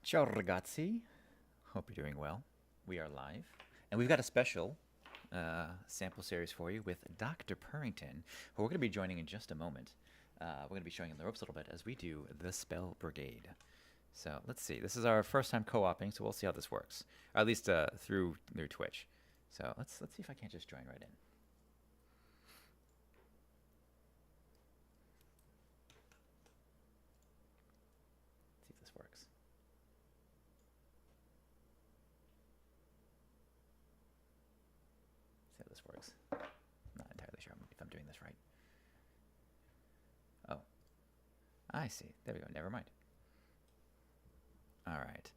Ciao ragazzi. Hope you're doing well. We are live. And we've got a special sample series for you with Dr. Purrington, who we're going to be joining in just a moment. We're going to be showing him the ropes a little bit as we do the Spell Brigade. So let's see. This is our first time co-oping, so we'll see how this works. Or at least through Twitch. So let's see if I can't just join right in. See if this works. See how this works. I'm not entirely sure if I'm doing this right. Oh, I see. There we go. Never mind. All right.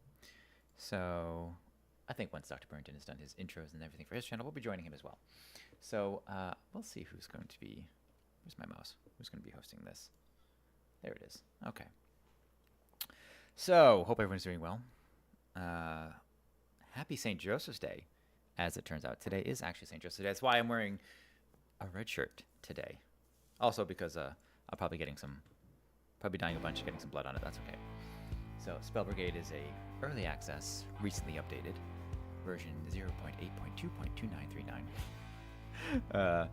So I think once Dr. Purrington has done his intros and everything for his channel, we'll be joining him as well. So we'll see who's going to be... Where's my mouse? Who's going to be hosting this? There it is. Okay. So, hope everyone's doing well. Happy St. Joseph's Day, as it turns out. Today is actually St. Joseph's Day. That's why I'm wearing a red shirt today. Also because I'll probably dying a bunch, getting some blood on it. That's okay. So, Spell Brigade is a early access, recently updated version 0.8.2.2939.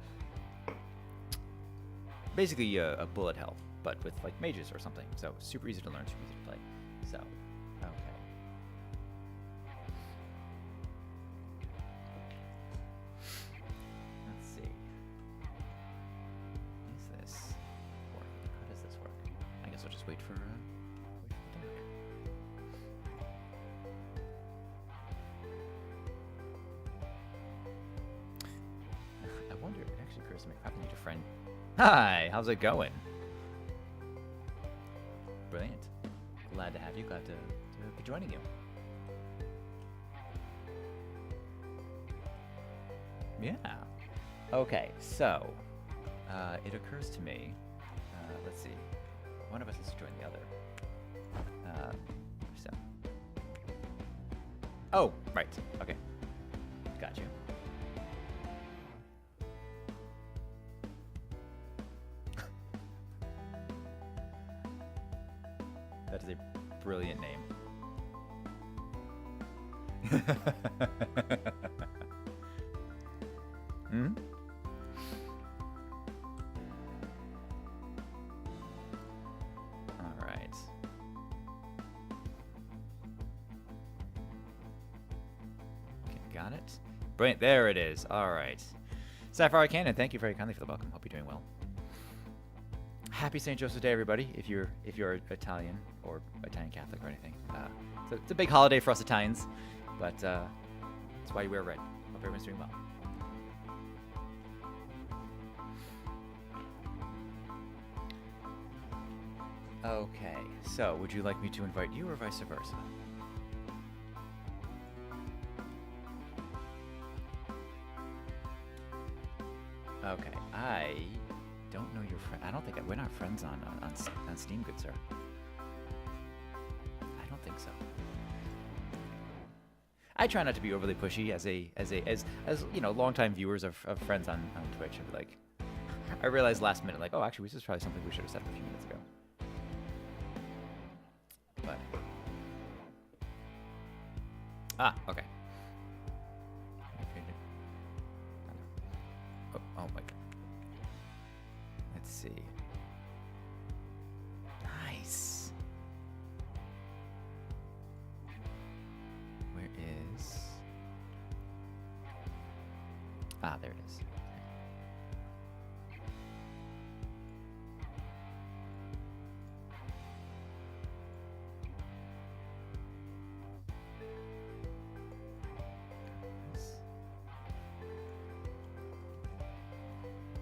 Basically a bullet hell, but with like mages or something. So super easy to learn, super easy to play. So, okay. Let's see. Is this work? How does this work? I guess I'll just wait for the demo. I wonder, it actually occurs to me, I probably need a friend. Hi, how's it going? Brilliant. Glad to have you. Glad to be joining you. Yeah. Okay, so it occurs to me. Let's see. One of us has to join the other. So. Oh, right. Okay. Got you. That is a brilliant name. Hmm? All right. Okay, got it. Brilliant. There it is. All right. Sapphire Cannon, thank you very kindly for the welcome. Hope you're doing well. Happy St. Joseph's Day, everybody! If you're Italian or Italian Catholic or anything, so it's a big holiday for us Italians, but that's why you wear red. Hope everyone's doing well. Okay, so would you like me to invite you or vice versa? Okay, I don't know your friend. I don't think we're not friends on Steam, good sir. I don't think so. I try not to be overly pushy as you know, longtime viewers of friends on Twitch. I'd be like, I realized last minute, like, oh, actually, this is probably something we should have set up a few minutes ago. But okay. Oh my God. Let's see. Nice. Where is... there it is.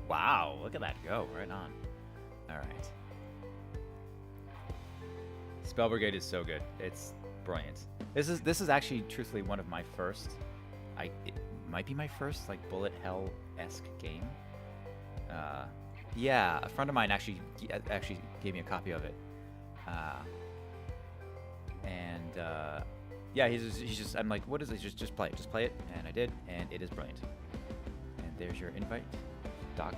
Wow, look at that go. Right on. All right. Spell Brigade is so good. It's brilliant. This is actually truthfully one of my first, it might be my first like bullet hell-esque game. Yeah, a friend of mine actually gave me a copy of it. Yeah, he's just I'm like, what is it? Just play it. Just play it, and I did, and it is brilliant. And there's your invite, Doc.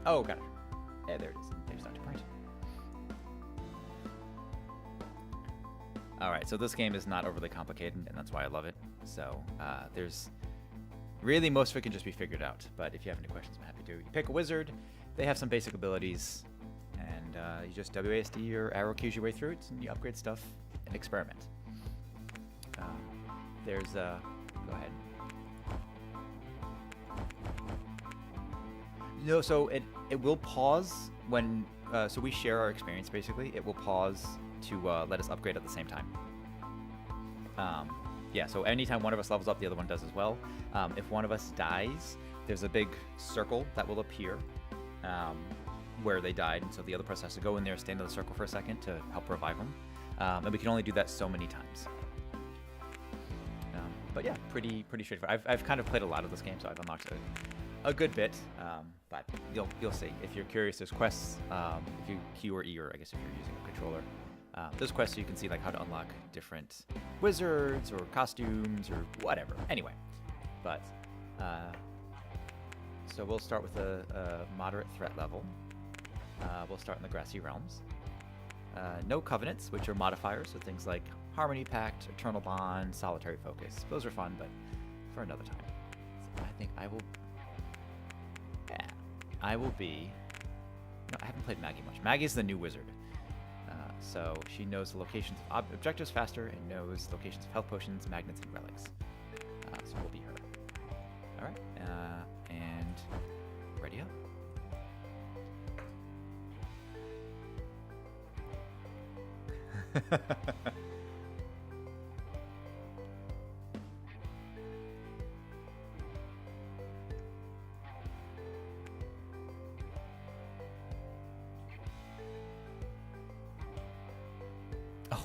Oh, got it. Yeah, there it is. There's Dr. Point. All right, so this game is not overly complicated, and that's why I love it. So there's really most of it can just be figured out. But if you have any questions, I'm happy to. You pick a wizard. They have some basic abilities, and you just WASD or arrow keys your way through it, and you upgrade stuff and experiment. There's go ahead. No, so it will pause when so we share our experience basically. It will pause to let us upgrade at the same time. Yeah, so anytime one of us levels up, the other one does as well. If one of us dies, there's a big circle that will appear where they died, and so the other person has to go in there, stand in the circle for a second to help revive them. And we can only do that so many times. But yeah, pretty straightforward. I've kind of played a lot of this game, so I've unlocked a good bit. But you'll see. If you're curious, there's quests. If you Q or E, or I guess if you're using a controller, there's quests so you can see like how to unlock different wizards or costumes or whatever. Anyway, but so we'll start with a moderate threat level. We'll start in the Grassy Realms. No covenants, which are modifiers, so things like Harmony Pact, Eternal Bond, Solitary Focus. Those are fun, but for another time. So I think I will. Yeah, I will be. No, I haven't played Maggie much. Maggie's the new wizard, so she knows the locations of objectives faster and knows locations of health potions, magnets, and relics. So we'll be her. All right, and ready up. Oh.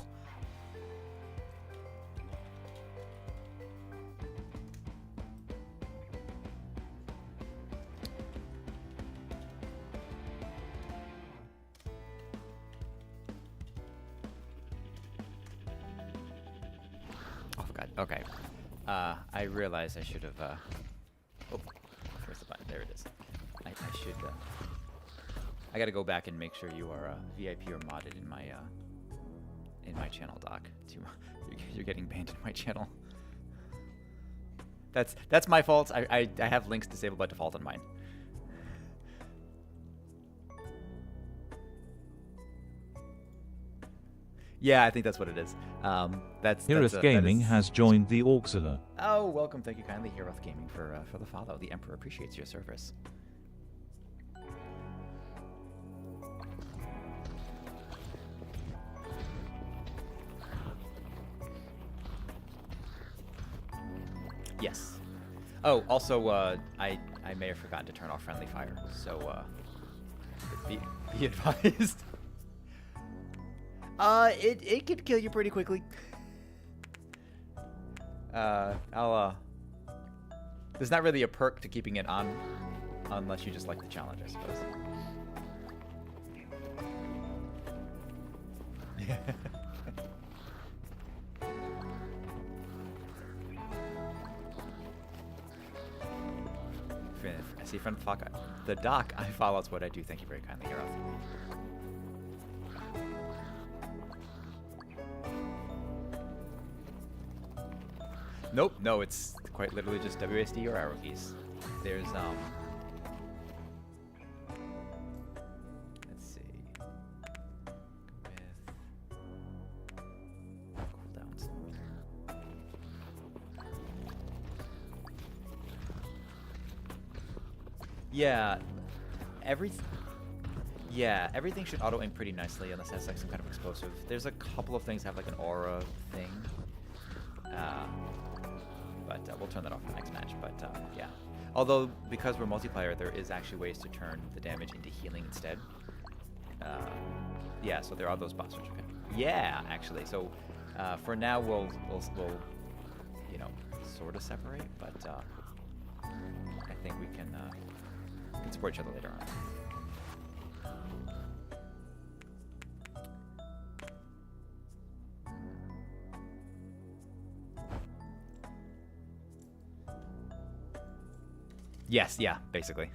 Okay. I realize I should have. Oh, where's the button? There it is. I should. I gotta go back and make sure you are VIP or modded in my channel, Doc. You're getting banned in my channel. That's my fault. I have links disabled by default on mine. Yeah, I think that's what it is. Hirith Gaming has joined the Auxilla. Oh, welcome. Thank you kindly, Hirith Gaming, for the follow. The Emperor appreciates your service. Yes. Oh, also, I may have forgotten to turn off friendly fire, so be advised. It could kill you pretty quickly. There's not really a perk to keeping it on, unless you just like the challenge, I suppose. Yeah. I see friend Flock. The Doc I follow is what I do. Thank you very kindly, Heroth. Nope, no, it's quite literally just WSD or arrow keys. There's let's see. With cooldowns. Yeah, everything should auto aim pretty nicely unless it has like some kind of explosive. There's a couple of things that have like an aura thing. But we'll turn that off in the next match. But yeah, although because we're multiplayer, there is actually ways to turn the damage into healing instead. Yeah, so there are those boss switch. Yeah, actually. So for now, we'll you know, sort of separate, but I think we can support each other later on. Yes, yeah, basically.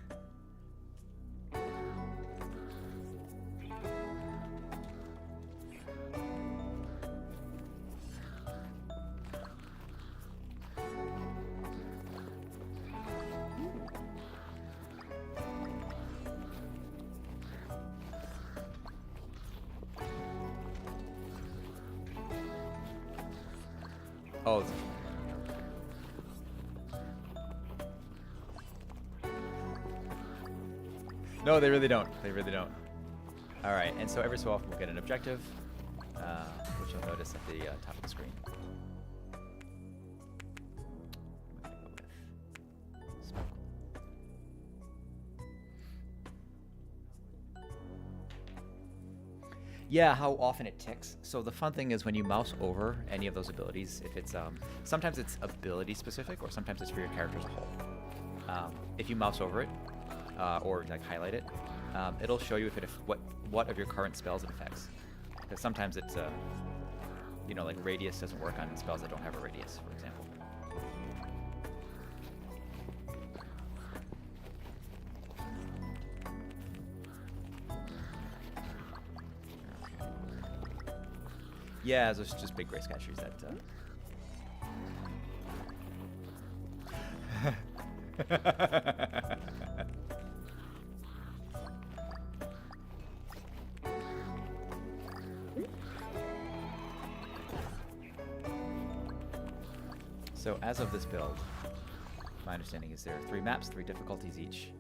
Oh. No, they really don't. They really don't. All right, and so every so often we'll get an objective, which you'll notice at the top of the screen. Yeah, how often it ticks. So the fun thing is when you mouse over any of those abilities, if it's sometimes it's ability specific, or sometimes it's for your character as a whole. If you mouse over it, or like highlight it, it'll show you what of your current spells it affects. Because sometimes it's you know, like radius doesn't work on spells that don't have a radius, for example. Yeah, those just big gray sketchers that. So as of this build, my understanding is there are 3 maps, 3 difficulties each,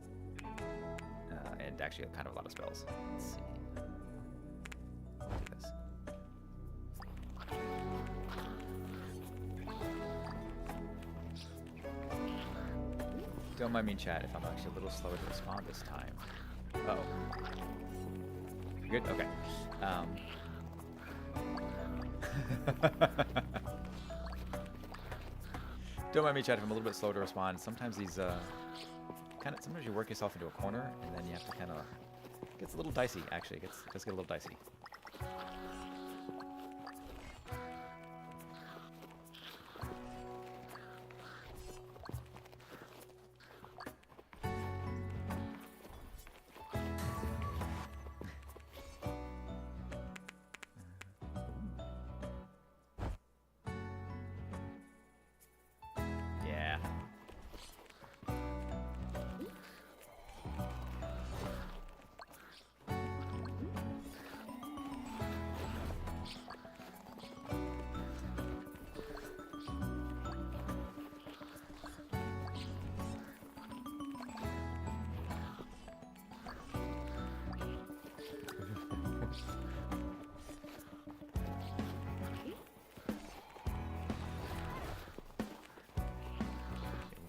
and actually kind of a lot of spells. Let's see. I'll do this. Don't mind me in chat if I'm actually a little slower to respond this time. Uh-oh. You good? Okay. Don't mind me, chat, if I'm a little bit slow to respond. Sometimes these, sometimes you work yourself into a corner, and then you have to kind of, it gets a little dicey, actually. It does get a little dicey.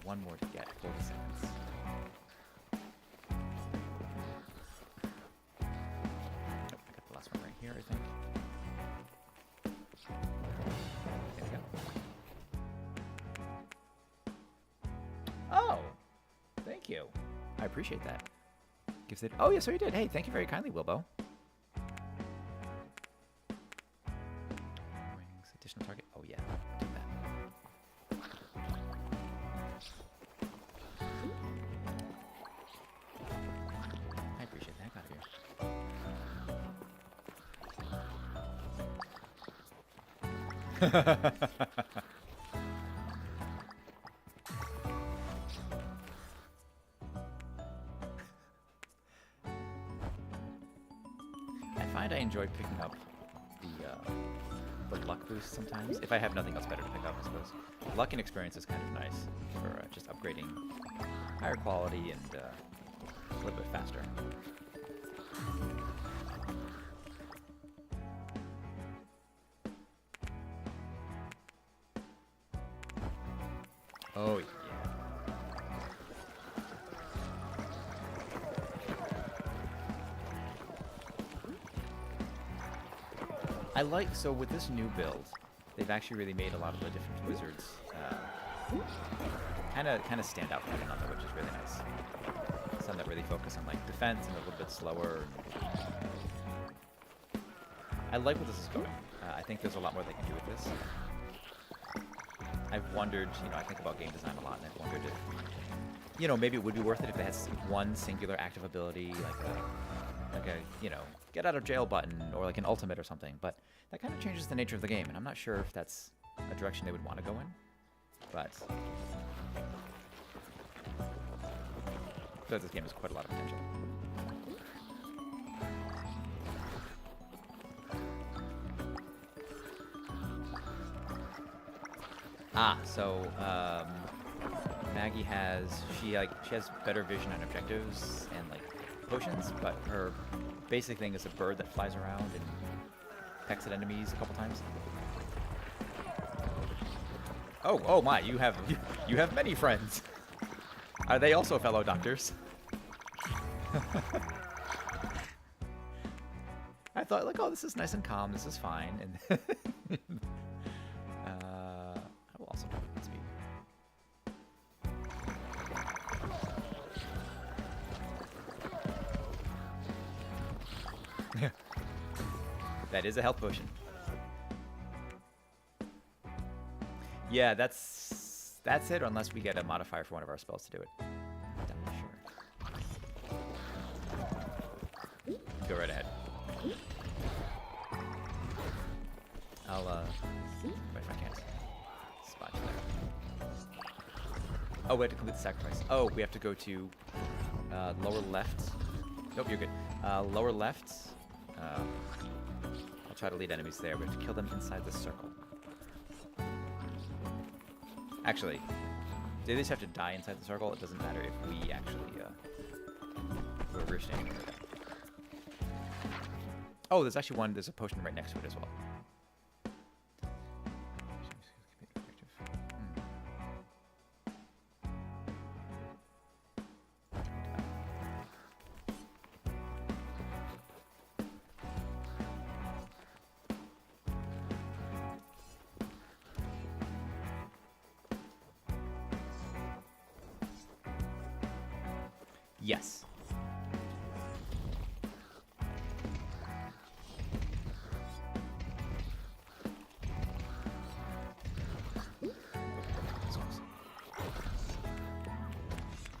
One more to get, 40 seconds. Oh, I got the last one right here, I think. There we go. Oh! Thank you. I appreciate that. Gives it. Oh, yes, sir, you did. Hey, thank you very kindly, Wilbo. Additional target. Oh, yeah. Do that. I find I enjoy picking up the luck boost sometimes. If I have nothing else better to pick up, I suppose. Luck and experience is kind of nice for just upgrading higher quality and a little bit faster. Oh, yeah. So with this new build, they've actually really made a lot of the different wizards kind of stand out from one another, which is really nice. Some that really focus on like defense and a little bit slower. I like where this is going. I think there's a lot more they can do with this. I've wondered, I think about game design a lot, and I've wondered if, maybe it would be worth it if they had one singular active ability, like a, get out of jail button, or like an ultimate or something. But that kind of changes the nature of the game, and I'm not sure if that's a direction they would want to go in. But this game has quite a lot of potential. So Maggie has she has better vision on objectives and like potions, but her basic thing is a bird that flies around and pecks at enemies a couple times. Oh my! You have many friends. Are they also fellow doctors? I thought like, oh, this is nice and calm. This is fine. And I will also put it speed. That is a health potion. Yeah, that's it, unless we get a modifier for one of our spells to do it. Not sure. Go right ahead. I'll wait if I can't spot you there. Oh, we have to complete the sacrifice. Oh, we have to go to lower left. Nope, you're good. Lower left. I'll try to lead enemies there. We have to kill them inside the circle. Actually, they just have to die inside the circle. It doesn't matter if we actually we're standing there. Oh, there's actually one. There's a potion right next to it as well. Yes.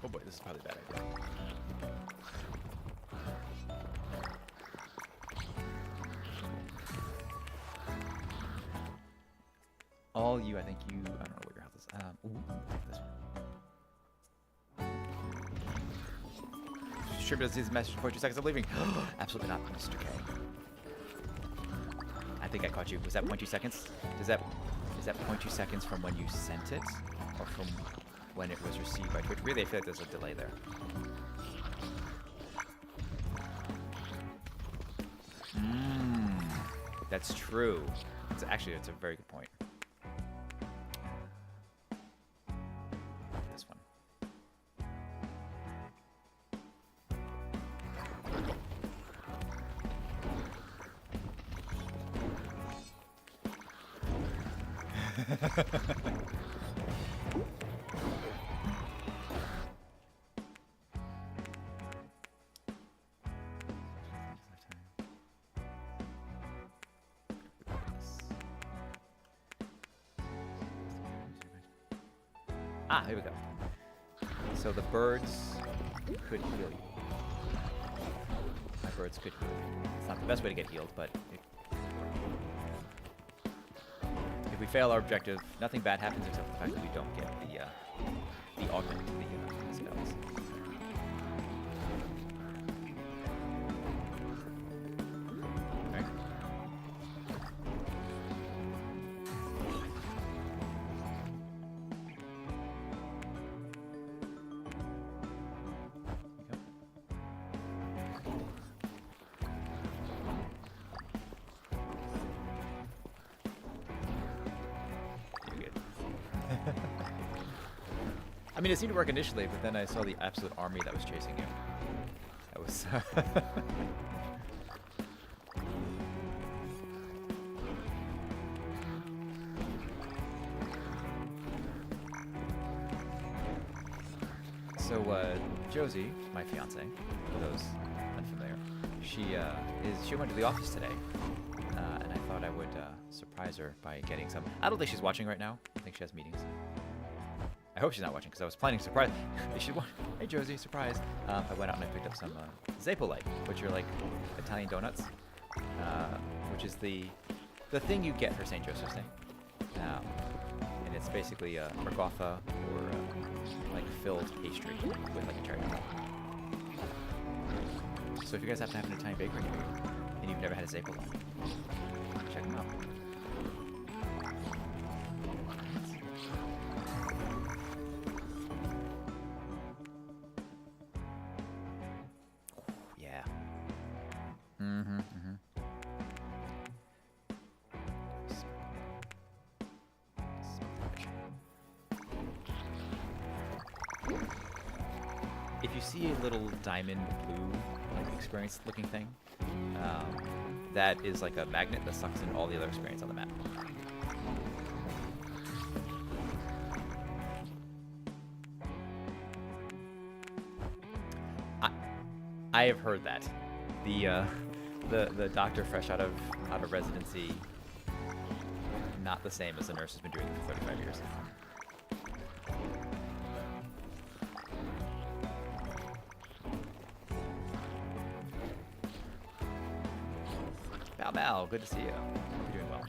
Oh boy, this is probably a bad idea. All you, I think you, I don't know what your health is. Ooh, this one. Distribute his message for 2 seconds of leaving. Absolutely not, Mr. K. I think I caught you. Was that 0.2 seconds? Is that 0.2 seconds from when you sent it, or from when it was received by Twitch? Really, I feel like there's a delay there. That's true. It's actually, it's a very good point. This one. Here we go. So the birds could heal you. My birds could heal you. It's not the best way to get healed, but if we fail our objective, nothing bad happens except for the fact that we don't get the augment to the spells. Okay. I mean, it seemed to work initially, but then I saw the absolute army that was chasing you. That was... So, Josie, my fiance, for those unfamiliar, she went to the office today, and I thought I would surprise her by getting some... I don't think she's watching right now. I think she has meetings. I hope she's not watching, because I was planning to surprise. Hey Josie, surprise! I went out and I picked up some Zapolite, which are like Italian donuts, which is the thing you get for St. Joseph's Day, and it's basically a ricotta or like filled pastry with like a cherry top. So if you guys happen to have an Italian bakery near you and you've never had a Zapolite, check them out. see a little diamond blue like experience looking thing, that is like a magnet that sucks in all the other experience on the map. I have heard that the doctor fresh out of residency, not the same as the nurse who's been doing it for 35 years. Bow Bow, good to see you. You're doing well.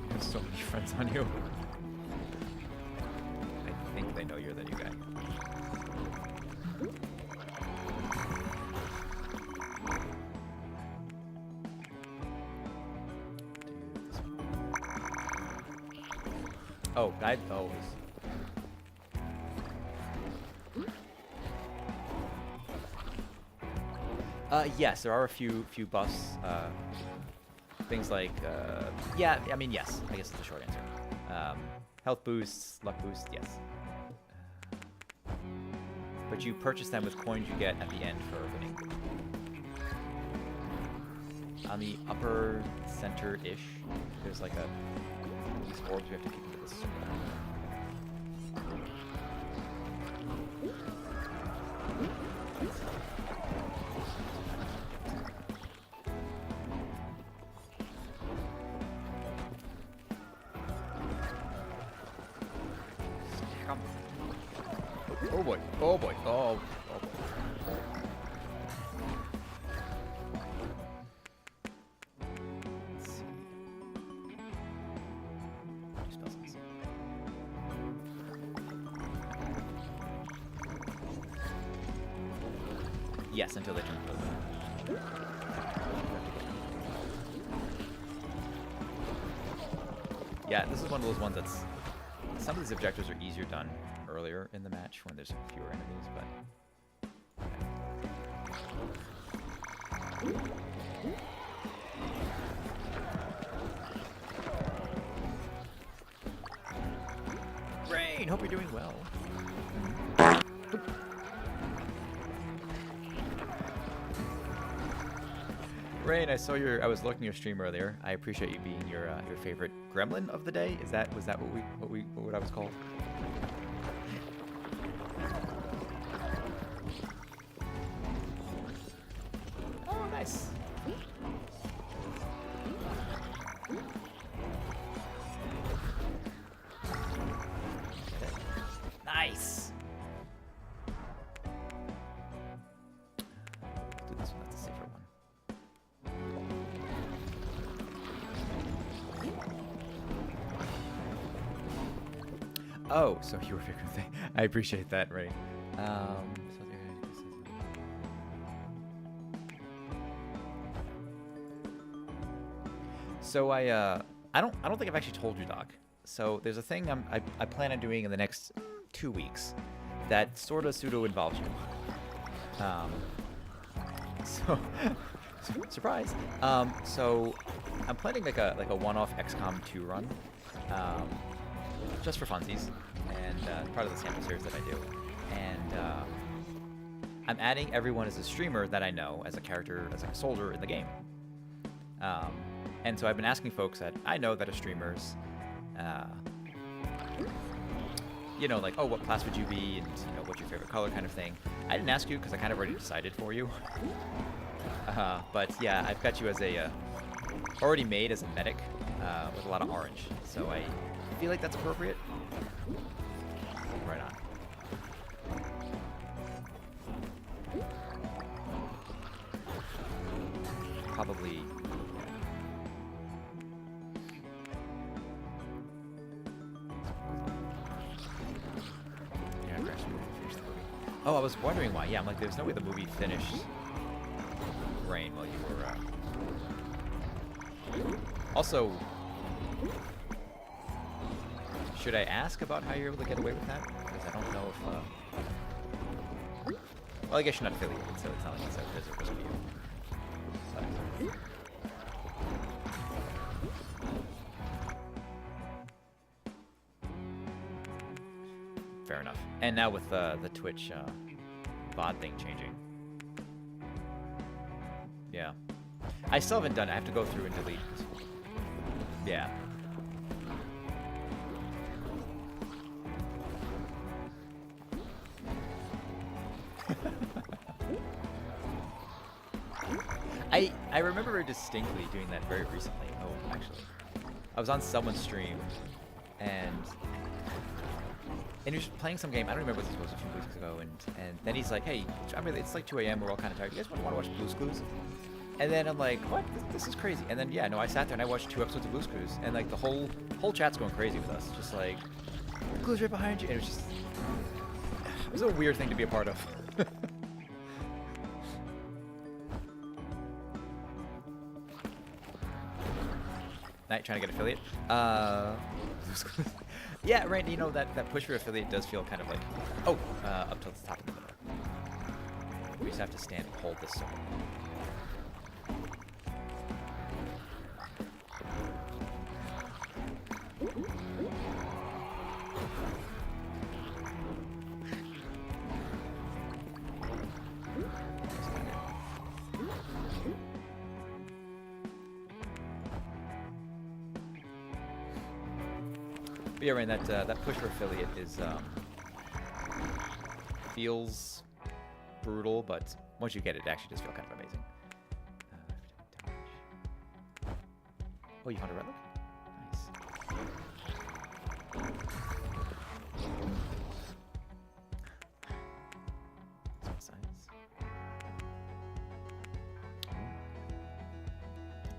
There's so many friends on you. I think they know you're the new guy. Oh, guide. Oh. Yes, there are a few buffs. Things like, yeah, I mean, yes. I guess it's the short answer. Health boosts, luck boosts, yes. But you purchase them with coins you get at the end for winning. On the upper center-ish, there's like these orbs we have to keep into this circle. Oh boy, oh boy, oh boy. Let's see. Spell sense. Yes, until they turn blue. Yeah, this is one of those ones that's... Some of these objectives are easier done earlier in the match when there's fewer enemies, but... Rain, hope you're doing well. Rain, I saw I was looking at your stream earlier. I appreciate you being your favorite gremlin of the day. Was that what I was called? Oh, nice. Nice. Do this one. That's a safer one. Oh, so you were figuring thing. I appreciate that, Ray. So I don't think I've actually told you, Doc. So there's a thing I plan on doing in the next 2 weeks that sort of pseudo involves you. So surprise. So I'm planning like a one-off XCOM 2 run. Just for funsies, and part of the sample series that I do. And I'm adding everyone as a streamer that I know as a character, as like a soldier in the game. And so I've been asking folks that I know that are streamers, you know, like, oh, what class would you be, and you know, what's your favorite color, kind of thing. I didn't ask you because I kind of already decided for you. But yeah, I've got you as a already made as a medic with a lot of orange. So I feel like that's appropriate. Right on. Probably. Yeah, Crash movie finished the movie. Oh, I was wondering why. Yeah, I'm like, there's no way the movie finished. Rain while you were. Also. Should I ask about how you're able to get away with that? Because I don't know if... Well, I guess you're not affiliated, so it's not like it's a risk for you. But... fair enough. And now with the Twitch VOD thing changing. Yeah. I still haven't done it. I have to go through and delete. Yeah. I remember very distinctly doing that very recently. Oh, actually. I was on someone's stream, and he was playing some game. I don't remember what this was a few weeks ago, and then he's like, hey, it's like 2 a.m. We're all kind of tired. You guys want to watch Blue's Clues? And then I'm like, what? This is crazy. And then, yeah, no, I sat there and I watched 2 episodes of Blue's Clues, and like the whole chat's going crazy with us. Just like, Blue's right behind you. And it was a weird thing to be a part of. Night trying to get affiliate. Yeah, right. You know that push for affiliate does feel kind of like, up till the top of the middle. We just have to stand and hold this circle. But yeah, Rain, that push for affiliate is feels brutal, but once you get it, it actually does feel kind of amazing. Oh, you found a relic? Nice.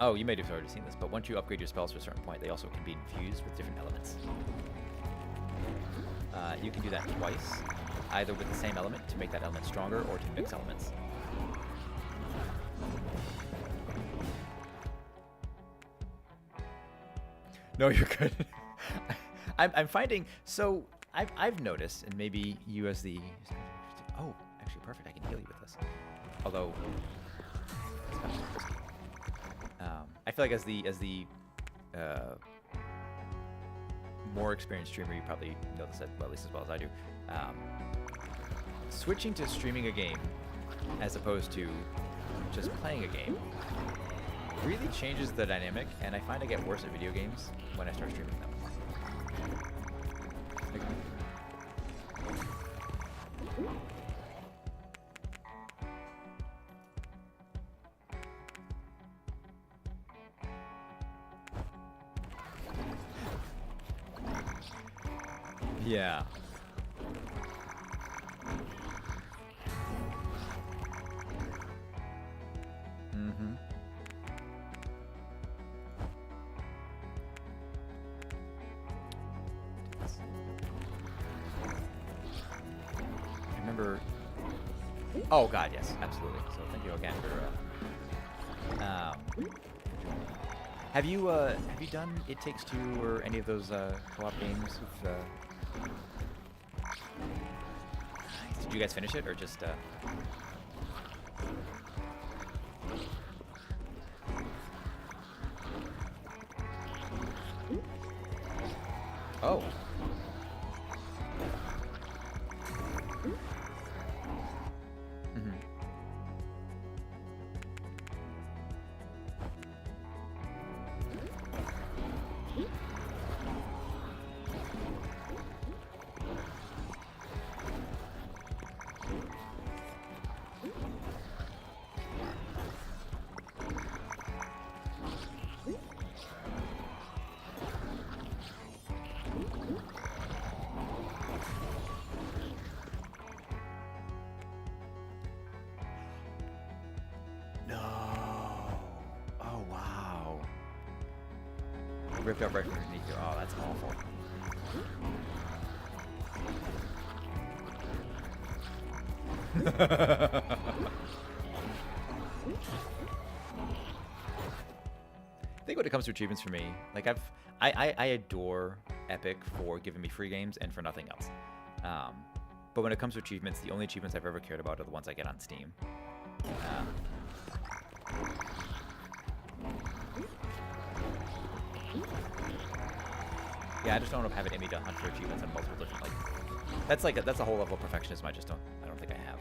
Oh, you may have already seen this, but once you upgrade your spells to a certain point, they also can be infused with different elements. You can do that twice, either with the same element to make that element stronger, or to mix elements. No, you're good. I'm finding, so I've noticed, and maybe you as the, oh, actually perfect, I can heal you with this. Although, I feel like as the more experienced streamer, you probably know this at least as well as I do. Switching to streaming a game as opposed to just playing a game really changes the dynamic, and I find I get worse at video games when I start streaming them. Yeah. Mm-hmm. I remember. Oh God, yes, absolutely. So thank you again for. Have you done It Takes Two or any of those co-op games with? Did you guys finish it, or just? Oh. Mm-hmm. Ripped up right from underneath you. Oh, that's awful. I think when it comes to achievements for me, like I adore Epic for giving me free games and for nothing else. But when it comes to achievements, the only achievements I've ever cared about are the ones I get on Steam. Yeah, I just don't have it in me to hunt for achievements on multiple different, like, That's like that's a whole level of perfectionism I don't think I have.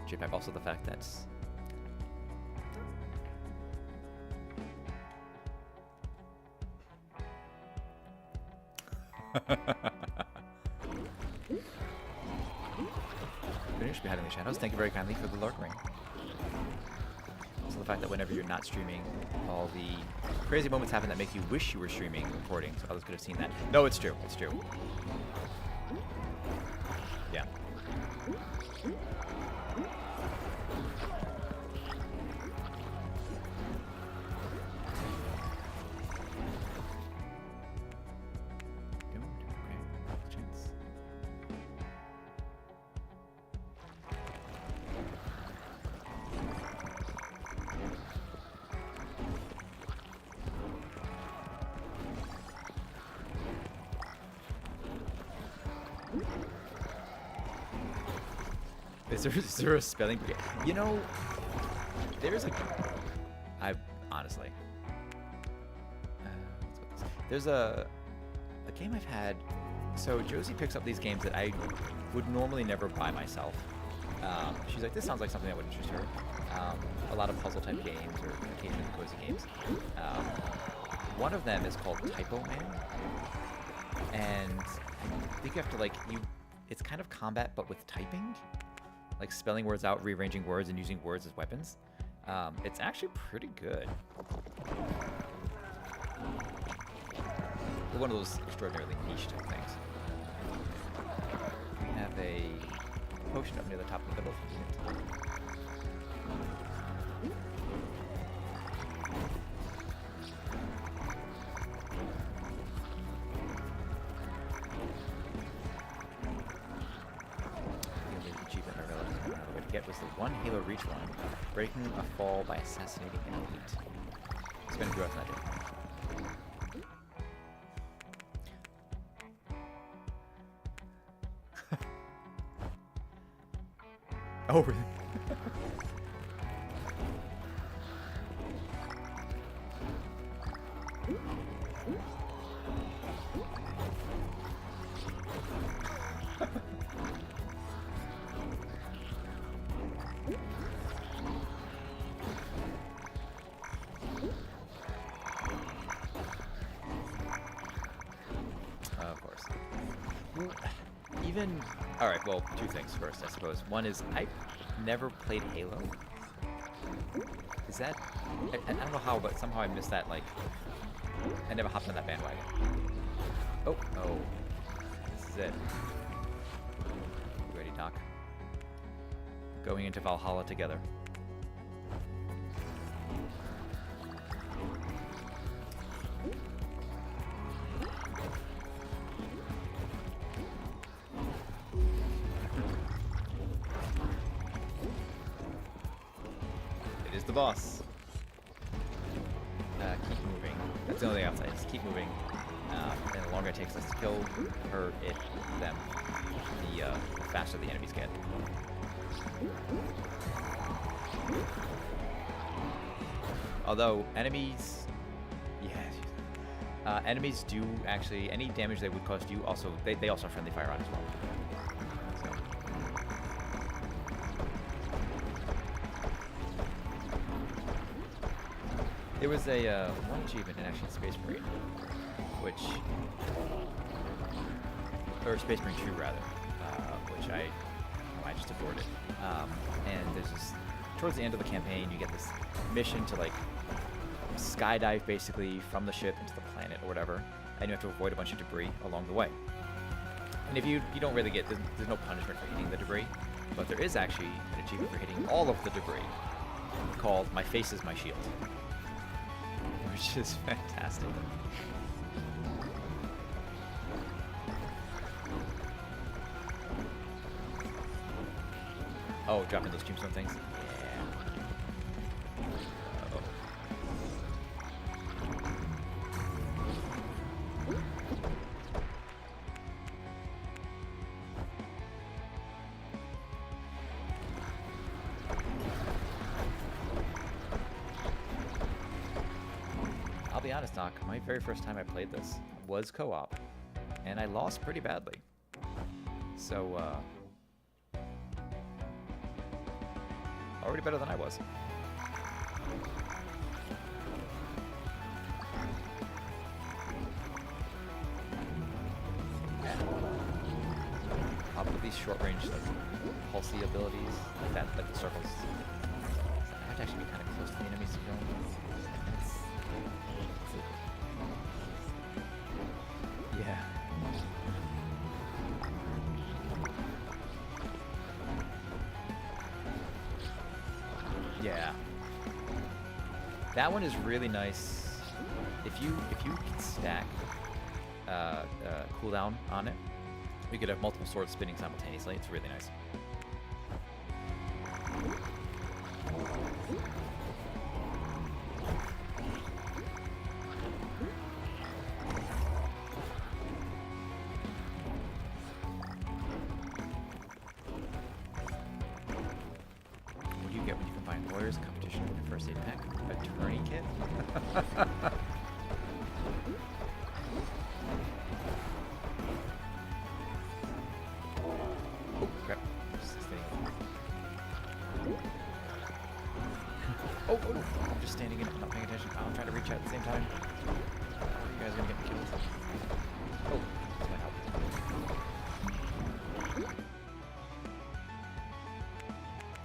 JPEG also the fact that Finish behind the shadows. Thank you very kindly for the lurk ring. Also the fact that whenever you're not streaming, all the crazy moments happen that make you wish you were streaming and recording, so others could have seen that. No, it's true. It's true. Yeah. Is there a spelling brigade? You know, there's a... honestly... there's a game I've had... So Josie picks up these games that I would normally never buy myself. She's like, this sounds like something that would interest her. A lot of puzzle type games or occasionally cozy games. One of them is called Typo Man. And I think you have to like... It's kind of combat but with typing. Like spelling words out, rearranging words, and using words as weapons. It's actually pretty good. One of those extraordinarily niche type things. We have a potion up near the top of the middle. Was the one Halo Reach one, breaking a fall by assassinating an elite. Spend growth in that. Oh, really? Alright, well, two things first, I suppose. One is, I've never played Halo. Is that... I don't know how, but somehow I missed that, like... I never hopped on that bandwagon. Oh, oh. This is it. You ready, Doc? Going into Valhalla together. Boss. Keep moving. That's the only thing outside. Just keep moving. And the longer it takes us to kill her, them, the faster the enemies get. Although enemies, enemies do actually any damage they would cause you also they also have friendly fire on as well. There was a one achievement in actually Space Brigade, or Space Marine 2 rather, which I just avoided. And there's this, towards the end of the campaign, you get this mission to like skydive basically from the ship into the planet or whatever, and you have to avoid a bunch of debris along the way. And if you don't really get, there's no punishment for hitting the debris, but there is actually an achievement for hitting all of the debris, called My Face is My Shield. Which is fantastic. Oh, dropping those tombstone things? Yeah. Uh-oh. I'll be honest, Doc, my very first time I played this was co-op, and I lost pretty badly. So, already better than I was. Pop with these short-range, like, pulsey abilities, like that, like the circles. I have to actually be kind of close to the enemies to kill them. Yeah. Yeah. That one is really nice. If you can stack cooldown on it, you could have multiple swords spinning simultaneously. It's really nice. What do you get when you combine lawyers competition with the first aid pack? Attorney kit? Oh, crap. Oh, no. I'm just standing in it, not paying attention. I'm trying to reach out at the same time. You guys are gonna get me killed. Oh, that's my help.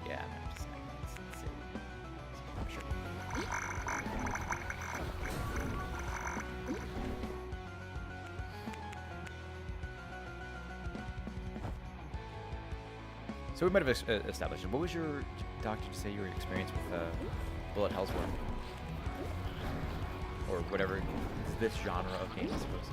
Yeah, I'm gonna just let's see. Sure. So we might have established it. What was your doctor to say your experience with bullet hells were? Or whatever this genre of game, I suppose.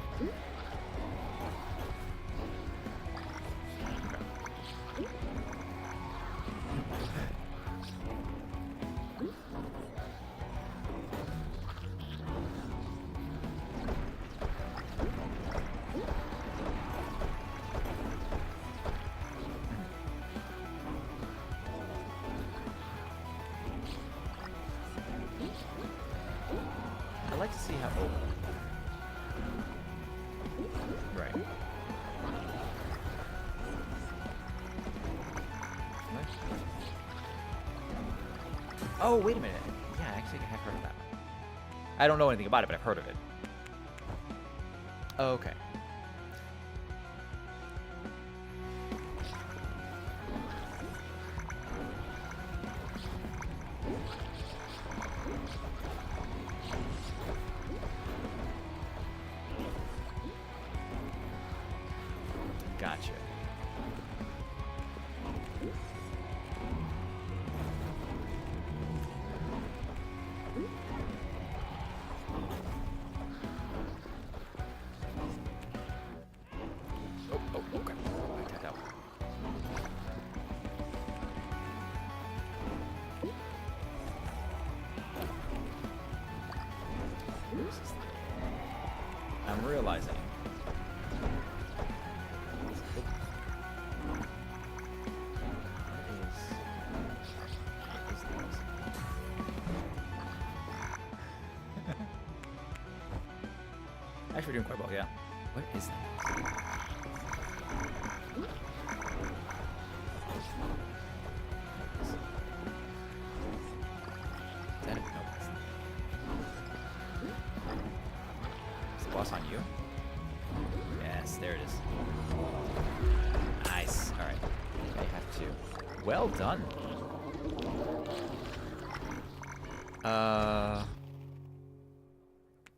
I'd like to see how. Oh. Right. What? Oh, wait a minute. Yeah, actually, I have heard of that one. I don't know anything about it, but I've heard of it. Okay. Gotcha. Oh, okay. I tapped out. I'm realizing. Actually, doing quite well, yeah. What is that? Is that it? No. Is the boss on you? Yes, there it is. Nice. All right. I have to. Well done.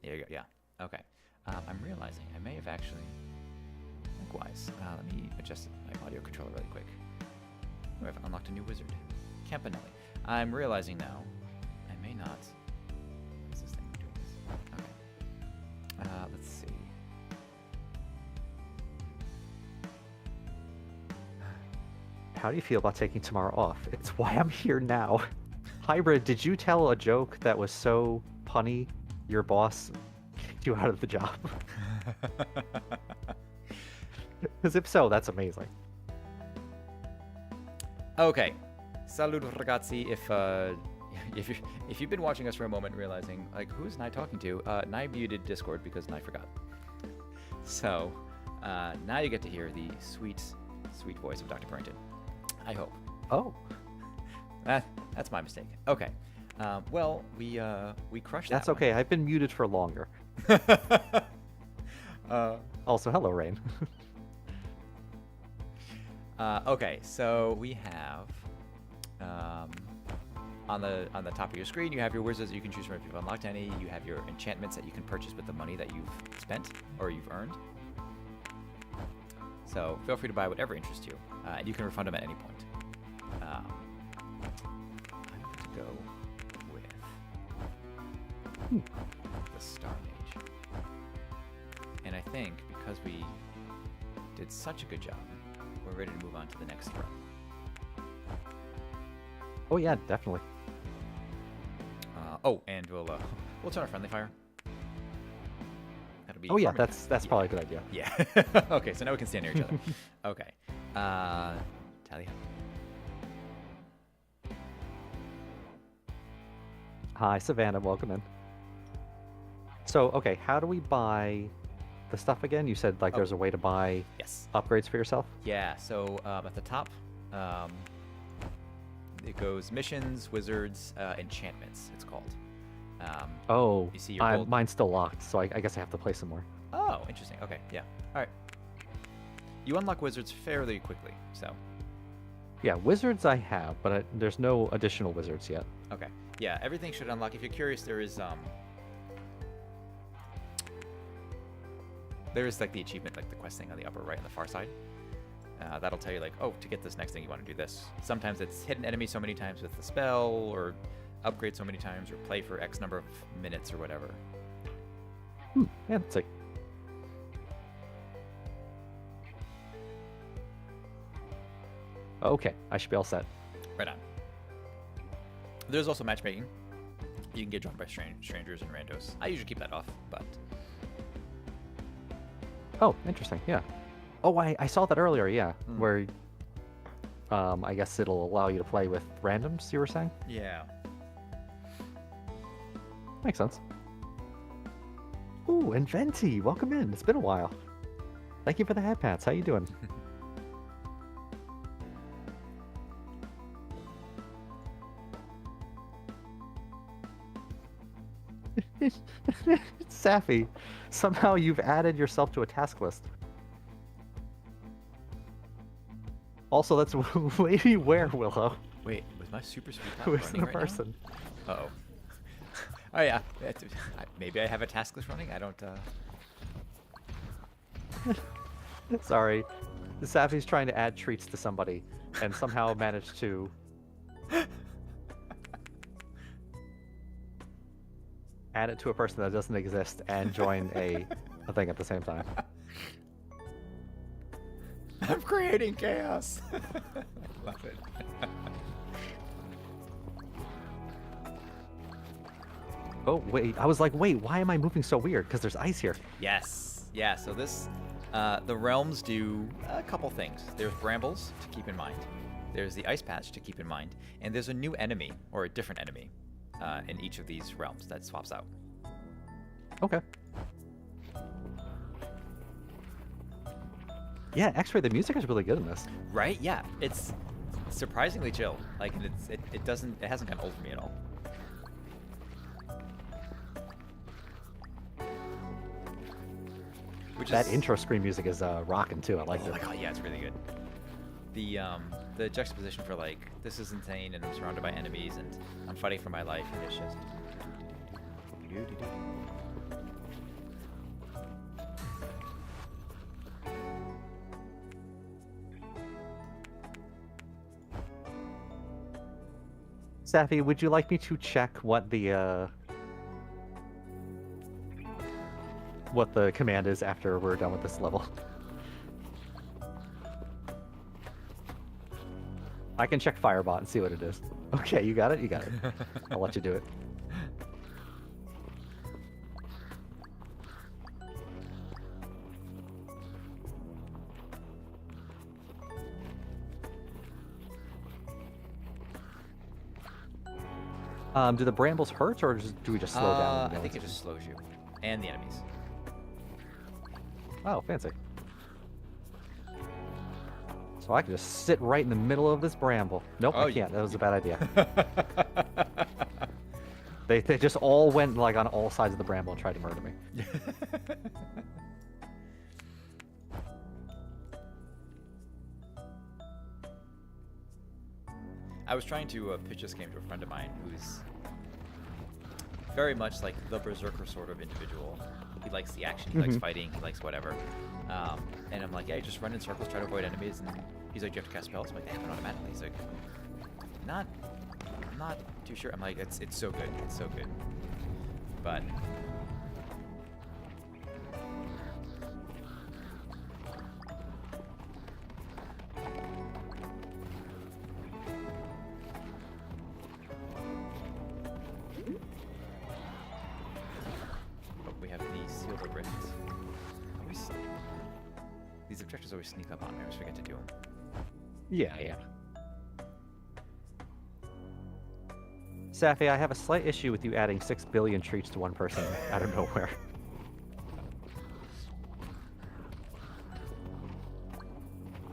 There you go. Yeah. Okay. I'm realizing I may have actually. Likewise. Let me adjust my audio controller really quick. Oh, I've unlocked a new wizard. Campanelli. I'm realizing now I may not. What's this thing doing this? Okay. Let's see. How do you feel about taking tomorrow off? It's why I'm here now. Hybrid, did you tell a joke that was so punny your boss kicked you out of the job? Because if so, that's amazing. Okay. Salud ragazzi. If you've been watching us for a moment, realizing like who is Nye talking to? Nye muted Discord because Nye forgot. So now you get to hear the sweet, sweet voice of Dr. Purrington. I hope. Oh, That's my mistake. Okay. Well, we crushed that that's okay. I've been muted for longer. one. Also, hello, Rain. Okay, so we have on the top of your screen, you have your wizards that you can choose from if you've unlocked any. You have your enchantments that you can purchase with the money that you've spent or you've earned. So feel free to buy whatever interests you, and you can refund them at any point. I'm going to go with the Star Mage. And I think because we did such a good job, we're ready to move on to the next throw. Oh yeah, definitely. And we'll turn our friendly fire. That'll be Oh yeah, permanent. that's probably a good idea. Yeah. Okay, so now we can stand near each other. Okay. Talia. Hi, Savannah. Welcome in. So, okay, how do we buy the stuff again? You said like there's a way to buy Yes. upgrades for yourself. Yeah. So at the top, it goes missions, wizards, enchantments. It's called. Oh, You see your gold? mine's still locked, so I guess I have to play some more. Oh, interesting. Okay. Yeah. All right. You unlock wizards fairly quickly. So. Yeah, wizards I have, but there's no additional wizards yet. Okay. Yeah. Everything should unlock. If you're curious, there is like the achievement, like the quest thing on the upper right on the far side. That'll tell you like, oh, to get this next thing, you want to do this. Sometimes it's hit an enemy so many times with the spell, or upgrade so many times, or play for X number of minutes or whatever. Yeah, that's like. Okay, I should be all set. Right on. There's also matchmaking. You can get drunk by strangers and randos. I usually keep that off, but Oh, interesting. Yeah. Oh, I saw that earlier. Yeah, where I guess it'll allow you to play with randoms. You were saying? yeah. Makes sense. Ooh, and Venti, welcome in. It's been a while. Thank you for the hat pats. How you doing? Safi, somehow you've added yourself to a task list. Also, that's Lady Werewillow, Wait, was my super sweet top who isn't running a right now? person. Uh-oh. Oh yeah. Maybe I have a task list running. I don't. Sorry. Safi's trying to add treats to somebody and somehow managed to add it to a person that doesn't exist and join a thing at the same time. I'm creating chaos. Love it. Oh, wait. I was like, wait, why am I moving so weird? Because there's ice here. Yes. Yeah. So this, the realms do a couple things. There's brambles to keep in mind. There's the ice patch to keep in mind, and there's a new enemy or a different enemy in each of these realms that swaps out. Okay. Yeah, X-Ray, the music is really good in this. Right? Yeah. It's surprisingly chill. Like, and it hasn't gotten old for me at all. That intro screen music is rocking too. I like Oh my it. god, yeah, it's really good. The juxtaposition for like, this is insane and I'm surrounded by enemies and I'm fighting for my life and it's just. Safi, would you like me to check what the command is after we're done with this level? I can check Firebot and see what it is. Okay, you got it? You got it. I'll let you do it. Do the brambles hurt, or do we just slow down? I think it just slows you. And the enemies. Oh, fancy. So I can just sit right in the middle of this bramble. Nope, Oh, I can't. That was a bad idea. They just all went like on all sides of the bramble and tried to murder me. I was trying to pitch this game to a friend of mine who's very much like the berserker sort of individual. He likes the action, he likes fighting, he likes whatever. And I'm like, yeah, you just run in circles, try to avoid enemies. And he's like, do you have to cast spells? I'm like, they happen automatically. He's like, I'm not too sure. I'm like, it's so good, it's so good. But we have the Seal the Rift. These objectives always sneak up on me. I always forget to do them. Yeah. Safi, I have a slight issue with you adding 6 billion treats to one person out of nowhere.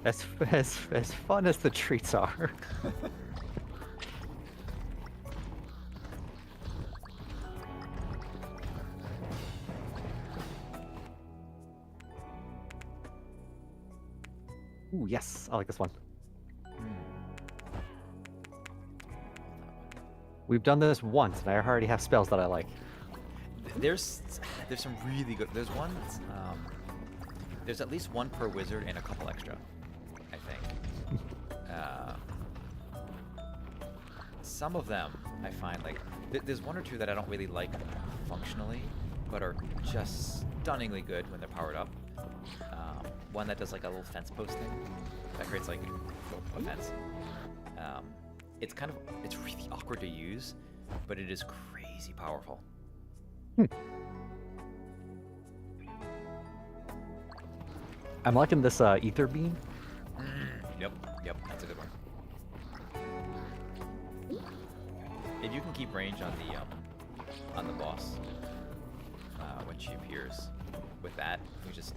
As fun as the treats are. Ooh, yes, I like this one. We've done this once, and I already have spells that I like. There's some really good. There's one. There's at least one per wizard and a couple extra, I think. Some of them I find like there's one or two that I don't really like functionally, but are just stunningly good when they're powered up. One that does like a little fence post thing that creates like a fence. It's really awkward to use, but it is crazy powerful. I'm liking this ether beam. Yep, that's a good one. If you can keep range on the boss when she appears, with that, you just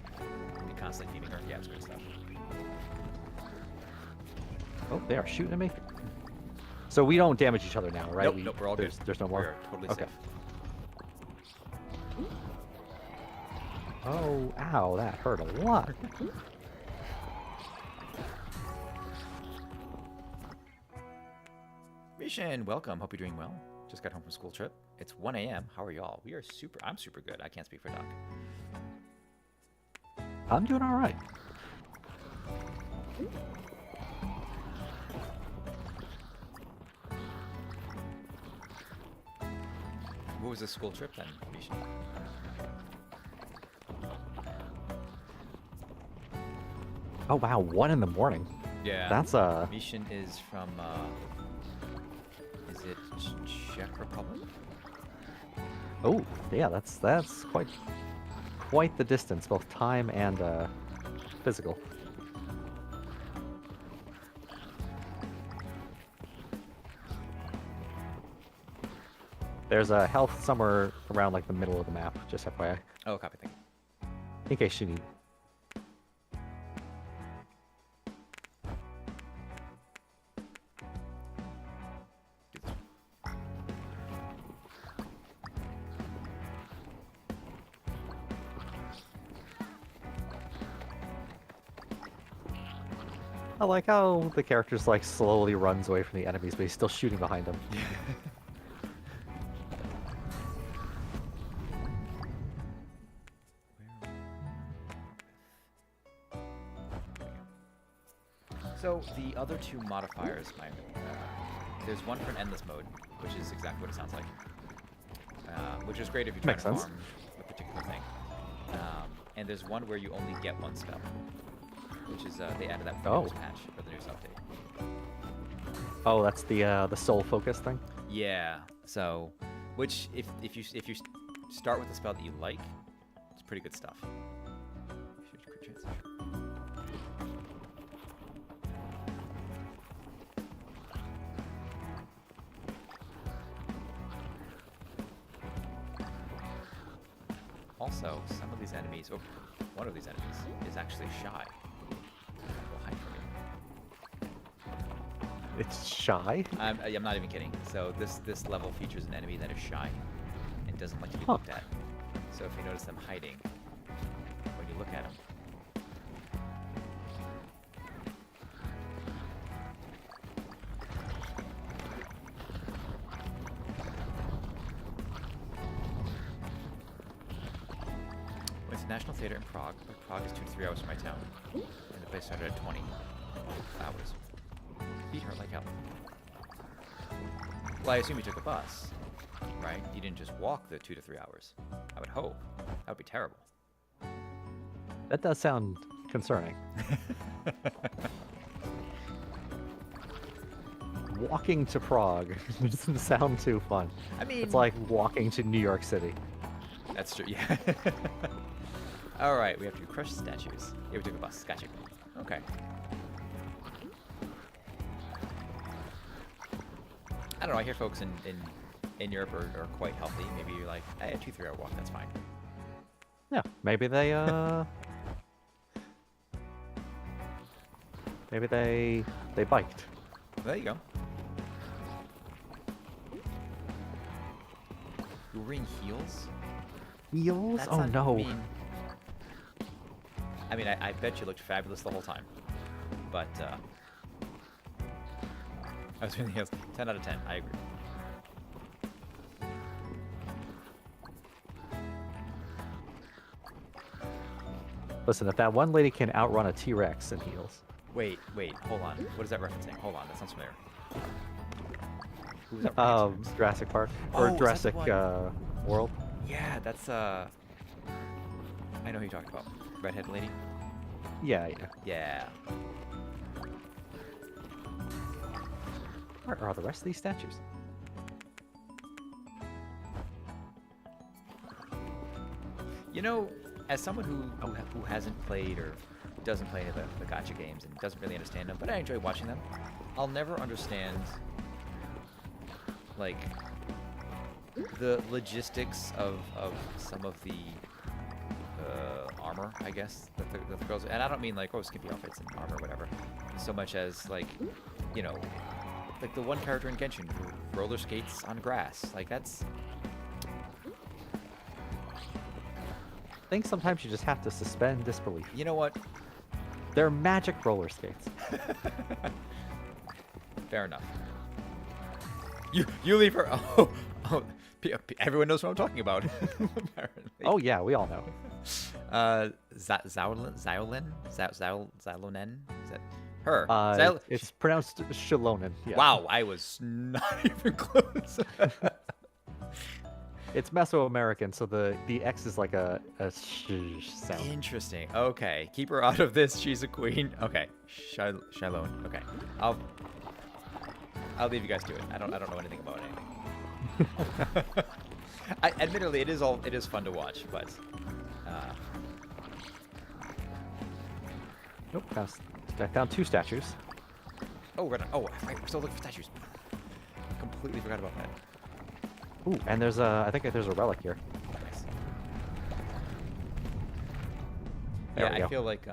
be constantly beaming her. Yeah, it's good stuff. Oh, they are shooting at me. So we don't damage each other now, right? Nope, we're all good. There's no more. We're totally Okay. safe. Oh, ow, that hurt a lot. Mishan, welcome. Hope you're doing well. Just got home from school trip. It's 1 a.m. How are y'all? I'm super good. I can't speak for Doc. I'm doing all right. What was the school trip then, Mishan? Oh wow, 1 in the morning. Yeah. That's Mishan is from is it Czech Republic? Oh, yeah, that's quite the distance, both time and physical. There's a health somewhere around like the middle of the map, just FYI, Oh, copy. Thank you. in case you need. I like how the character's like slowly runs away from the enemies, but he's still shooting behind them. So the other two modifiers, there's one for an endless mode, which is exactly what it sounds like, which is great if you're trying Makes to sense. farm a particular thing. And there's one where you only get one spell, which is they added that for the newest patch for the newest update. Oh, that's the soul focus thing. Yeah. So, which if you start with a spell that you like, it's pretty good stuff. Also, some of these enemies, one of these enemies is actually shy. Will hide from me. It's shy? I'm not even kidding. So this level features an enemy that is shy and doesn't like to be Huh. looked at. So if you notice them hiding, when you look at them, went to National Theater in Prague, but Prague is 2 to 3 hours from my town, and the play started at 20 hours. Beat her like hell. Well, I assume you took a bus, right? You didn't just walk the 2 to 3 hours. I would hope. That would be terrible. That does sound concerning. Walking to Prague doesn't sound too fun. I mean, It's like walking to New York City. that's true. Yeah. All right, we have to crush statues. Yeah, we took a bus. Gotcha. Okay. I don't know. I hear folks in Europe are quite healthy. Maybe you're like, hey, a 2-3 hour walk. That's fine. Yeah, maybe they maybe they biked. There you go. You're wearing heels? Heels? That's Oh not no. mean. I mean, I bet you looked fabulous the whole time. But, I was wearing heels. 10 out of 10. I agree. Listen, if that one lady can outrun a T-Rex in heels. Wait, hold on. What is that referencing? Hold on, that sounds familiar. Who was that referencing? Jurassic Park Oh, or is that the Jurassic one? World. Yeah, that's, I know who you're talking about. Redhead lady? Yeah, yeah. Yeah. Where are the rest of these statues? You know, as someone who hasn't played or doesn't play any of the gacha games and doesn't really understand them, but I enjoy watching them, I'll never understand, like, the logistics of some of the armor, I guess, that the girls... And I don't mean, like, oh, skimpy outfits and armor or whatever, so much as, like, you know, like the one character in Genshin who roller skates on grass. Like, that's... I think sometimes you just have to suspend disbelief. You know what? They're magic roller skates. Fair enough. You leave her. Oh, everyone knows what I'm talking about. Apparently. Oh yeah, we all know. Xiaolin? Xiaolonen? Is that her? It's pronounced Shalonen. Yeah. Wow, I was not even close. It's Mesoamerican, so the X is like a sh sound. Interesting. Okay, keep her out of this. She's a queen. Okay, Shalone. Okay, I'll leave you guys to it. I don't know anything about anything. Admittedly, it is fun to watch, but Nope. I found 2 statues. oh, right. Oh, right, we're still looking for statues. Completely forgot about that. Ooh, and there's I think there's a relic here. Nice. There Yeah, we go. I feel like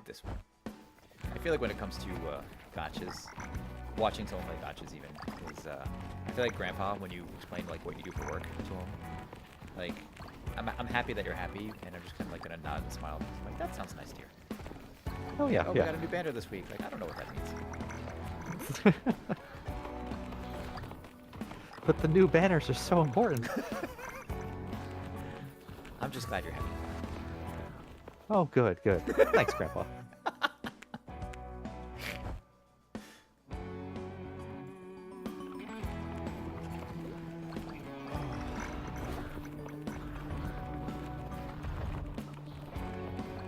this one. I feel like when it comes to gotchas, watching someone play gotchas even is I feel like Grandpa when you explain like what you do for work to him, like I'm happy that you're happy, and I'm just kind of like gonna nod and smile. I'm like, that sounds nice, dear. Oh yeah, Oh, we yeah. got a new banner this week. Like, I don't know what that means. But the new banners are so important. I'm just glad you're happy. Oh, good, good. Thanks, Grandpa.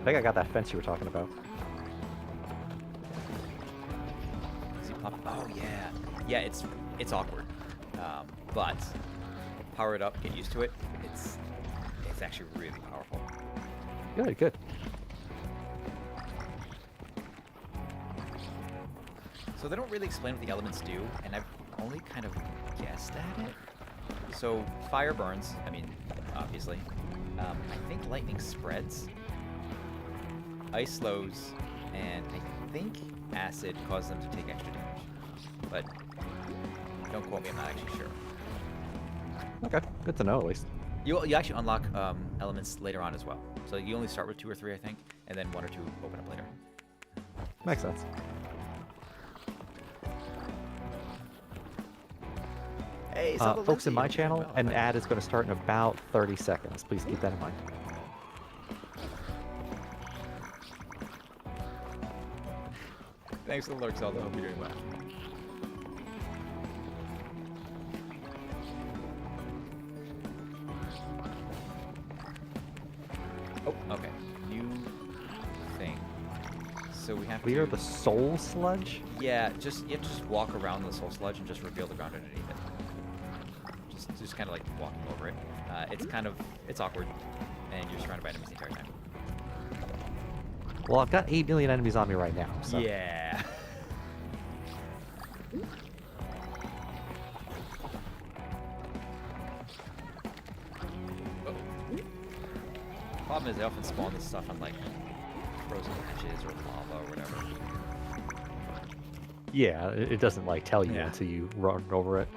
I think I got that fence you were talking about. Is he pop? Oh yeah, yeah. It's awkward, but power it up, get used to it. It's actually really powerful. Good, good. So they don't really explain what the elements do, and I've only kind of guessed at it. So fire burns. I mean, obviously. I think lightning spreads. Ice slows, and I think acid causes them to take extra damage. But don't quote me, I'm not actually sure. Okay, good to know at least. You actually unlock elements later on as well. So you only start with 2 or 3, I think, and then 1 or 2 open up later. Makes sense. Hey, folks in my channel, an ad is going to start in about 30 seconds. Please keep that in mind. Thanks for the lurk, Zelda. Hope you're doing well. Oh, okay. New thing. So we have We to... are the soul sludge? Yeah, you have to just walk around the soul sludge and just reveal the ground underneath it. Just kind of like walking over it. It's awkward, and you're surrounded by enemies the entire time. Well, I've got 8 million enemies on me right now, so... Yeah. Problem is, they often spawn this stuff on like frozen patches or lava or whatever. Yeah, it doesn't, like, tell you Yeah. until you run over it.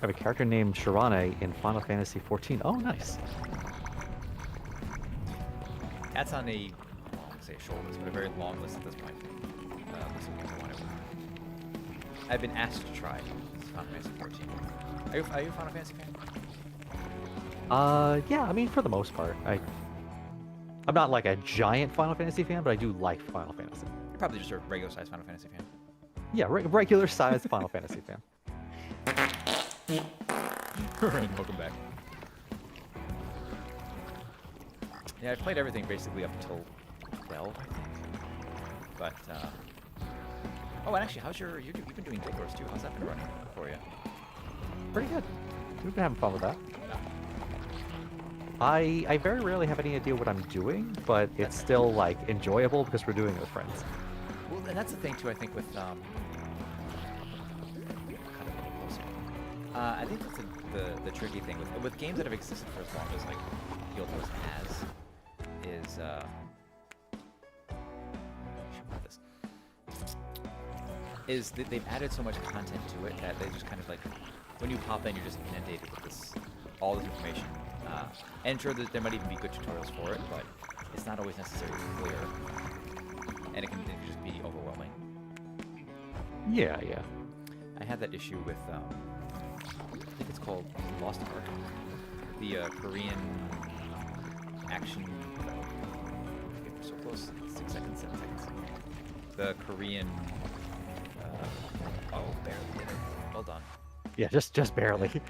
I have a character named Shirane in Final Fantasy XIV. Oh, nice. That's on a, well, I won't say a short list, but a very long list at this point. List of games I want to. I've been asked to try Final Fantasy XIV. Are you a Final Fantasy fan? Yeah, I mean, for the most part. I'm not like a giant Final Fantasy fan, but I do like Final Fantasy. You're probably just a regular-sized Final Fantasy fan. Yeah, regular-sized Final Fantasy fan. Welcome back. Yeah, I've played everything basically up until 12, I think. But, oh, and actually, you've been doing Guild Wars too. How's that been running for you? Pretty good. We've been having fun with that. I very rarely have any idea what I'm doing, but it's still, like, enjoyable because we're doing it with friends. Well, and that's the thing too, I think, with, I think that's the tricky thing with games that have existed for as long as like Guild Wars has is is that they've added so much content to it that they just kind of like when you pop in, you're just inundated with all this information. And sure, there might even be good tutorials for it, but it's not always necessarily clear, and it can just be overwhelming. Yeah, yeah. I had that issue with I think it's called Lost Ark, the Korean action. Okay, we're so close. 6 seconds, 7 seconds. The Korean. Oh, barely did it. Well done. Yeah, just barely.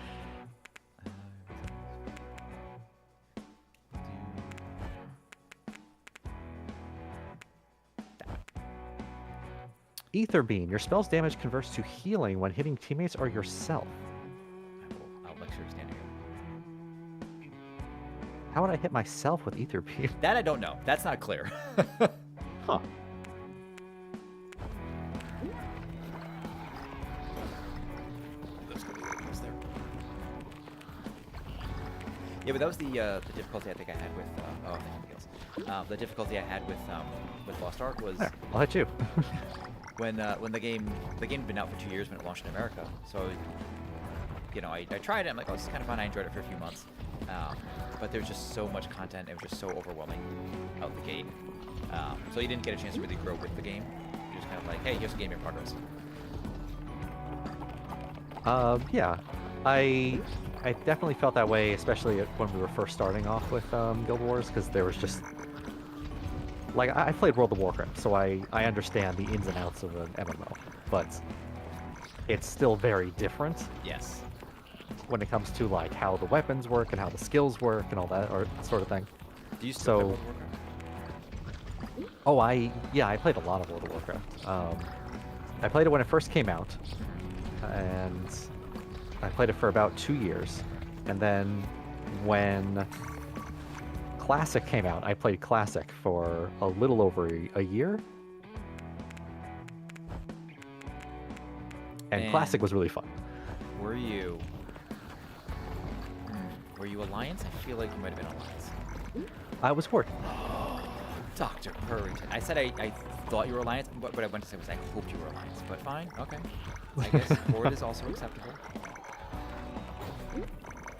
Ether Beam. Your spell's damage converts to healing when hitting teammates or yourself. I'll lecture standing here. How would I hit myself with Ether Beam? That I don't know. That's not clear. Huh. Yeah, but that was the difficulty I think I had with oh, I think something else. The difficulty I had with Lost Ark was There, I'll hit you. when the game had been out for 2 years when it launched in America. So, you know, I tried it. I'm like, oh, this is kind of fun. I enjoyed it for a few months. But there's just so much content. It was just so overwhelming out the gate. So you didn't get a chance to really grow with the game. You're just kind of like, hey, here's a game in progress. Yeah. I definitely felt that way, especially when we were first starting off with Guild Wars, because there was just... Like, I played World of Warcraft, so I understand the ins and outs of an MMO, but it's still very different. Yes. When it comes to, like, how the weapons work and how the skills work and all that or sort of thing. Do you still play So... World of Warcraft? Oh, I played a lot of World of Warcraft. I played it when it first came out, and I played it for about 2 years, and then when Classic came out, I played Classic for a little over a year. And Classic was really fun. Were you? Were you Alliance? I feel like you might have been Alliance. I was Horde. Dr. Purrington. I said I thought you were Alliance, but what I went to say was I hoped you were Alliance. But fine, okay. I guess Horde is also acceptable.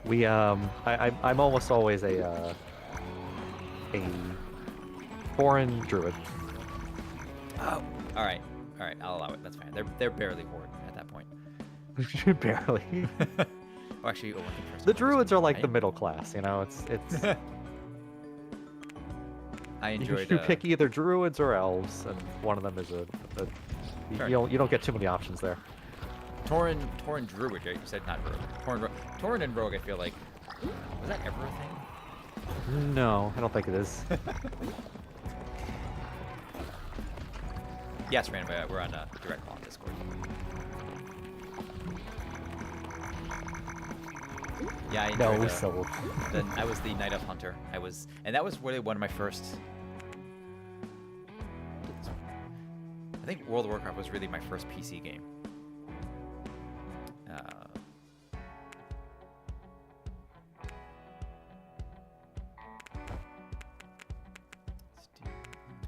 We I'm almost always a foreign druid. Oh, all right, I'll allow it. That's fine. They're barely Horde at that point. Barely. Oh, actually, one thing first. The druids are like the middle class, you know. It's I enjoyed. you pick either druids or elves, and one of them is you don't get too many options there. Tauren Druid. You said not Rogue. Tauren and Rogue. I feel like was that ever a thing? No, I don't think it is. Yes, Random. We're on a direct call on Discord. Yeah, I enjoyed, No, so I was the Night Elf Hunter. And that was really one of my first. I think World of Warcraft was really my first PC game.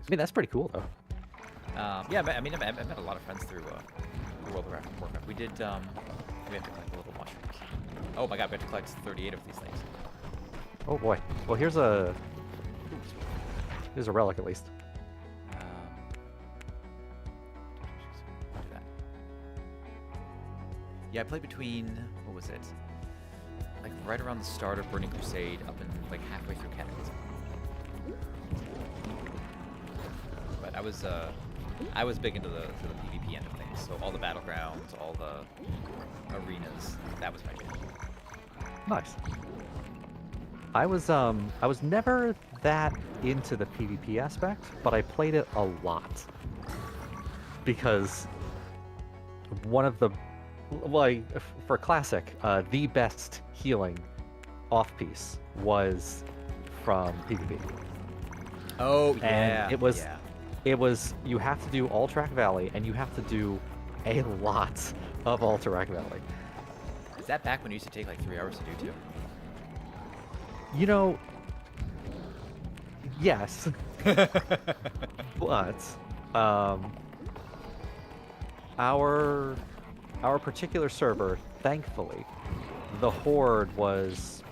I mean, that's pretty cool though. Yeah, I mean, I've met a lot of friends through World of Warcraft. We did. We have to collect the little mushrooms. Oh my god, we have to collect 38 of these things. Oh boy. Well, here's a relic at least. Do that. Yeah, I played between, what was it? Like right around the start of Burning Crusade up and like halfway through Cataclysm. But I was big into the PvP end of things. So all the battlegrounds, all the arenas, that was my jam. Nice. I was never that into the PvP aspect, but I played it a lot. Because one of the for Classic, the best healing off-piece was from PvP. Oh, yeah. And it was you have to do Alterac Valley, and you have to do a lot of Alterac Valley. Is that back when you used to take like 3 hours to do too? You know, yes. But our particular server, thankfully, the Horde was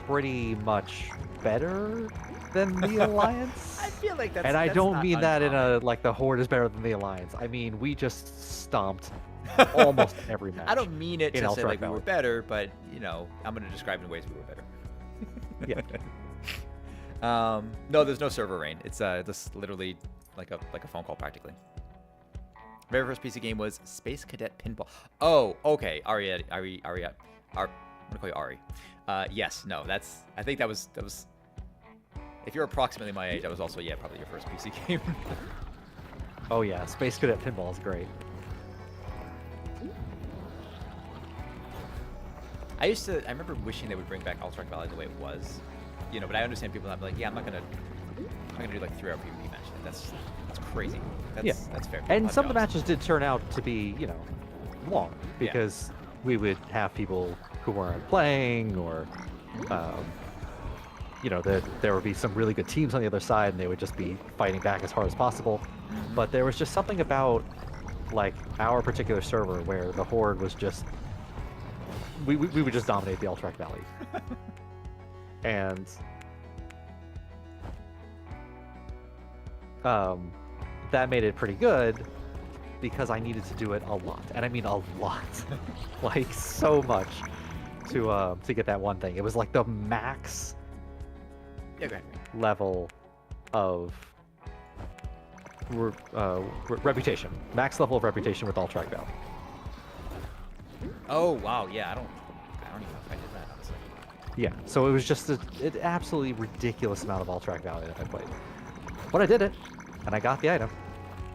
pretty much better than the Alliance. I feel like that's. And I that's don't not mean that in uncommon. a like the Horde is better than the Alliance. I mean we just stomped almost every match. I don't mean it in to say Alterac like we were Valley. better, but you know, I'm going to describe in ways we were better. Yeah. No, there's no server rain. It's this literally like a phone call practically. Very first PC game was Space Cadet Pinball. Oh, okay. Ari. I'm gonna call you Ari. Yes, no, I think that was. If you're approximately my age, that was also probably your first PC game. Oh yeah, Space Cadet Pinball is great. I remember wishing they would bring back Alterac Valley the way it was, you know. But I understand people that be like, yeah, I'm not gonna do like 3-hour PvP match. That's crazy. That's fair. And some of the Honest. matches did turn out to be, you know, long because we would have people who weren't playing, or, you know, there would be some really good teams on the other side, and they would just be fighting back as hard as possible. But there was just something about, like, our particular server where the Horde was just, we would just dominate the Alterac Valley. And that made it pretty good because I needed to do it a lot, and I mean a lot, like so much to get that one thing. It was like the max Yeah, go ahead. level of reputation, max level of reputation with Alterac Valley. Oh wow, yeah. I don't even know if I did that honestly. Yeah, so it was just an absolutely ridiculous amount of Alterac Valley that I played, but I did it, and I got the item,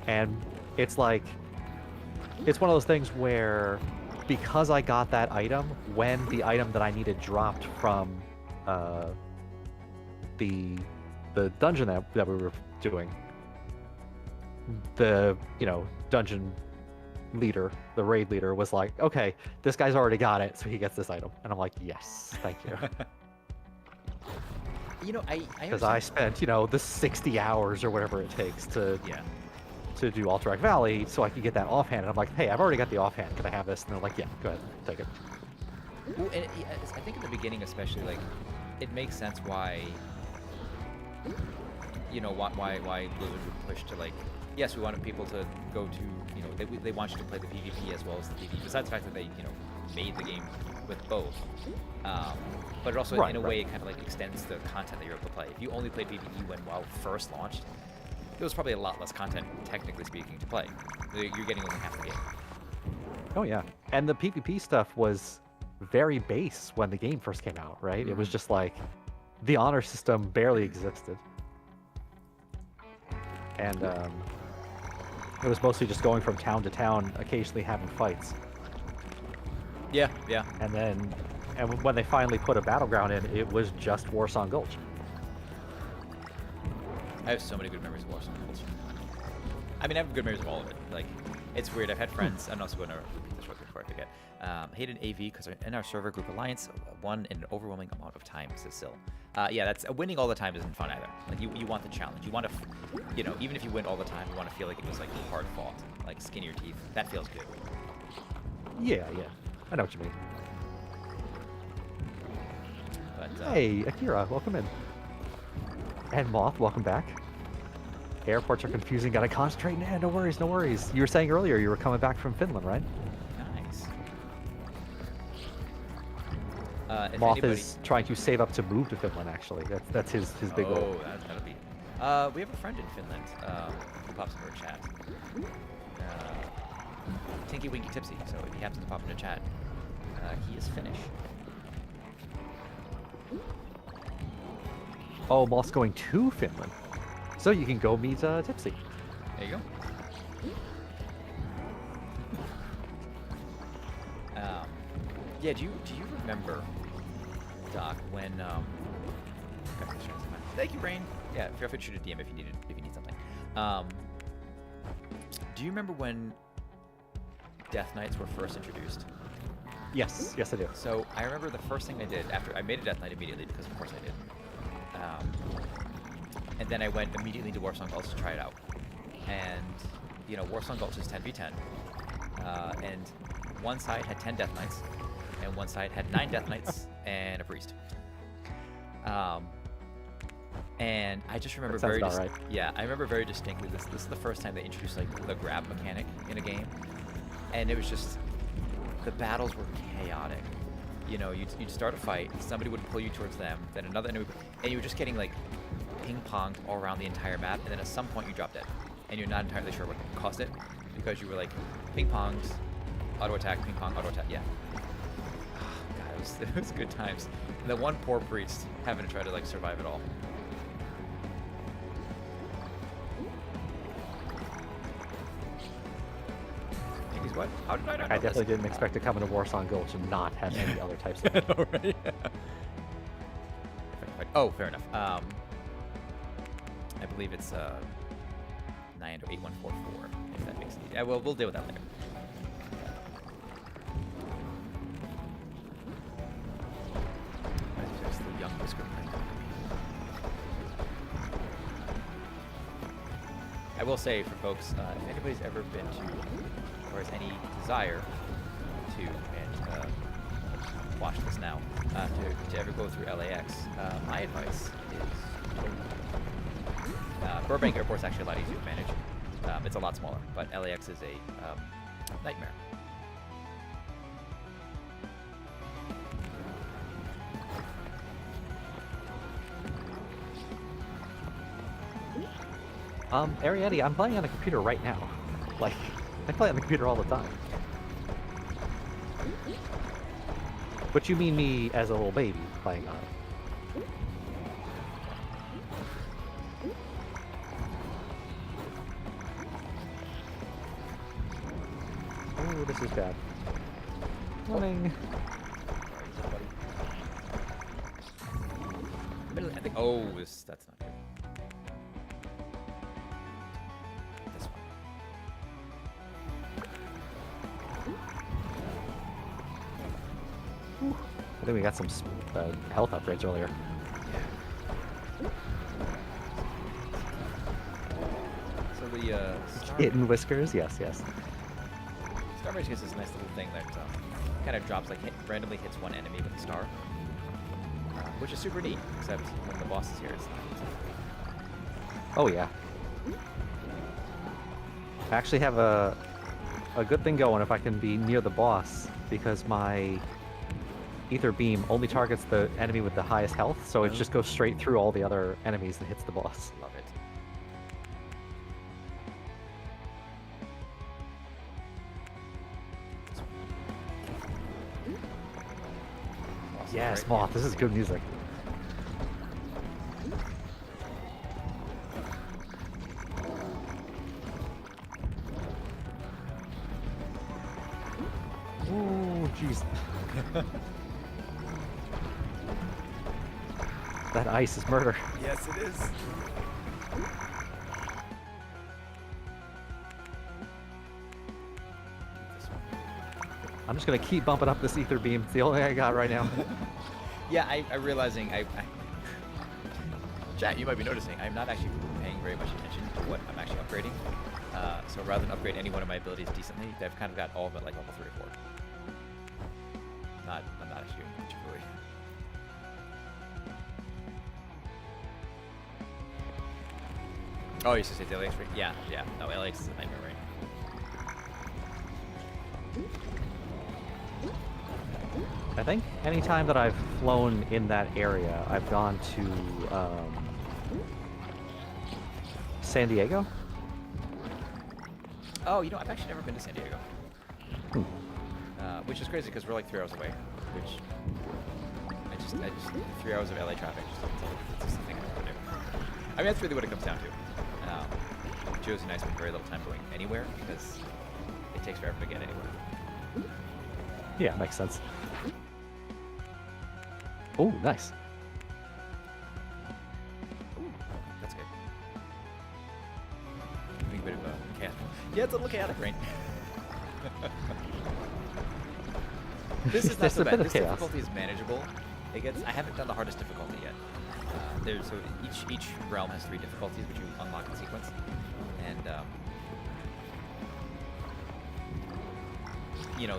and it's like, it's one of those things where because I got that item when the item that I needed dropped from the dungeon that we were doing, the dungeon leader, the raid leader, was like, okay, this guy's already got it, so he gets this item. And I'm like, yes, thank you. Because I spent, the 60 hours or whatever it takes to Yeah. to do Alterac Valley so I could get that offhand. And I'm like, hey, I've already got the offhand. Can I have this? And they're like, yeah, go ahead, take it. Well, and I think in the beginning, especially, like, it makes sense why, why Blizzard would push to, like, yes, we wanted people to go to, they want you to play the PvP as well as the PvP. Besides the fact that they, made the game with both, but it also, in a way, it kind of like extends the content that you're able to play. If you only played PvE when WoW first launched, there was probably a lot less content, technically speaking, to play. You're getting only half the game. Oh yeah, and the PvP stuff was very base when the game first came out, right? It was just like the honor system barely existed, and it was mostly just going from town to town, occasionally having fights. Yeah. And when they finally put a battleground in, it was just Warsong Gulch. I have so many good memories of Warsong Gulch. I mean, I have good memories of all of it. Like, it's weird. I've had friends. I'm also going to repeat this real quick before I forget. Hated AV because in our server group alliance, won in an overwhelming amount of time, says Sil. Yeah, that's winning all the time isn't fun either. Like, you want the challenge. You want to, even if you win all the time, you want to feel like it was like hard fought, like skin your teeth. That feels good. Yeah. I know what you mean. But, hey, Akira, welcome in. And Moth, welcome back. Airports are confusing. Gotta concentrate. Nah, no worries. You were saying earlier you were coming back from Finland, right? Nice. Moth is trying to save up to move to Finland. Actually, that's his big goal. Oh, that'll be. We have a friend in Finland who pops into our chat. Tinky Winky Tipsy. So if he happens to pop into chat, he is Finnish. Oh, Moth's going to Finland, so you can go meet Tipsy. There you go. Yeah, do you remember, Doc, when thank you, Rain. Yeah, feel free to shoot a DM if you need something. Do you remember when Death Knights were first introduced? Yes, I do. So I remember the first thing I did after I made a Death Knight immediately, because of course I did. And then I went immediately to Warsong Gulch to try it out. And, Warsong Gulch is 10v10. And one side had 10 Death Knights, and one side had 9 Death Knights and a priest. And I just remember right. I remember very distinctly this is the first time they introduced like the grab mechanic in a game. And it was just, the battles were chaotic. You'd start a fight, somebody would pull you towards them, then another enemy, and you were just getting like ping-ponged all around the entire map, and then at some point you dropped dead. And you're not entirely sure what caused it, because you were like, ping-pongs, auto-attack, ping-pong, auto-attack, yeah. God, it was good times. And the one poor priest having to try to like survive it all. What? How did I not know I definitely this? didn't expect to come into Warsong Gulch and not have any other types of Right? Oh, fair enough. I believe it's 98144, if that makes it easy. We'll deal with that later. That's the young whisker. I will say for folks, if anybody's ever been to, or has any desire to, and watch this now, to ever go through LAX, my advice is Burbank Airport's actually a lot easier to manage. It's a lot smaller, but LAX is a nightmare. Arietti, I'm playing on a computer right now. Like, I play on the computer all the time. But you mean me as a little baby playing on it? Oh, this is bad. Running. I think. Oh, that's not good. This one. I think we got some health upgrades earlier. So the Star Kitten whiskers, yes. Star Mage gets this nice little thing that kind of drops, like randomly hits one enemy with a star, which is super neat. Except when the boss is here, it's not. Oh yeah. I actually have a good thing going if I can be near the boss, because my Ether Beam only targets the enemy with the highest health, so it just goes straight through all the other enemies and hits the boss. Love it. Yes, Right. Moth, this is good music. Ooh, jeez. That ice is murder. Yes, it is. I'm just gonna keep bumping up this Ether Beam. It's the only thing I got right now. Yeah, I'm realizing Chat, you might be noticing, I'm not actually paying very much attention to what I'm actually upgrading. So rather than upgrade any one of my abilities decently, I've kind of got all of it like level 3 or 4. I'm not actually doing much really. Oh, you should say the LX rate? Yeah. No, LX is a nightmare rate. I think any time that I've flown in that area, I've gone to San Diego. Oh, I've actually never been to San Diego. Which is crazy because we're like 3 hours away. Which I just 3 hours of LA traffic. It's just a thing I never do. I mean, that's really what it comes down to. Josie and I spend very little time going anywhere because it takes forever to get anywhere. Yeah, makes sense. Oh, nice. That's good. Being a bit of a chaos. Yeah, it's a little chaotic, right? This is not There's so a bad. bit of This chaos. difficulty is manageable. I haven't done the hardest difficulty yet. So each realm has 3 difficulties, which you unlock in sequence, and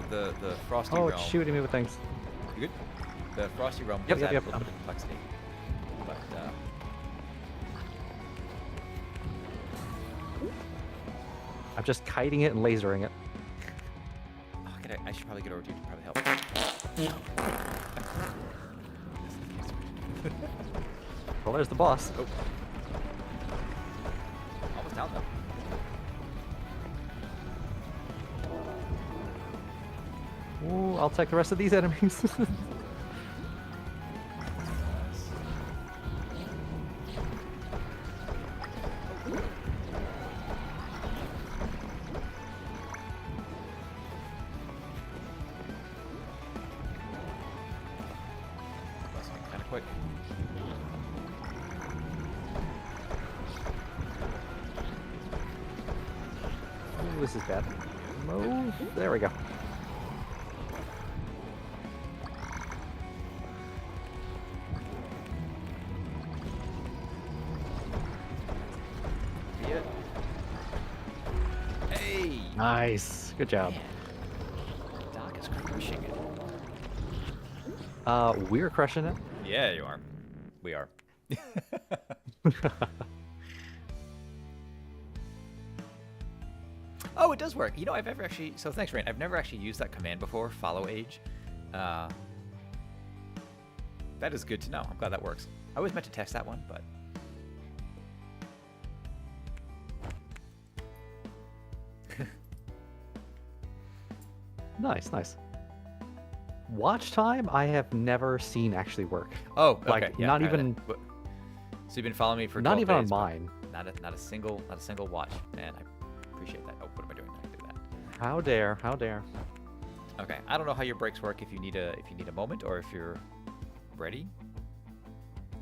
the frosty Oh, realm. it's shooting me with things. You good? The frosty realm Yep, does yep, add yep. a little bit of complexity, but I'm just kiting it and lasering it. I should probably get over to you to probably help. Well, there's the boss. Oh. Almost down though. Ooh, I'll take the rest of these enemies. Kind of quick. Ooh, this is bad. Move. There we go. Hey! Nice. Good job. Man. Doc is crushing it. We're crushing it. Yeah, you are. We are. Oh, it does work. I've ever actually. So thanks, Rain. I've never actually used that command before. Follow age. That is good to know. I'm glad that works. I always meant to text that one, but. Nice. Watch time, I have never seen actually work. Oh, okay. Like, Yeah, not got it. even- But- So you've been following me for Not 12 even on days, but mine. Not a single watch, man. I appreciate that. Oh, what am I doing? I did that. How dare? Okay. I don't know how your breaks work. If you need a moment or if you're ready.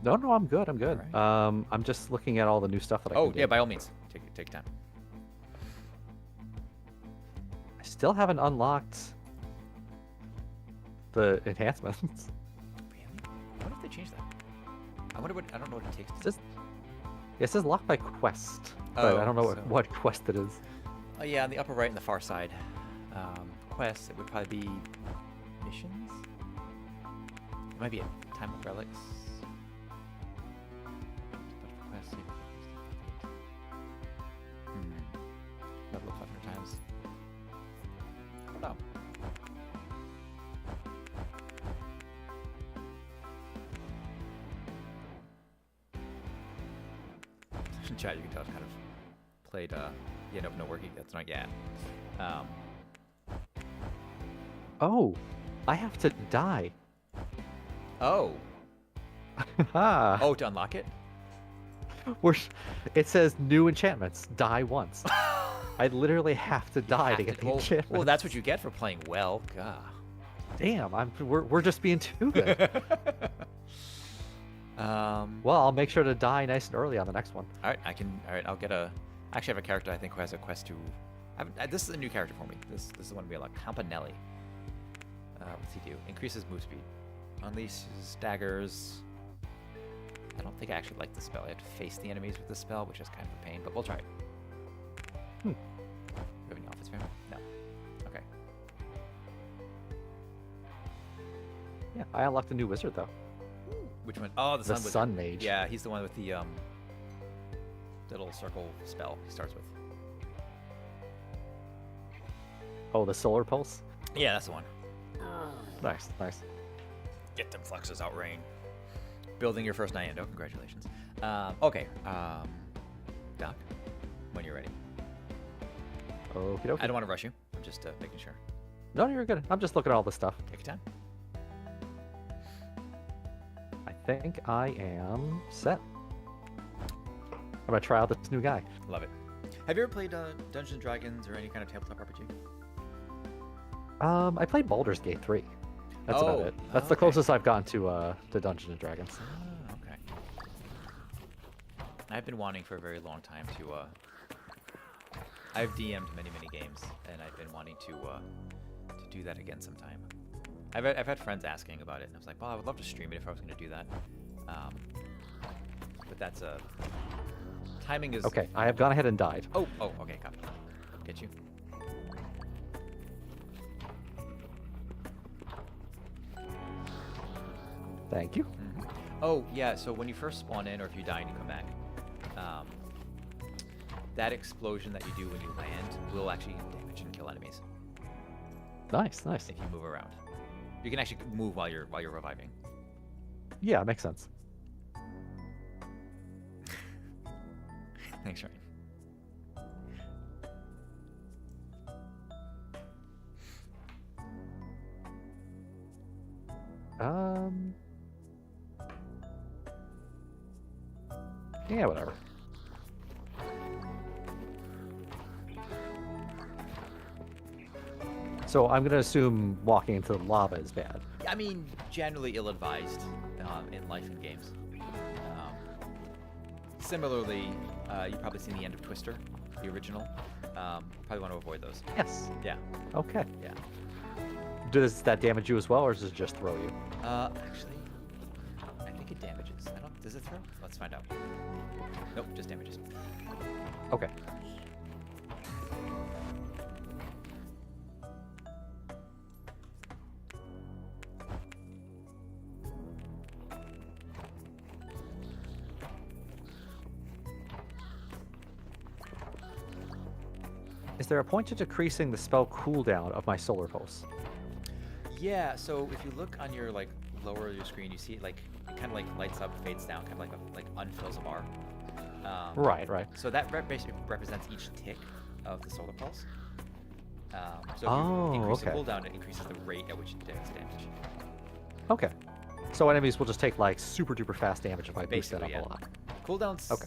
No, no, I'm good. I'm good. Alright. I'm just looking at all the new stuff that I Oh can yeah, do. by all means, take time. I still haven't unlocked the enhancements. Really? I wonder if they changed that. I wonder what. I don't know what it takes. It says, it says locked by quest, but Oh, I don't know so- what quest it is. Oh yeah, on the upper right and the far side. Quests. It would probably be missions. It might be a time of relics. Quests. Level up 500 times. I don't know. Chat, you can tell I've kind of played, yeah, nope, no working, that's not yet. Oh, I have to die. Oh, Ah, oh, to unlock it? it says new enchantments. Die once. I literally have to die Have to get the well, enchantment. well, that's what you get for playing well. God. Damn, we're just being too good. Well, I'll make sure to die nice and early on the next one. All right, all right, I'll get a. I actually have a character I think who has a quest to. This is a new character for me. This is the one we unlocked. Campanelli. What's he do? Increases move speed. Unleashes daggers. I don't think I actually like the spell. I have to face the enemies with the spell, which is kind of a pain, but we'll try it. Hmm. Do you have any offense for him? No. Okay. Yeah, I unlocked a new wizard though. Which one? Oh, the The Sun Wizard. Sun Mage. Yeah, he's the one with the little circle spell he starts with. Oh, the solar pulse. Yeah, that's the one. Nice, nice. Get them fluxes out, Rain. Building your first Nyando. Congratulations. Okay. Doc, when you're ready. Okie dokie. I don't want to rush you. I'm just making sure. No, you're good. I'm just looking at all this stuff. Take your time. I think I am set. I'm gonna try out this new guy. Love it. Have you ever played Dungeons & Dragons or any kind of tabletop RPG? I played Baldur's Gate 3. That's Oh, about it. That's the okay. closest I've gotten to Dungeons and Dragons. Oh, okay. I've been wanting for a very long time to. I've DM'd many games, and I've been wanting to do that again sometime. I've had friends asking about it, and I was like, well, I would love to stream it if I was going to do that. But that's a timing is. Okay, I have gone ahead and died. Oh, okay, copy. Get you. Thank you. Mhm. Oh, yeah, so when you first spawn in, or if you die and you come back, that explosion that you do when you land will actually damage and kill enemies Nice, nice. if you move around. You can actually move while you're reviving. Yeah, makes sense. Thanks, Ryan. Yeah, whatever. So I'm gonna assume walking into the lava is bad. I mean, generally ill-advised in life and games. Similarly, you've probably seen the end of Twister, the original. Probably want to avoid those. Yes. Yeah, Okay. yeah. Does that damage you as well, or does it just throw you? Actually, I think it damages. I don't. Does it throw? Let's find out. Nope, just damages. Okay. Is there a point to decreasing the spell cooldown of my solar pulse? Yeah. So if you look on your lower of your screen, you see it it kind of lights up, fades down, kind of unfills a bar. Right, right. So that basically represents each tick of the solar pulse. So if Oh, you increase okay. the cooldown, it increases the rate at which it does damage. Okay. So enemies will just take super duper fast damage if I boost that up Basically, yeah. a lot. Cooldowns. Okay.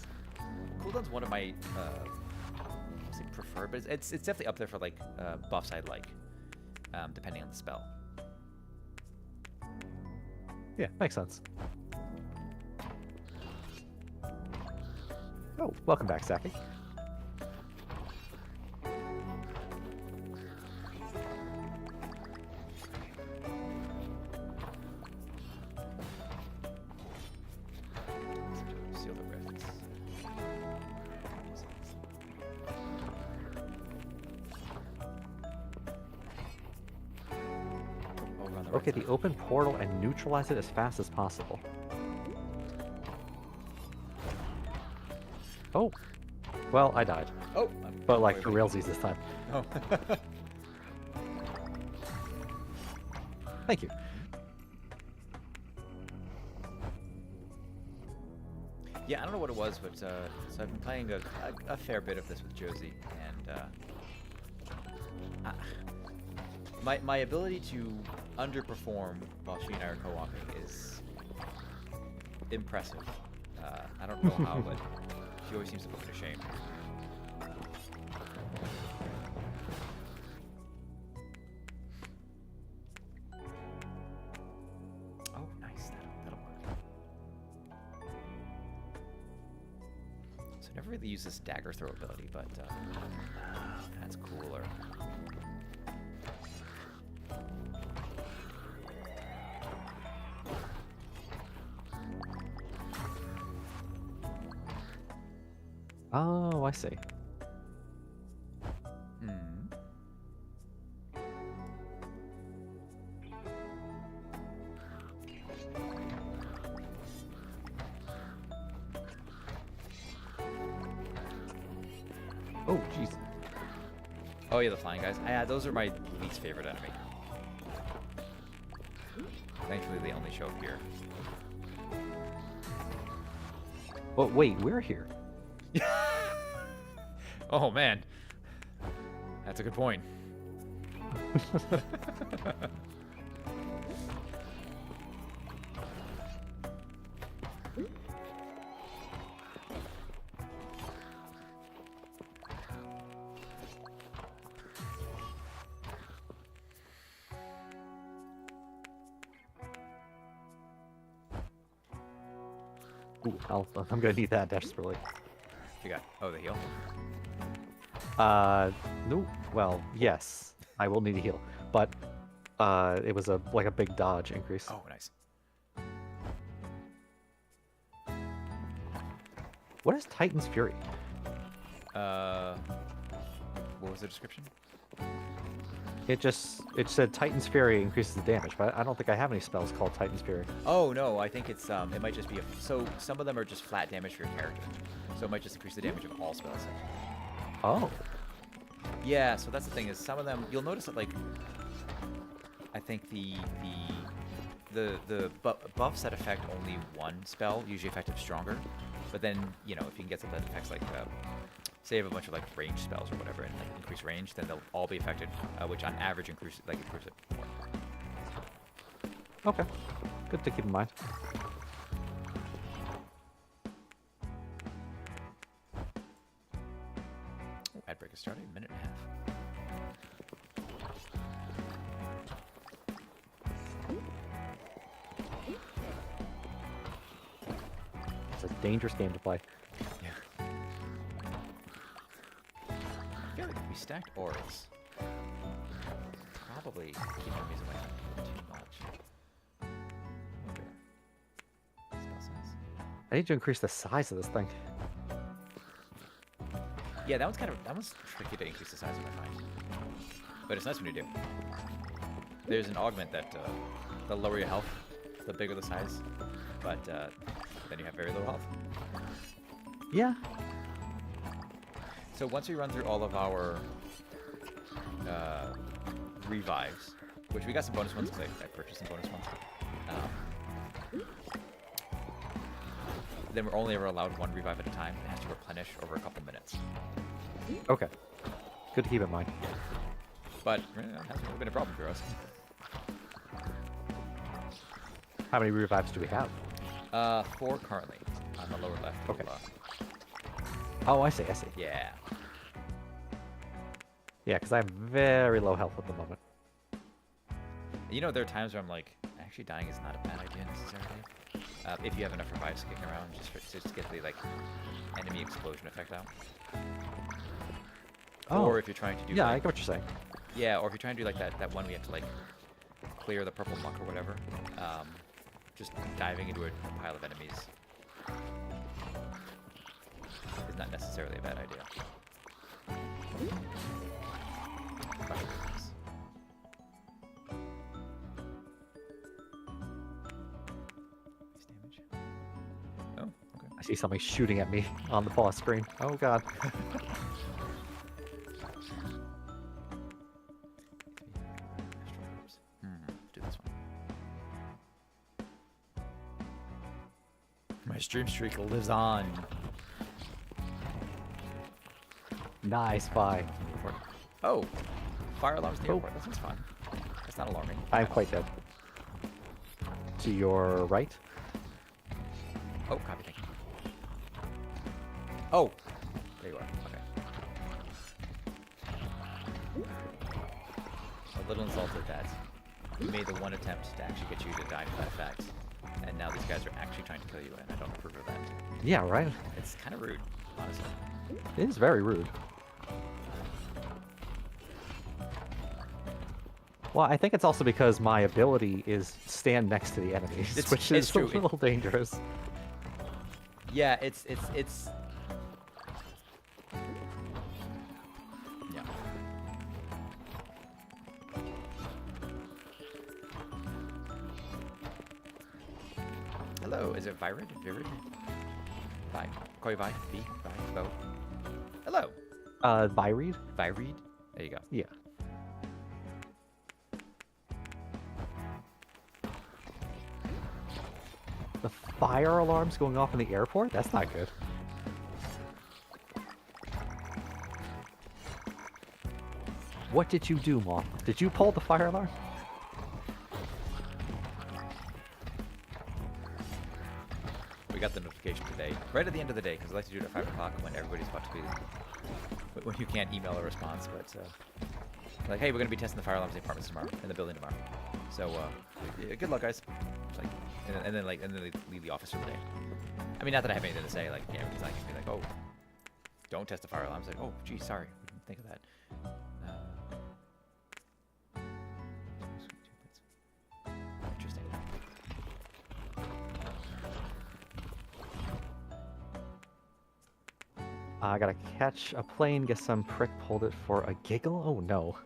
Cooldown's one of my I won't say preferred, but it's definitely up there for buffs I like. depending on the spell. Yeah, makes sense. Oh, welcome back, Saki. Seal the rifts. Over on the right Okay, side. the open portal and neutralize it as fast as possible. Oh, well, I died, Oh, but like for realsies this time. Oh. Thank you. Yeah, I don't know what it was, but so I've been playing a fair bit of this with Josie, and my ability to underperform while she and I are co-oping is impressive. I don't know how, but she always seems to put me to shame. Oh, nice. That'll work. So I never really use this dagger throw ability, but that's cooler. Oh, I see. Hmm. Oh, jeez. Oh yeah, the flying guys. Those are my least favorite enemy. Thankfully, they only show up here. But wait, we're here. Oh man, that's a good point. Ooh, I'm gonna need that desperately. You got the heal. No. Well, yes, I will need a heal, but it was like a big dodge increase. Oh, nice. What is Titan's Fury? What was the description? It said Titan's Fury increases the damage, but I don't think I have any spells called Titan's Fury. Oh no, I think it's it might just be so some of them are just flat damage for your character, so it might just increase the damage of all spells. Oh. Yeah, so that's the thing is some of them you'll notice that like I think the buffs that affect only one spell usually effective stronger, but then you know if you can get something that affects like say you have a bunch of like range spells or whatever and like increase range, then they'll all be affected, which on average improves it more. Okay. Good to keep in mind. Ad break is starting, a minute and a half. It's a dangerous game to play. Yeah. I feel like if we stacked auras, probably keep enemies away too much. Okay. Spell size. I need to increase the size of this thing. Yeah, that one's tricky to increase the size of, I find. But it's nice when you do. There's an augment that the lower your health, the bigger the size, but then you have very low health. Yeah. So once we run through all of our revives, which we got some bonus ones because I purchased some bonus ones, then we're only ever allowed one revive at a time. It has to replenish over a couple minutes. Okay. Good to keep in mind. But it hasn't really been a problem for us. How many revives do we have? 4 currently on the lower left. Okay. Oh, I see. Yeah. Yeah, because I have very low health at the moment. You know, there are times where I'm like, actually dying is not a bad idea necessarily. If you have enough revives kicking around, just to get the like enemy explosion effect out. Oh. Or if you're trying to do Yeah, I like, get what you're saying. yeah, or if you're trying to do like that one we have to like clear the purple muck or whatever, just diving into a pile of enemies is not necessarily a bad idea. Mushrooms. Base damage. Oh, okay. I see something shooting at me on the pause screen. Oh god. Do this one. My stream streak lives on. Nice buy. Oh, fire alarms at the Oh. airport. That sounds fun. That's not alarming. I'm quite dead. To your right. Oh, copy. Thank you. Oh, there you are. Okay. A little insulted that you made the one attempt to actually get you to die for that fact, and now these guys are actually trying to kill you, and I don't approve of that. Yeah, right. It's kind of rude, honestly. It is very rude. Well, I think it's also because my ability is stand next to the enemies, It's- which it's is true. a little dangerous. Yeah, it's. Yeah. Hello, is it Virid? Virid? Vi. Call you Vi? V? Vi? Bo? Hello. Vireed? Vireed? There you go. Yeah. The fire alarm's going off in the airport? That's not good. What did you do, Mom? Did you pull the fire alarm? We got the notification today, right at the end of the day, because I like to do it at 5 o'clock when everybody's about to be, when you can't email a response, but like, hey, we're going to be testing the fire alarms in the apartments tomorrow, in the building tomorrow. So, yeah, good luck, guys. Like, and then they leave the office for the day. I mean, not that I have anything to say, like, yeah, because I can be like, oh, don't test the fire alarms. Like, oh, geez, sorry, we didn't think of that. Interesting. I gotta catch a plane, guess some prick pulled it for a giggle? Oh no.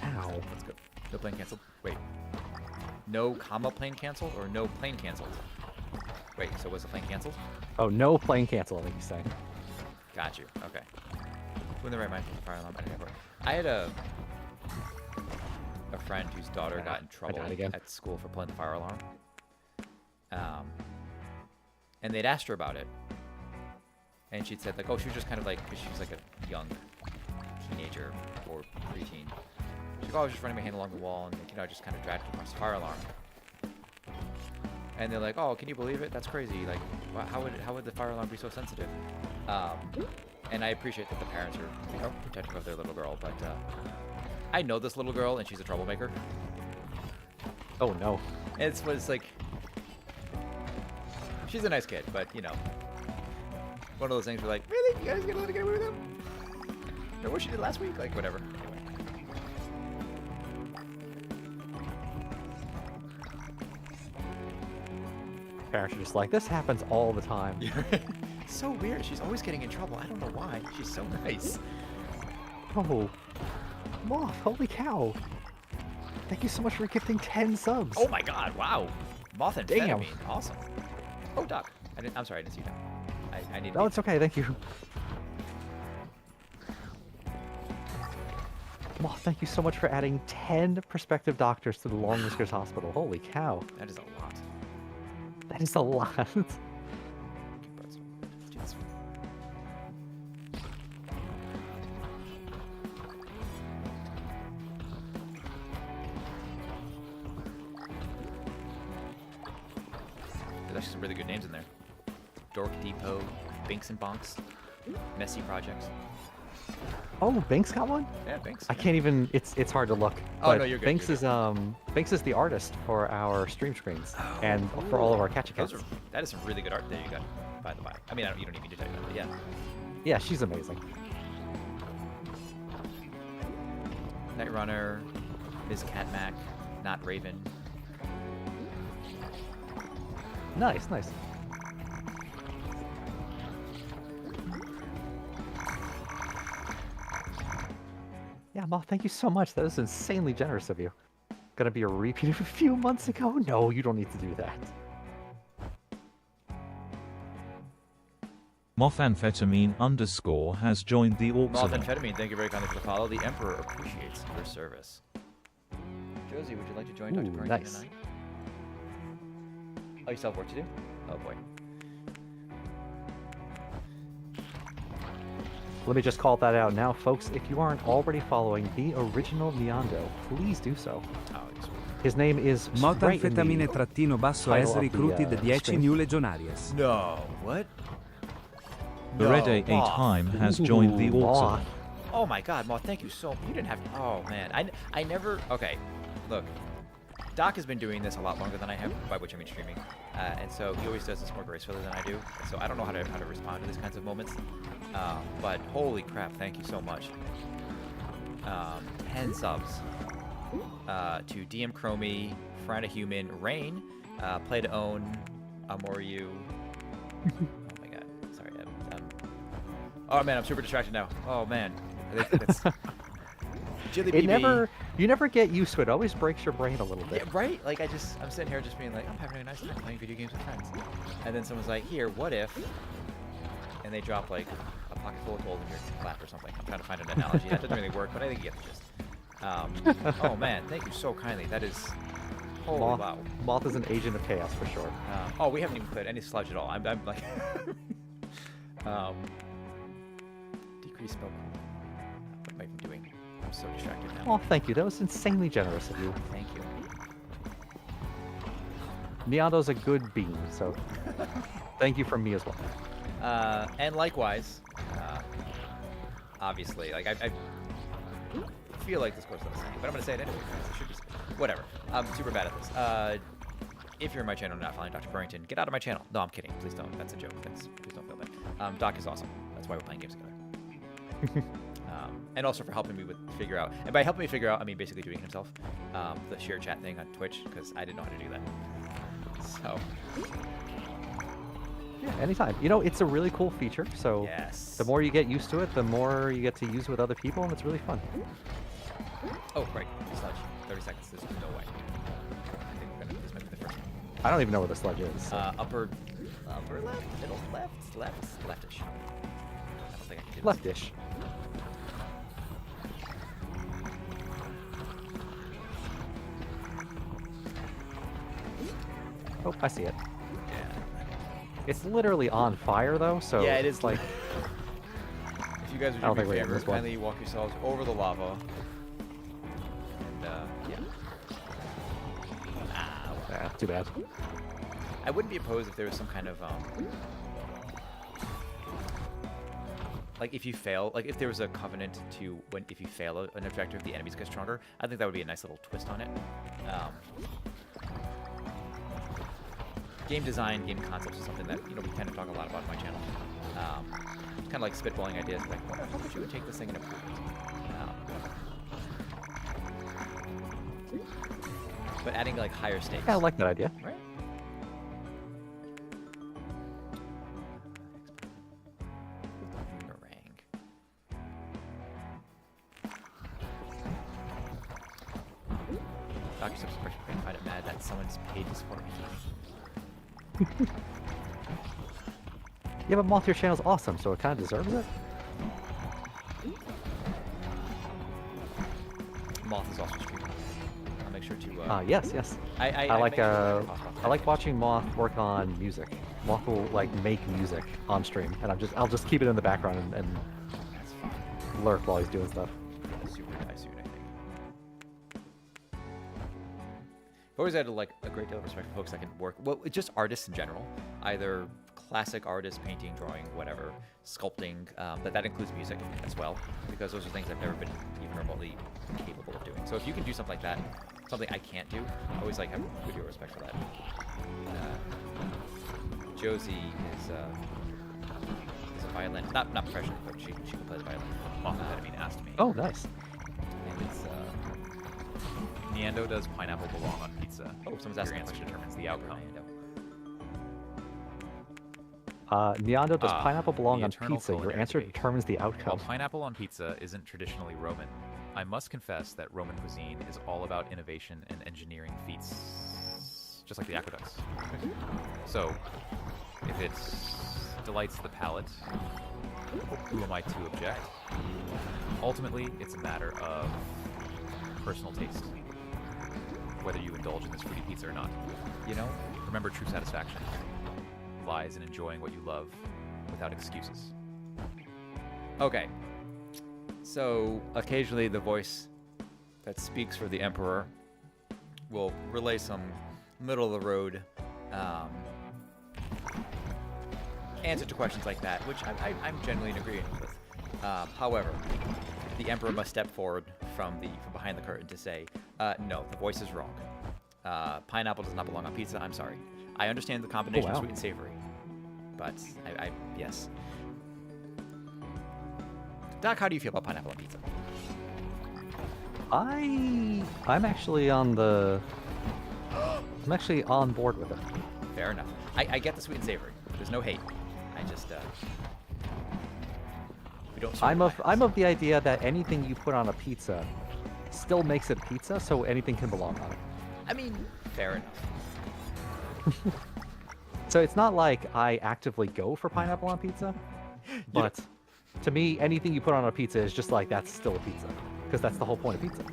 Ow. Let's go. No plane canceled. Wait. No comma plane canceled or no plane canceled? Wait, so was the plane canceled? Oh, no plane cancel, I think he's saying. Got you. Okay. Who in the right mind for the fire alarm at an airport? I had a friend whose daughter got in trouble died again. at school for playing the fire alarm. And they'd asked her about it. And she'd said, like, oh, she was just kind of like, because she was like a young teenager or preteen. She's like, oh, I was just running my hand along the wall and, you know, I just kind of dragged across the fire alarm. And they're like, oh, can you believe it? That's crazy. Like, how would the fire alarm be so sensitive? And I appreciate that the parents are, you know, protective of their little girl, but I know this little girl and she's a troublemaker. Oh no. It's like, she's a nice kid, but you know, one of those things where like, really, you guys gonna let her get away with it? Know what she did last week? Like, whatever. Anyway. Parents are just like, this happens all the time. So weird. She's always getting in trouble. I don't know why. She's so nice. Oh. Moth, holy cow. Thank you so much for gifting 10 subs. Oh my god, wow. Moth and Damn. Amphetamine. Awesome. Oh, Doc. I'm sorry, I didn't see you, Doc. I need No, it's okay, thank you. Moth, thank you so much for adding 10 prospective doctors to the Long Whiskers Hospital. Holy cow. That is a lot. That is a lot. Okay, birds. Let's do this. There's actually some really good names in there. Dork Depot, Binks and Bonks, Messy Projects. Oh, Binks got one? Yeah, Binks. I can't even. It's hard to look. Oh, But no, you're good, Binks you're is Binks is the artist for our stream screens and for all of our catch Those accounts. that is some really good art there you got, by the by. I mean, you don't need me to tell you that, but yeah. Yeah, she's amazing. Night Runner, Ms. Catmac, Not Raven. Nice, nice. Yeah, Moth, thank you so much. That is insanely generous of you. Gonna be a repeat of a few months ago? No, you don't need to do that. Mothamphetamine_ has joined the Auxiliary. Methamphetamine, thank you very kindly for the follow. The Emperor appreciates your service. Josie, would you like to join Dr. Ooh, Parrington nice. tonight? Oh, you still have work to do? Oh boy. Let me just call that out now, folks. If you aren't already following the original Neando, please do so. Oh, it's His name is right in the Motanfetamine-basso title has of the, recruited 10 stream. new legionarios. No, what? The Red A Time has joined the Ooh, Auxiliary. Oh my god, Moth, thank you so You didn't have Oh man. I never Okay. Look. Doc has been doing this a lot longer than I have, by which I mean streaming. And so he always does this more gracefully than I do. So I don't know how to respond to these kinds of moments. But holy crap, thank you so much. 10 subs. To DM Chromie, Frana Human, Rain, Play to Own, Amoru. Oh my god. Sorry. Oh man, I'm super distracted now. Oh man. That's Jilly You never get used to it. It always breaks your brain a little bit. Yeah, right? Like, I'm sitting here just being like, I'm having a nice time playing video games with friends. And then someone's like, here, what if? And they drop, like, a pocket full of gold in your lap or something. I'm trying to find an analogy. That doesn't really work, but I think you get the gist. Oh, man, thank you so kindly. That is... Holy wow. Moth is an agent of chaos, for sure. Oh, we haven't even played any sludge at all. I'm like... decrease spell... What am I even doing? I'm so distracted now. Oh, thank you. That was insanely generous of you. Thank you. Neando's a good bean, so thank you from me as well. And likewise, obviously, like I feel like this goes without saying, but I'm gonna say it anyway because it should be. Whatever. I'm super bad at this. If you're in my channel and not following Dr. Burrington, get out of my channel. No, I'm kidding. Please don't. That's a joke. Please don't feel bad. Doc is awesome. That's why we're playing games together. And also for helping me figure out, and by helping me figure out, I mean basically doing it himself, the share chat thing on Twitch, because I didn't know how to do that. So. Yeah, anytime. You know, it's a really cool feature, so Yes. the more you get used to it, the more you get to use with other people, and it's really fun. Oh, right. Sludge. 30 seconds. There's no way. I think this might be the first one. I don't even know where the sludge is. So. Upper left, middle leftish. I don't think I can do this. Leftish. Oh, I see it. Yeah. It's literally on fire, though, so... Yeah, it is like... If you guys I would don't do me think a we're getting favor, this one. kindly walk yourselves over the lava. And, yeah. Yeah, too bad. I wouldn't be opposed if there was some kind of, like if you fail, like if there was a covenant to if you fail an objective, the enemies get stronger. I think that would be a nice little twist on it. Game design, game concepts is something that, you know, we kind of talk a lot about on my channel. Kind of like spitballing ideas, like, how would you take this thing and improve it? But adding like higher stakes. Yeah, I like that idea. Right? Meringue. Dr. Sub's going to find it mad that someone's paid to support me. Yeah, but Moth, your channel's awesome, so it kind of deserves it. Moth is also streaming. I'll make sure to. Yes, yes. I like make sure to pop off I like that. watching Moth work on music. Moth will like make music on stream, and I'll just keep it in the background and That's fine. lurk while he's doing stuff. Super die soon, I think. I've always had like a great deal of respect for folks that can work. Well, it's just artists in general, either classic artists, painting, drawing, whatever, sculpting. But that includes music as well, because those are things I've never been even remotely capable of doing. So if you can do something like that, something I can't do, I always like have good deal of respect for that. Josie is a violin, not professionally, but she can play the violin. Amphetamine asked me. Oh, nice. And it's Neando, does pineapple belong on pizza? Oh, someone's asking. Your answer determines the outcome. Neando, does pineapple belong the on eternal pizza? Your culinary answer debate. determines the While outcome. pineapple on pizza isn't traditionally Roman, I must confess that Roman cuisine is all about innovation and engineering feats, just like the aqueducts. So, if it delights the palate, who am I to object? Ultimately, it's a matter of personal taste, whether you indulge in this fruity pizza or not. You know, remember, true satisfaction lies in enjoying what you love without excuses. Okay, so occasionally the voice that speaks for the Emperor will relay some middle-of-the-road answer to questions like that, which I'm generally in agreement with. However, the Emperor must step forward from behind the curtain to say, no, the voice is wrong. Pineapple does not belong on pizza. I'm sorry. I understand the combination of wow. sweet and savory, but yes. Doc, how do you feel about pineapple on pizza? I'm actually on board with it. Fair enough. I get the sweet and savory. There's no hate. I just we don't. I'm of the idea that anything you put on a pizza still makes it pizza, so anything can belong on it. I mean, fair enough. So it's not like I actively go for pineapple on pizza, but to me, anything you put on a pizza is just like that's still a pizza, because that's the whole point of pizza.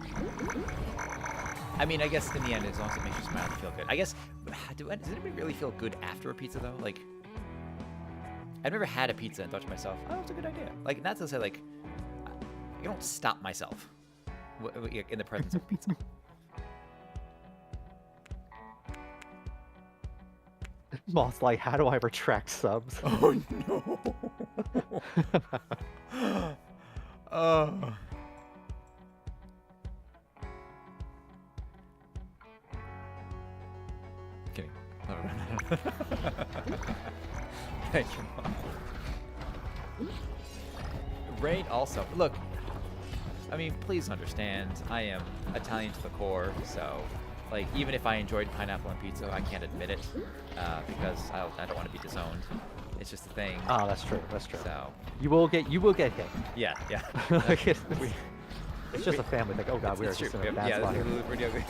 I mean, I guess in the end, as long as it makes you smile and feel good. I guess, does anybody really feel good after a pizza though? Like, I've never had a pizza and thought to myself, oh, it's a good idea. Like, not to say like, I don't stop myself in the presence of pizza. Moth's like, how do I retract subs? Oh no. Kidding. Thank you, Mom. Rain also. Look, I mean, please understand, I am Italian to the core, so like even if I enjoyed pineapple on pizza, I can't admit it because I don't want to be disowned. It's just a thing. Oh, that's true. That's true. So You will get hit. yeah. Like, it's just a family thing. Oh god, we are It's just true. in a bad spot here. We're doing.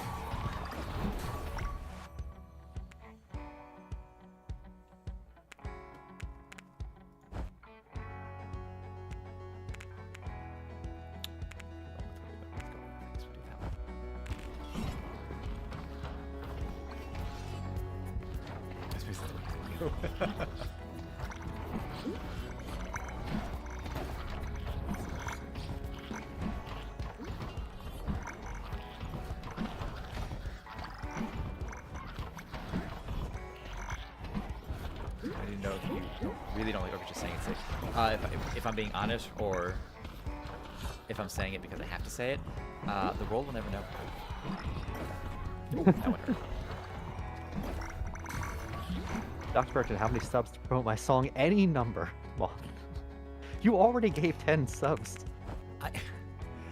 I didn't know if you really don't like what you're just saying it. If I'm being honest, or if I'm saying it because I have to say it, the world will never know. Ooh, that one hurt. Dr. Burton, how many subs to promote my song? Any number. Well, you already gave 10 subs.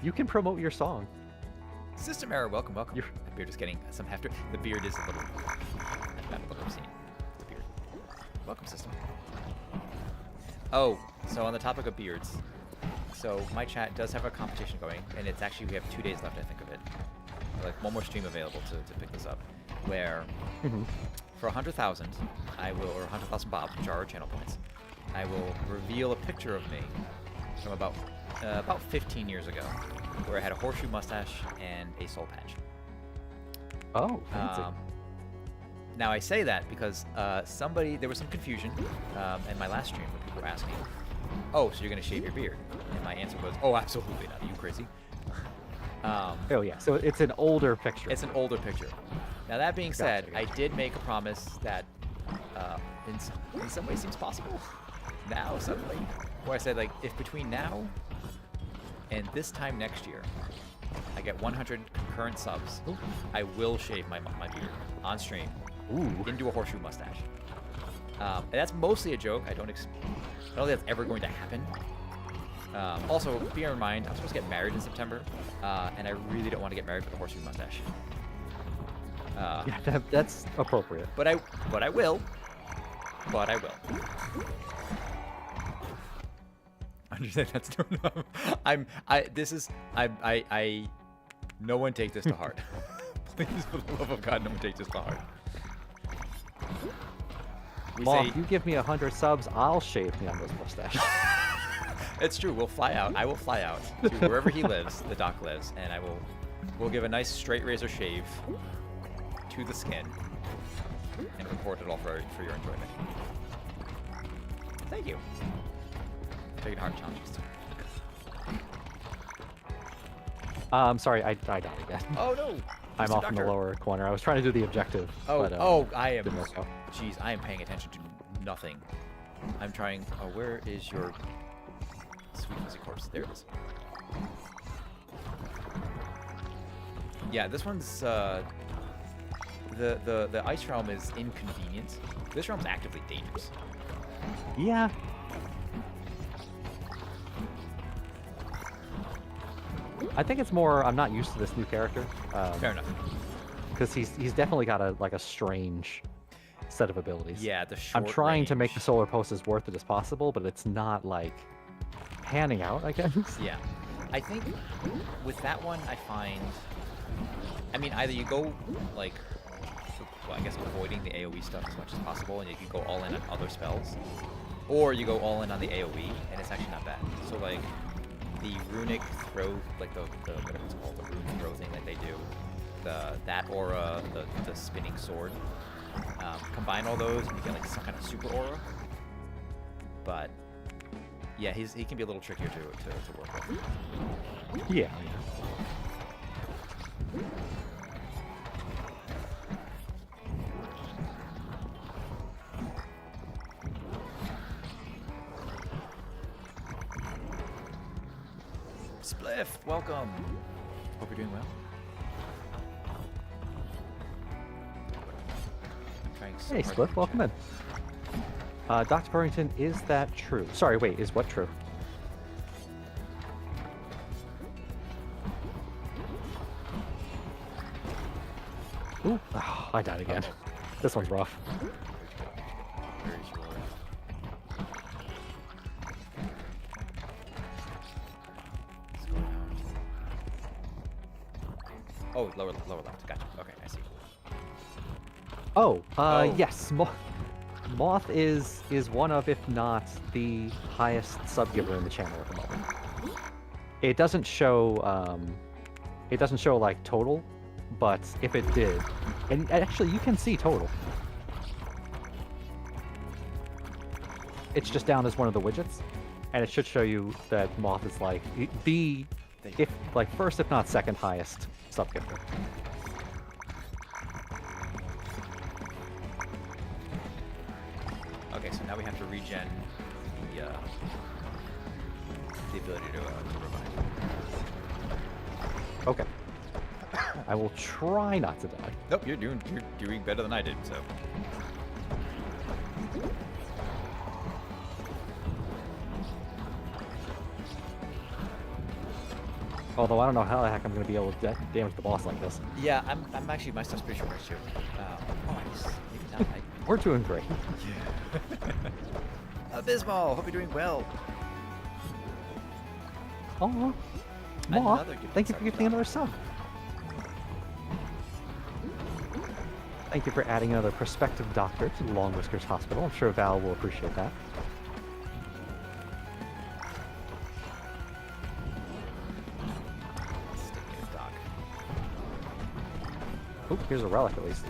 You can promote your song. System error, welcome. You're- The beard is getting some hefter. The beard is a little. That's what I'm seeing. The beard. Welcome, system. Oh, so on the topic of beards, so my chat does have a competition going, and it's actually, we have 2 days left, I think, of it. Like one more stream available to pick this up, where for 100,000, I will, or 100,000 bob, which are our channel points, I will reveal a picture of me from about 15 years ago, where I had a horseshoe mustache and a soul patch. Oh, fancy. Now I say that because there was some confusion in my last stream where people were asking, "Oh, so you're gonna shave your beard?" And my answer was, "Oh, absolutely not. Are you crazy?" Oh yeah, so it's an older picture. It's an older picture. Now that being said, Gotcha. I did make a promise that in some ways seems possible. Now suddenly, where I said like if between now and this time next year, I get 100 concurrent subs, I will shave my beard on stream into a horseshoe mustache. And that's mostly a joke. I don't think that's ever going to happen. Also, bear in mind, I'm supposed to get married in September, and I really don't want to get married with a horseshoe mustache. Yeah, that's appropriate. But I will. But I will. Understand that's no one take this to heart. Please, for the love of God, no one take this to heart. Mom, if you give me 100 subs, I'll shave Neondo's mustache. It's true. We'll fly out. I will fly out to wherever he lives, the doc lives, and we'll give a nice straight razor shave to the skin and record it all for your enjoyment. Thank you. Taking hard challenges. Sorry, I died again. Oh no! I'm Mr. off in the Doctor. lower corner. I was trying to do the objective. Oh, but, I am. didn't work out. Jeez, I am paying attention to nothing. I'm trying. Oh, where is your sweet fuzzy corpse? There it is. Yeah, this one's the ice realm is inconvenient. This realm's actively dangerous. Yeah. I think it's more I'm not used to this new character. Fair enough. Because he's definitely got a strange set of abilities. Yeah, the short I'm trying to make range. the solar post as worth it as possible, but it's not like panning out, I guess. Yeah, I think with that one, I find. I mean, either you go like, well, I guess avoiding the AOE stuff as much as possible, and you can go all in on other spells, or you go all in on the AOE, and it's actually not bad. So like, the runic throw, like the whatever it's called, the rune throw thing that they do, that aura, the spinning sword. Combine all those, and you get like some kind of super aura. But yeah, he can be a little trickier to work with. Yeah. Spliff, welcome. Hope you're doing well. I'm trying so Hey, hard Spliff, to welcome chat. in. Dr. Burrington, is that true? Sorry, wait, is what true? Ooh, oh, I died again. This one's rough. Where's your... Let's go down. Oh, lower left. Gotcha. Okay, I see. Oh, Oh. yes. Moth is one of, if not the highest sub giver in the channel at the moment. It doesn't show like total, but if it did, and actually you can see total. It's just down as one of the widgets, and it should show you that Moth is like the, if like first if not second highest sub giver. Okay, so now we have to regen the ability to revive. Okay. I will try not to die. Nope, you're doing better than I did. So. Although I don't know how the heck I'm going to be able to damage the boss like this. Yeah, I'm actually my stuff's pretty short range too. Nice. Maybe not. We're doing great. Abysmal. Hope you're doing well. Oh, Moth, Another gift thank you sub for gifting drop. another sub. Thank you for adding another prospective doctor to the Long Whiskers Hospital. I'm sure Val will appreciate that. Sticking with Doc. Oh, here's a relic at least.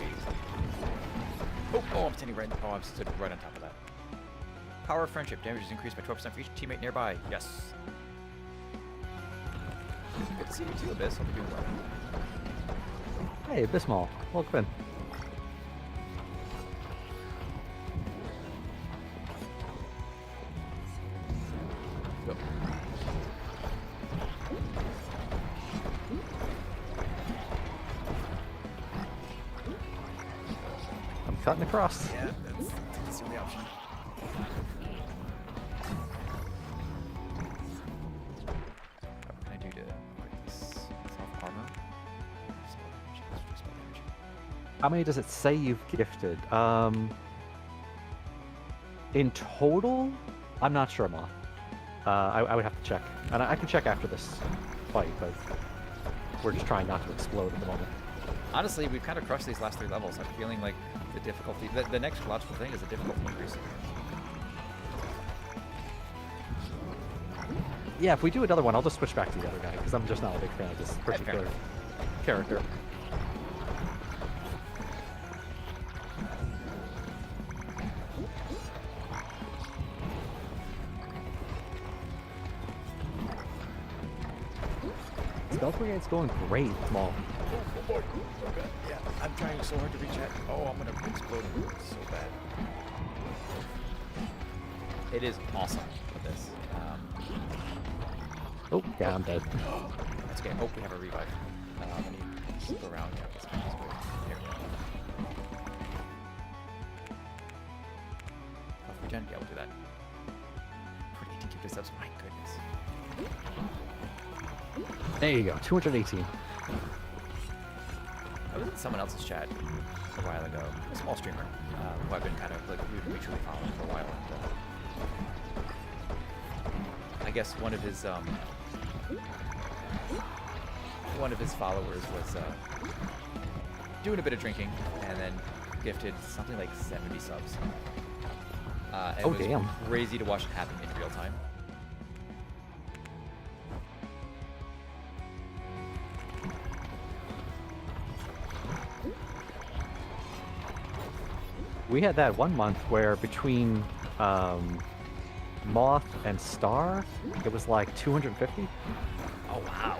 Oh, I'm standing right. Oh, I'm stood right on top of that. Power of friendship. Damage is increased by 12% for each teammate nearby. Yes. Good to see you too, Abyss. Hope you're doing well. Hey, Bismol. Welcome in. Go. I'm cutting across. Yeah, that's the only option. What can I do to increase self-armor? Spell damage. Spell damage. How many does it say you've gifted? In total, I'm not sure, Moth. I would have to check, and I can check after this fight, but we're just trying not to explode at the moment. Honestly, we've kind of crushed these last 3 levels. I'm feeling like the difficulty... The next logical thing is the difficulty increasing. Yeah, if we do another one, I'll just switch back to the other guy, because I'm just not a big fan of this particular character. Spell Brigade's going great, Maul. Yeah, I'm trying so hard to reach it. Oh, I'm gonna explode so bad. It is awesome with this. Oh, yeah, I'm dead. That's okay. Oh, we have a revive. Let me just go around. Yeah, that's good. There we go. Oh, regen? Yeah, we'll do that. 18 keep this up. My goodness. There you go, 218. I was in someone else's chat a while ago, a small streamer, who I've been kind of like mutually following for a while. And, I guess one of his followers was doing a bit of drinking and then gifted something like 70 subs. And Oh, it was damn. crazy to watch it happen in real time. We had that one month where between Moth and Star, it was like 250. Oh wow!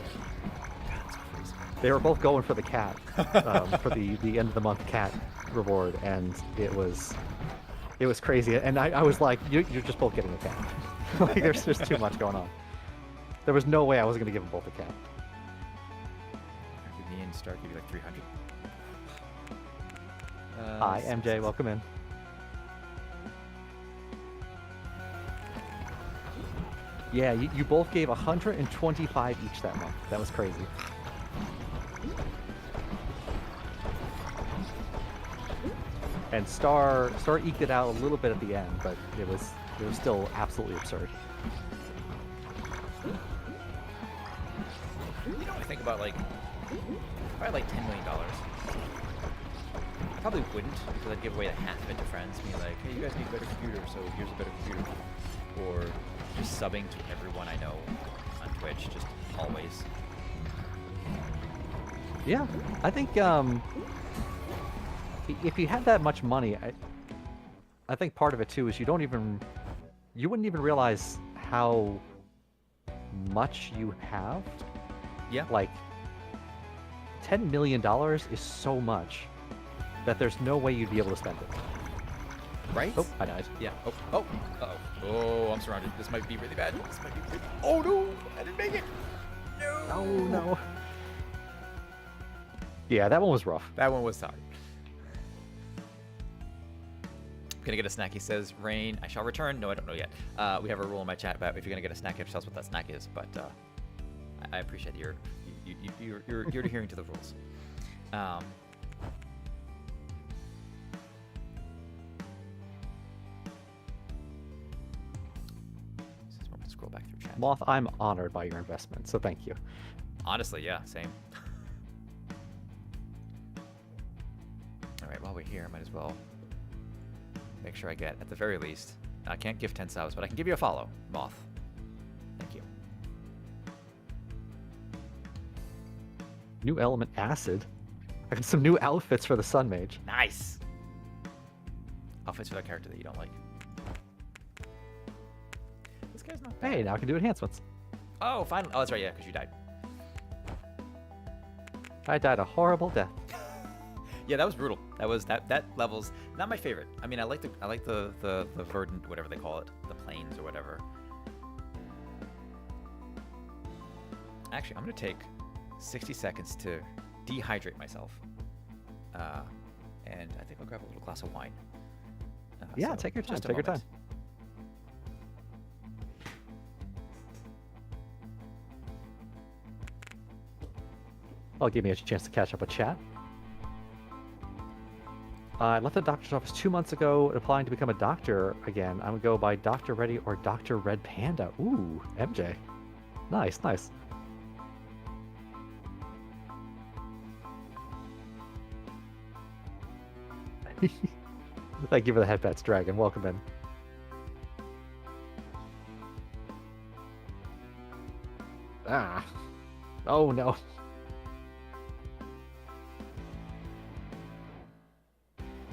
God, that's crazy. They were both going for the cat, for the end of the month cat reward, and it was crazy. And I was like, you're just both getting a cat. Like there's just too much going on. There was no way I was going to give them both a cat. Me and Star give you like 300. Hi, MJ, welcome in. Yeah, you both gave 125 each that month. That was crazy. And Star eked it out a little bit at the end, but it was still absolutely absurd. You know, I think about like, if I had like $10 million, I probably wouldn't, because I'd give away half of it to friends, being like, hey, you guys need a better computer, so here's a better computer. Or just subbing to everyone I know on Twitch, just always. Yeah, I think if you had that much money, I think part of it too is you wouldn't even realize how much you have. Yeah. Like, $10 million is so much that there's no way you'd be able to spend it. Right? Oh, I died. Yeah. Oh. Oh. Uh-oh. Oh, I'm surrounded. This might be really bad. This might be really... Oh, no! I didn't make it! No! Oh, no. Yeah, that one was rough. That one was hard. Gonna get a snack, he says. Rain, I shall return. No, I don't know yet. We have a rule in my chat about if you're gonna get a snack, you have to tell us what that snack is. But I appreciate that you're adhering to the rules. Just want to scroll back through chat. Moth, I'm honored by your investment, so thank you. Honestly, yeah, same. All right, while we're here, I might as well make sure I get, at the very least, I can't give 10 subs, but I can give you a follow, Moth. Thank you. New element acid. I got some new outfits for the Sun Mage. Nice. Outfits for that character that you don't like. This guy's not bad. Hey, now I can do enhancements. Oh, finally. Oh, that's right, yeah, because you died. I died a horrible death. Yeah, that was brutal. That level's not my favorite. I mean, I like the verdant, whatever they call it, the plains or whatever. Actually, I'm gonna take 60 seconds to dehydrate myself, and I think I'll grab a little glass of wine. Yeah, So, take your time. just a Take your time. moment. I'll give me a chance to catch up with chat. I left the doctor's office 2 months ago, applying to become a doctor again. I'm gonna go by Dr. Reddy or Dr. Red Panda. Ooh, MJ. Nice, nice. Thank you for the headpats, Dragon. Welcome in. Ah. Oh no.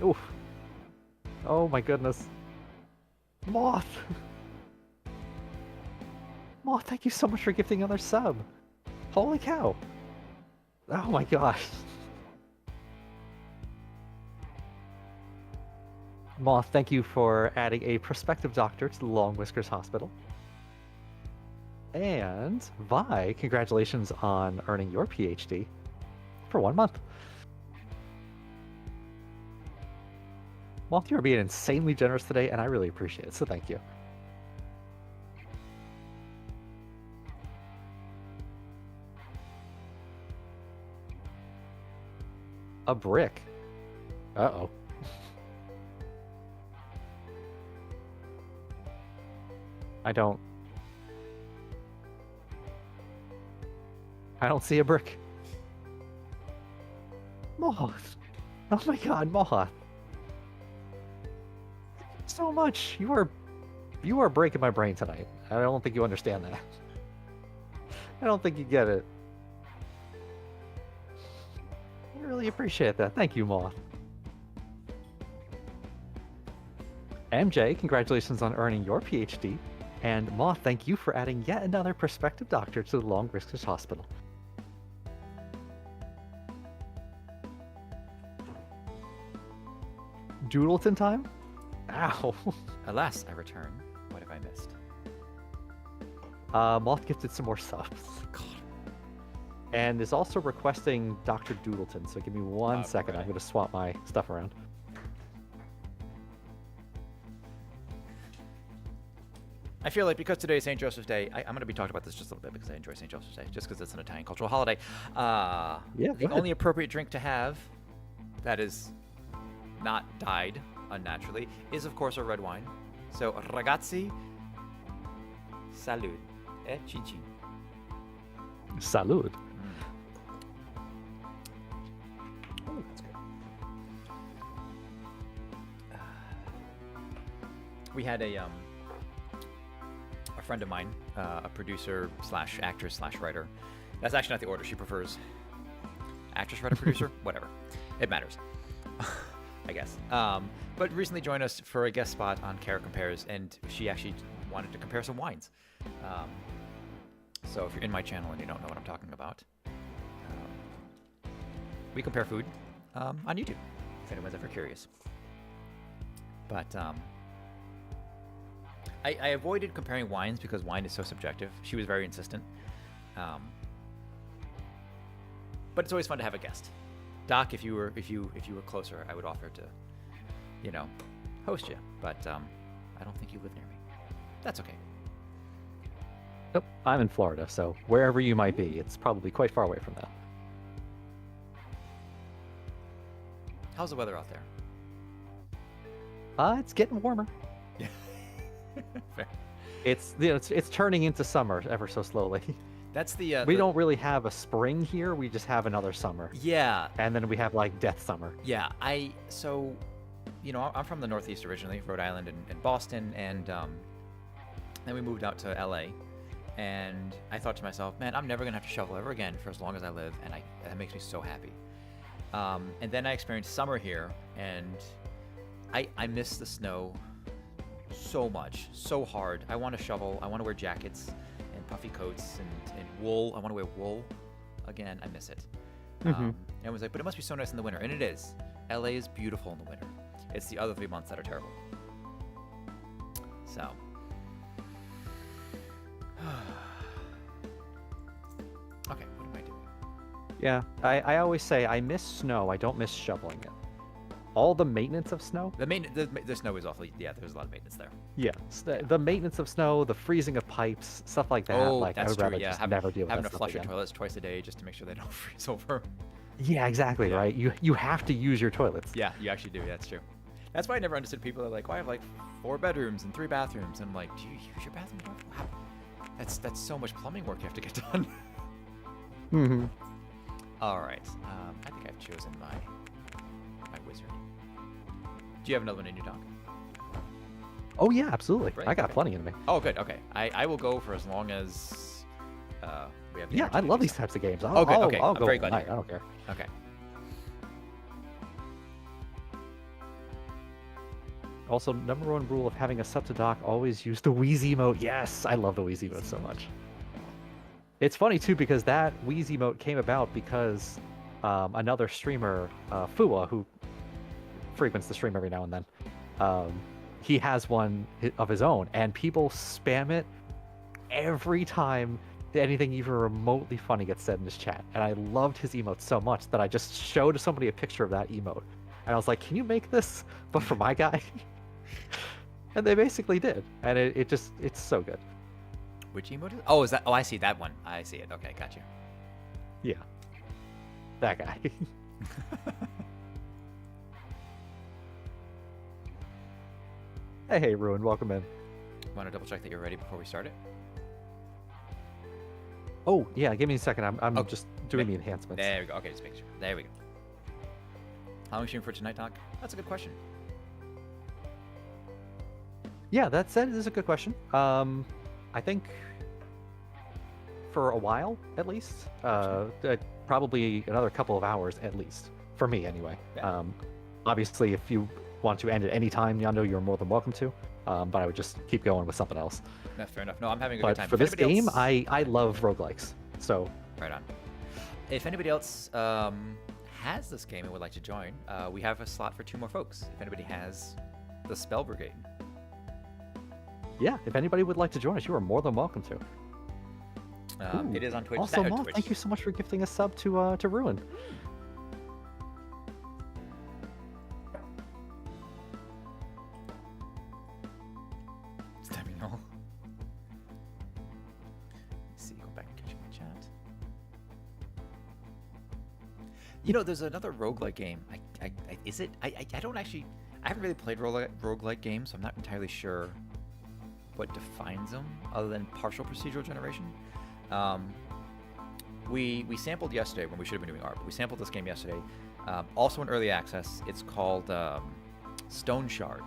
Oof. Oh my goodness. Moth! Moth, thank you so much for gifting another sub. Holy cow. Oh my gosh. Moth, thank you for adding a prospective doctor to the Long Whiskers Hospital. And Vi, congratulations on earning your PhD for 1 month. Moth, you are being insanely generous today, and I really appreciate it, so thank you. A brick. Uh-oh. I don't see a brick. Moth. Oh my god, Moth. So much. You are breaking my brain tonight. I don't think you understand that. I don't think you get it. I really appreciate that. Thank you, Moth. MJ, congratulations on earning your PhD. And Moth, thank you for adding yet another prospective doctor to the Long Whiskers Hospital. Doodleton time? Ow. Alas, I return. What have I missed? Moth gifted some more subs. God. And is also requesting Dr. Doodleton, so give me one second. right. I'm going to swap my stuff around. I feel like because today is St. Joseph's Day, I'm going to be talking about this just a little bit because I enjoy St. Joseph's Day, just because it's an Italian cultural holiday. Yeah, the go ahead. only appropriate drink to have that is not dyed unnaturally is, of course, a red wine. So, ragazzi, salud e chin. Salud. Oh, that's good. We had a friend of mine, a producer slash actress slash writer. That's actually not the order. She prefers actress, writer, producer, whatever. It matters, I guess. But recently joined us for a guest spot on Kara Compares, and she actually wanted to compare some wines. So if you're in my channel and you don't know what I'm talking about, we compare food on YouTube, if anyone's ever curious. But I avoided comparing wines because wine is so subjective. She was very insistent. But it's always fun to have a guest. Doc, if you were closer, I would offer to, host you. But I don't think you live near me. That's okay. Nope, I'm in Florida, so wherever you might be, it's probably quite far away from that. How's the weather out there? It's getting warmer. Yeah. Fair. It's turning into summer ever so slowly. That's the We don't really have a spring here. We just have another summer, Yeah. and then we have like death summer. Yeah, I'm from the Northeast originally, Rhode Island and Boston, and then we moved out to LA, and I thought to myself, man, I'm never gonna have to shovel ever again for as long as I live, and that makes me so happy. And then I experienced summer here, and I miss the snow so much, so hard. I want to shovel. I want to wear jackets and puffy coats and wool. I want to wear wool again. I miss it. And was like, but it must be so nice in the winter, and it is. LA is beautiful in the winter. It's the other 3 months that are terrible. So. Okay, what am I doing? Yeah, I always say I miss snow. I don't miss shoveling it. All the maintenance of snow. The snow is awfully. Yeah, there's a lot of maintenance there. Yeah, the maintenance of snow, the freezing of pipes, stuff like that. Oh, like I that's would true. rather Yeah, just never deal with having that to stuff flush your again. toilets twice a day just to make sure they don't freeze over. Yeah, exactly. Yeah. Right. You have to use your toilets. Yeah, you actually do. That's true. That's why I never understood people that are like, "Oh, I have like 4 bedrooms and 3 bathrooms." And I'm like, "Do you use your bathroom? Wow, that's so much plumbing work you have to get done." Mm-hmm. All right. I think I've chosen my wizard. Do you have another one in your dock? Oh yeah, absolutely. Great, I got okay. plenty in me. Oh, good. Okay. I will go for as long as we have the Yeah, I energy love to do these so. types of games. Oh, good, okay. I'll I'm go very all glad to night. hear. I don't care. Okay. Also, number one rule of having a sub to dock: always use the Wheezy emote. Yes, I love the Wheezy emote so much. It's funny too because that Wheezy emote came about because another streamer, Fua, who frequents the stream every now and then, he has one of his own, and people spam it every time anything even remotely funny gets said in his chat. And I loved his emote so much that I just showed somebody a picture of that emote, and I was like, "Can you make this, but for my guy?" And they basically did, and it's so good. Which emote is it? Oh, is that? Oh, I see that one. I see it. Okay, got you. Yeah, that guy. Hey, Ruin, welcome in. Want to double check that you're ready before we start it? Oh, yeah, give me a second. I'm Oh, just doing the enhancements. There we go. Okay, just making sure. There we go. How long are you shooting for tonight, Doc? That's a good question. Yeah, that said, it is a good question. I think for a while, at least. Probably another couple of hours, at least. For me, anyway. Yeah. Obviously, if you want to end at any time, Yando, you're more than welcome to. But I would just keep going with something else. No, fair enough. No, I'm having a But good time. for If this anybody game, else- I love roguelikes. So, Right on. If anybody else has this game and would like to join, we have a slot for 2 more folks. If anybody has the Spell Brigade. yeah, if anybody would like to join us, you are more than welcome to. It is on Twitch. Also, Moth, Twitch. thank you so much for gifting a sub to Ruin. Stemming all. Let's see, go back and catch my chat. You know, there's another roguelike game. Is it? I don't actually. I haven't really played roguelike games, so I'm not entirely sure what defines them, other than partial procedural generation. We sampled yesterday when we should have been doing art. But we sampled this game yesterday, also in early access. It's called Stone Shard,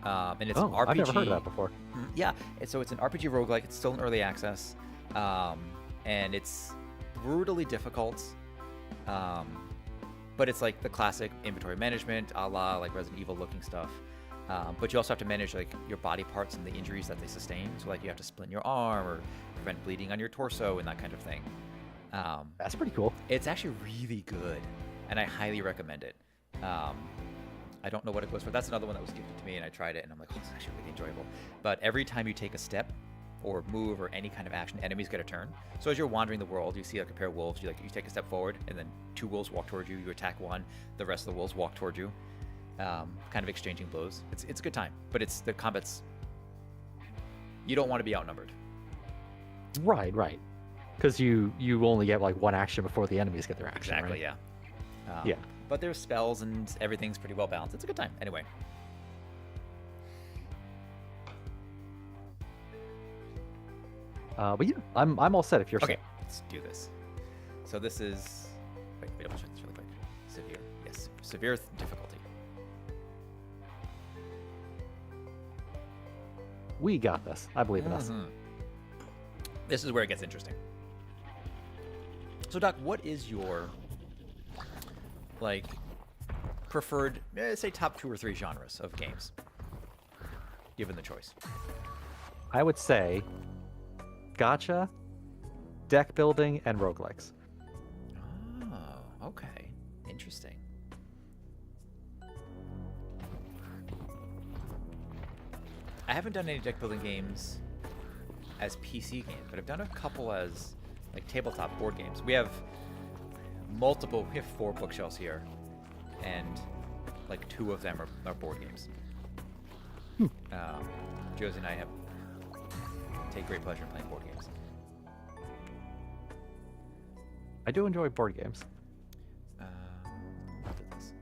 and it's an RPG. I've never heard of that before. Yeah, so it's an RPG roguelike. It's still in early access, and it's brutally difficult. But it's like the classic inventory management, a la like Resident Evil looking stuff. But you also have to manage like your body parts and the injuries that they sustain. So like you have to splint your arm or prevent bleeding on your torso and that kind of thing. That's pretty cool. It's actually really good, and I highly recommend it. I don't know what it goes for. That's another one that was gifted to me, and I tried it, and I'm like, oh, it's actually really enjoyable. But every time you take a step or move or any kind of action, enemies get a turn. So as you're wandering the world, you see like a pair of wolves. You take a step forward, and then 2 wolves walk towards you. You attack one. The rest of the wolves walk towards you. Kind of exchanging blows. It's a good time, but the combat's. You don't want to be outnumbered. Right. Because you only get like one action before the enemies get their action. Exactly. Right? Yeah. Yeah. But there's spells and everything's pretty well balanced. It's a good time. Anyway. But yeah, I'm all set if you're Okay, set. let's do this. So this is. Wait, let me double check this really quick. Severe. Yes, severe difficulty. We got this. I believe in us. Mhm. This is where it gets interesting. So, Doc, what is your preferred, say, top 2 or 3 genres of games, given the choice? I would say gacha, deck building, and roguelikes. Okay. Interesting. I haven't done any deck building games as PC games, but I've done a couple as like tabletop board games. We have 4 bookshelves here, and like 2 of them are board games. Josie and I take great pleasure in playing board games. I do enjoy board games. Look at this.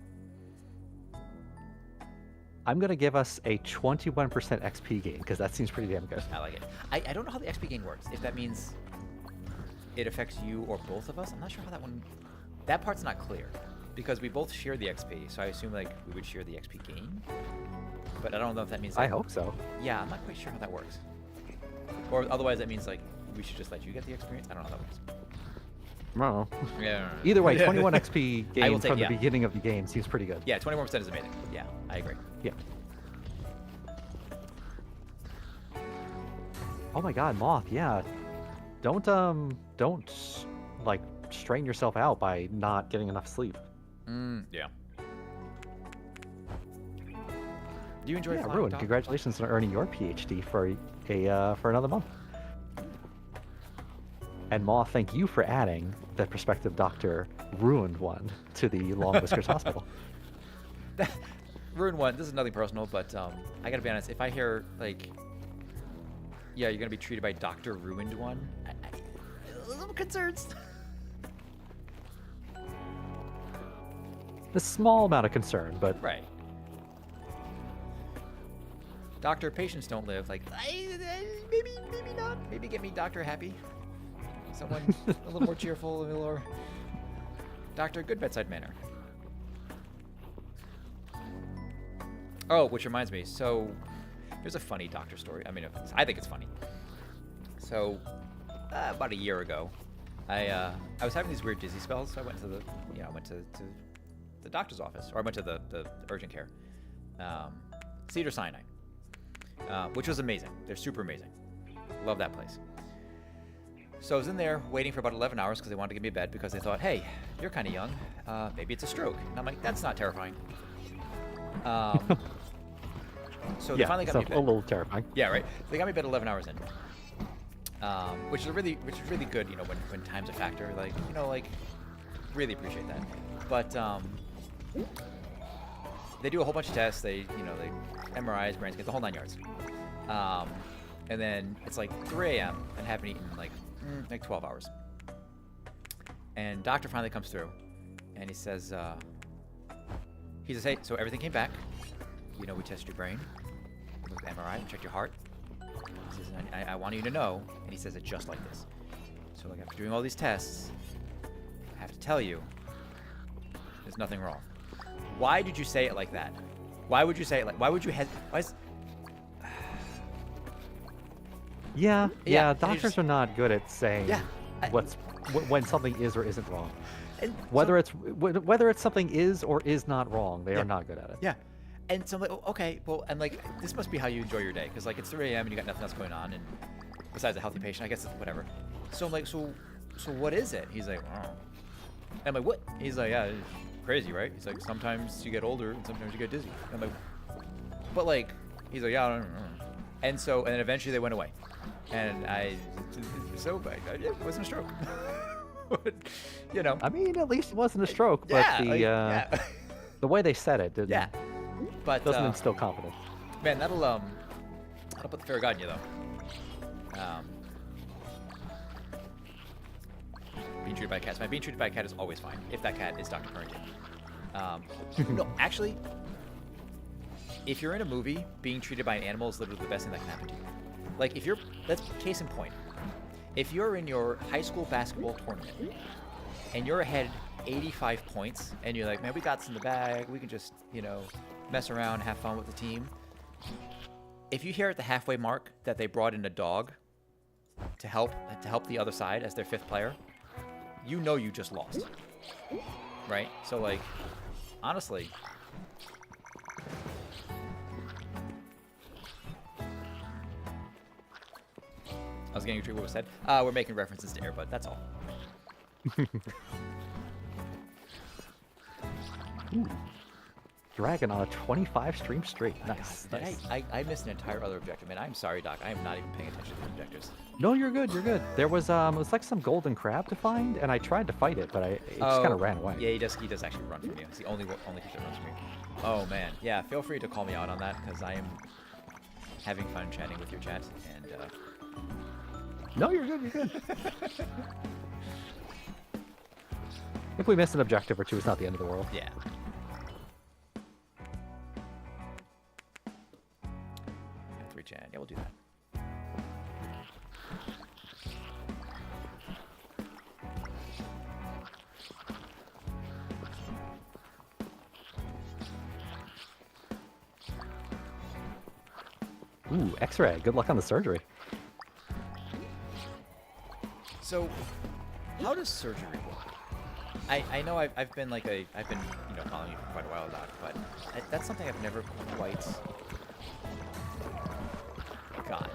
I'm gonna give us a 21% XP gain because that seems pretty damn good. I like it. I don't know how the XP gain works. If that means it affects you or both of us, I'm not sure how that one. That part's not clear because we both share the XP, so I assume like we would share the XP gain. But I don't know if that means. Like, I hope so. Yeah, I'm not quite sure how that works. Or otherwise, that means like we should just let you get the experience. I don't know how that works. No. Yeah. Either way, 21 XP I will gain take- from the yeah. beginning of the game seems pretty good. Yeah, 21% is amazing. Yeah, I agree. Yeah. Oh my God, Moth. Yeah. Don't like strain yourself out by not getting enough sleep. Yeah. Do you enjoy Yeah, flying, Ruin. Doc? Congratulations on earning your PhD for another month. And Moth, thank you for adding the prospective doctor ruined one to the Long Whiskers Hospital. Ruin one. This is nothing personal, but I gotta be honest. If I hear like, yeah, you're gonna be treated by Doctor Ruined One, a little concerns. A small amount of concern, but Right. Doctor, patients don't live. Like, maybe not. Maybe get me Doctor Happy. Someone a little more cheerful, a little more. Doctor, good bedside manner. Oh, which reminds me. So, there's a funny doctor story. I mean, I think it's funny. So, about a year ago, I was having these weird dizzy spells. So I went to the doctor's office, or I went to the urgent care. Cedar Sinai, which was amazing. They're super amazing. Love that place. So I was in there waiting for about 11 hours because they wanted to get me a bed because they thought, hey, you're kind of young. Maybe it's a stroke. And I'm like, that's not terrifying. So they yeah, finally got so me a bed. a little terrifying. Yeah, right. They got me bed 11 hours in, which is really good. You know, when time's a factor, like really appreciate that. But they do a whole bunch of tests. They MRIs, brain scans, the whole 9 yards. And then it's like 3 a.m. and haven't eaten like 12 hours. And doctor finally comes through, and he says, hey, so everything came back. You know, we tested your brain, we looked at MRI, we checked your heart. He says, I want you to know, and he says it just like this. So like after doing all these tests, I have to tell you, there's nothing wrong. Why did you say it like that? Why would you say it like? Why would you Yeah, Yeah, and doctors are not good at saying Yeah, when something is or isn't wrong. And Whether it's something is or is not wrong, they are not good at it. Yeah. And so I'm like, oh, okay, well, and like, this must be how you enjoy your day. Because like, it's 3 a.m. and you got nothing else going on. And besides a healthy patient, I guess it's whatever. So I'm like, so what is it? He's like, oh. And I'm like, what? He's like, yeah, it's crazy, right? He's like, sometimes you get older and sometimes you get dizzy. And I'm like, but like, he's like, yeah, I don't know. And then eventually they went away. And it wasn't a stroke. You know. I mean, at least it wasn't a stroke, but yeah, the way they said it didn't, yeah. But doesn't instill confidence. man, that'll put the fear of God in you though. Being treated by cats. Being treated by a cat is always fine if that cat is Dr. Purrington. No, actually, if you're in a movie, being treated by an animal is literally the best thing that can happen to you. Like that's case in point. If you're in your high school basketball tournament and you're ahead 85 points and you're like, man, we got this in the bag, we can just, mess around, have fun with the team. If you hear at the halfway mark that they brought in a dog to help the other side as their 5th player, you know you just lost. Right? So like, honestly, I was getting a treat what was said. We're making references to Airbud, that's all. Dragon on a 25 stream streak. Nice. Did Nice. I missed an entire other objective, and I'm sorry, Doc. I am not even paying attention to the objectives. No, you're good. You're good. There was it was like some golden crab to find, and I tried to fight it, but it just kind of ran away. Yeah, he does actually run from you. It's the only creature that runs from you. Oh man, yeah. Feel free to call me out on that because I am having fun chatting with your chat, and No, you're good. You're good. If we miss an objective or two, it's not the end of the world. yeah. Three chat. Yeah, we'll do that. Ooh, X-ray. Good luck on the surgery. So, how does surgery work? I know I've been like I've been following you for quite a while, Doc, but that's something I've never quite got.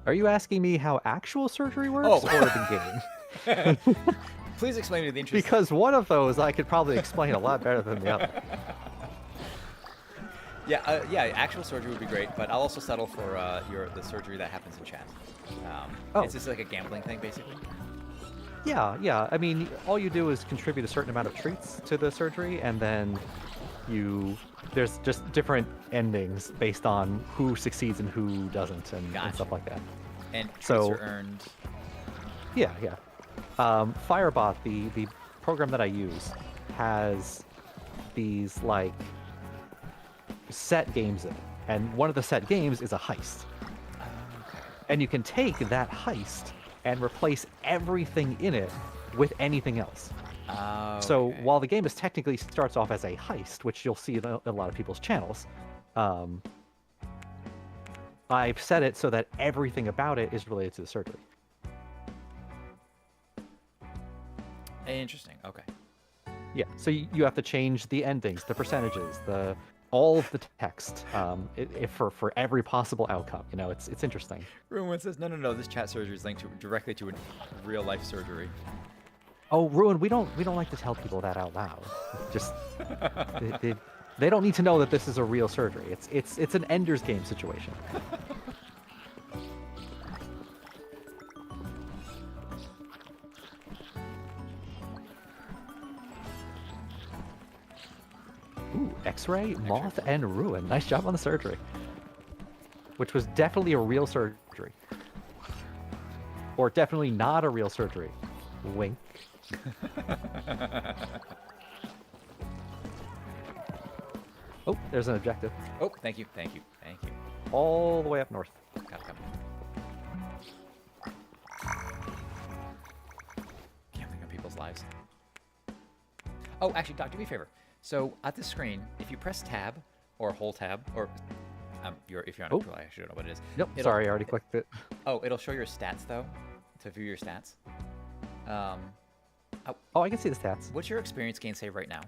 Are you asking me how actual surgery works Oh. or the game? Please explain to me the interest. Because one of those I could probably explain a lot better than the other. Yeah, yeah, actual surgery would be great, but I'll also settle for the surgery that happens in chat. Oh. It's just like a gambling thing, basically. Yeah. I mean, all you do is contribute a certain amount of treats to the surgery, and then there's just different endings based on who succeeds and who doesn't, and Gotcha. stuff like that. And treats So- are earned. Yeah. Firebot, the program that I use, has these like set games in it, and one of the set games is a heist. And you can take that heist and replace everything in it with anything else. So Okay. while the game is technically starts off as a heist, which you'll see in a lot of people's channels, I've set it so that everything about it is related to the surgery. Interesting. Okay. Yeah, so you have to change the endings, the percentages, all of the text, for every possible outcome. It's interesting. Ruin says, no. This chat surgery is linked directly to a real life surgery. Oh, Ruin, we don't like to tell people that out loud. Just they don't need to know that this is a real surgery. It's an Ender's Game situation. Ooh, X-ray, Moth, and Ruin. Nice job on the surgery. Which was definitely a real surgery. Or definitely not a real surgery. Wink. Oh, there's an objective. Oh, thank you. All the way up north. Gotta come. Gambling on people's lives. Oh, actually, Doc, do me a favor. So at the screen, if you press tab or hold tab, or if you're on a tool, I actually don't know what it is. Nope, sorry, I already clicked it. Oh, it'll show your stats though, to view your stats. Oh, I can see the stats. What's your experience gain save right now?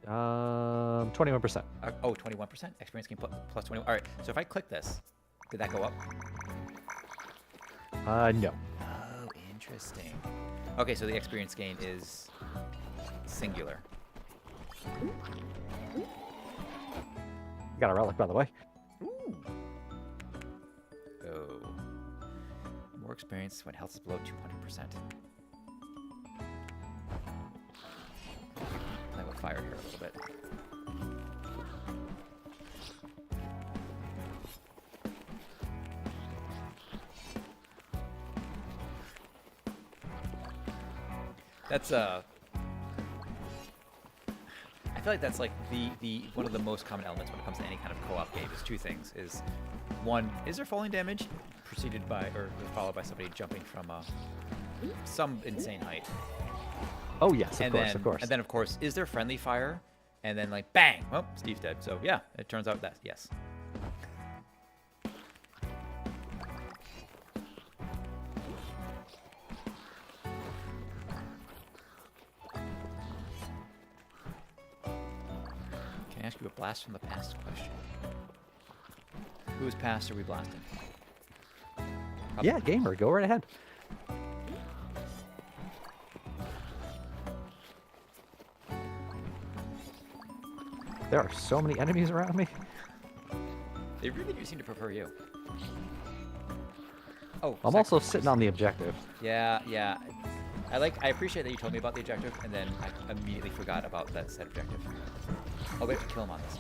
21%. 21%? Experience gain plus 20. All right, so if I click this, did that go up? No. Oh, interesting. Okay, so the experience gain is singular. Got a relic, by the way. Ooh. Oh. More experience when health is below 200%. Play with fire here a little bit. That's I feel like that's like the one of the most common elements when it comes to any kind of co-op game is two things. Is one, is there falling damage preceded by or followed by somebody jumping from some insane height? Oh yes, of course. And then of course, is there friendly fire? And then like bang, well, Steve's dead. So yeah, it turns out that yes. Can I ask you a blast from the past question? Whose past are we blasting? Yeah, gamer, go right ahead. There are so many enemies around me. They really do seem to prefer you. Oh, I'm also sitting on the objective. Yeah, yeah. I appreciate that you told me about the objective, and then I immediately forgot about that said objective. Oh, we have to kill him on this.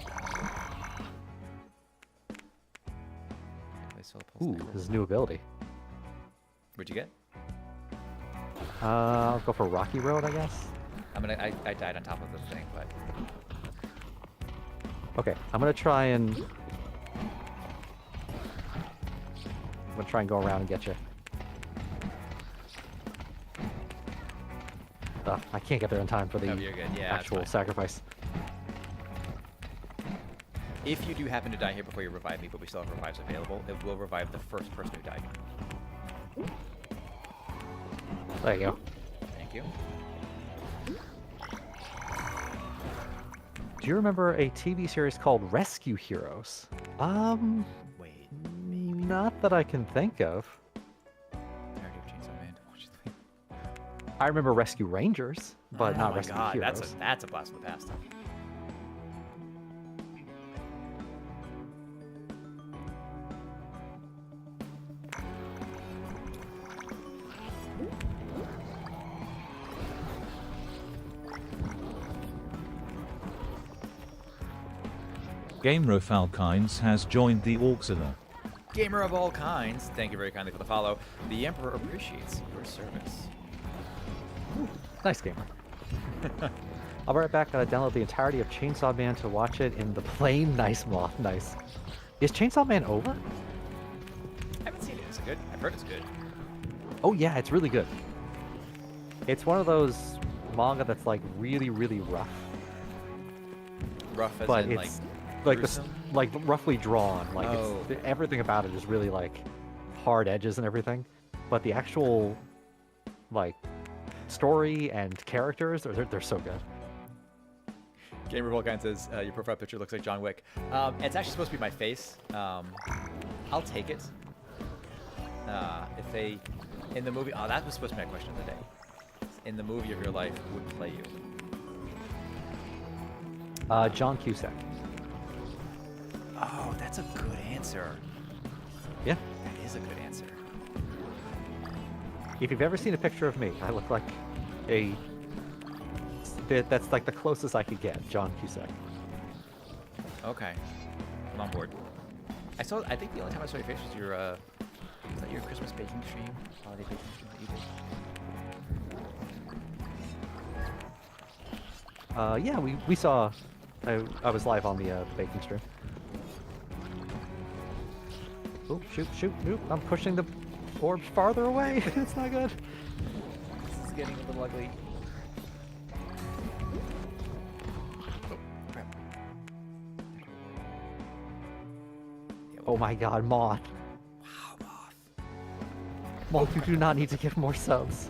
Ooh, this is a new ability. What'd you get? I'll go for Rocky Road, I guess. I died on top of the thing, but Okay, I'm gonna try and go around and get you. I can't get there in time for the oh, you're good. Yeah, that's actual fine. sacrifice. If you do happen to die here before you revive me, but we still have revives available, it will revive the first person who died. There you go. Thank you. Do you remember a TV series called Rescue Heroes? Wait. Not that I can think of. I already have Chainsaw Man to watch this. I remember Rescue Rangers, but not Rescue God, Heroes. that's a blast from the past. Gamer Falkines has joined the Auxilla. Gamer of all kinds, thank you very kindly for the follow. The Emperor appreciates your service. Nice gamer. I'll be right back. Download the entirety of Chainsaw Man to watch it in the plane. Nice, Moth. Nice. Is Chainsaw Man over? I haven't seen it. Is it good? I've heard it's good. Oh yeah, it's really good. It's one of those manga that's like really, really rough, Rough as but in, it's like gruesome? like roughly drawn. Like Oh. everything about it is really like hard edges and everything. But the actual like story and characters, they're so good. Gamer of all kinds says your profile picture looks like John Wick. It's actually supposed to be my face. I'll take it. If they in the movie, that was supposed to be my question of the day. In the movie of your life, who would play you? John Cusack. Oh, that's a good answer. Yeah. That is a good answer. If you've ever seen a picture of me, I look like that's like the closest I could get, John Cusack. Okay, I'm on board. I think the only time I saw your face was your, was that your Christmas baking stream? Holiday baking stream that you did? Yeah, we saw. I was live on the baking stream. Oh, shoot! Nope, I'm pushing the orb farther away. It's not good. This is getting a little ugly. Oh, crap. Oh my God, Moth! Wow, Moth. Moth, you do not need to give more subs.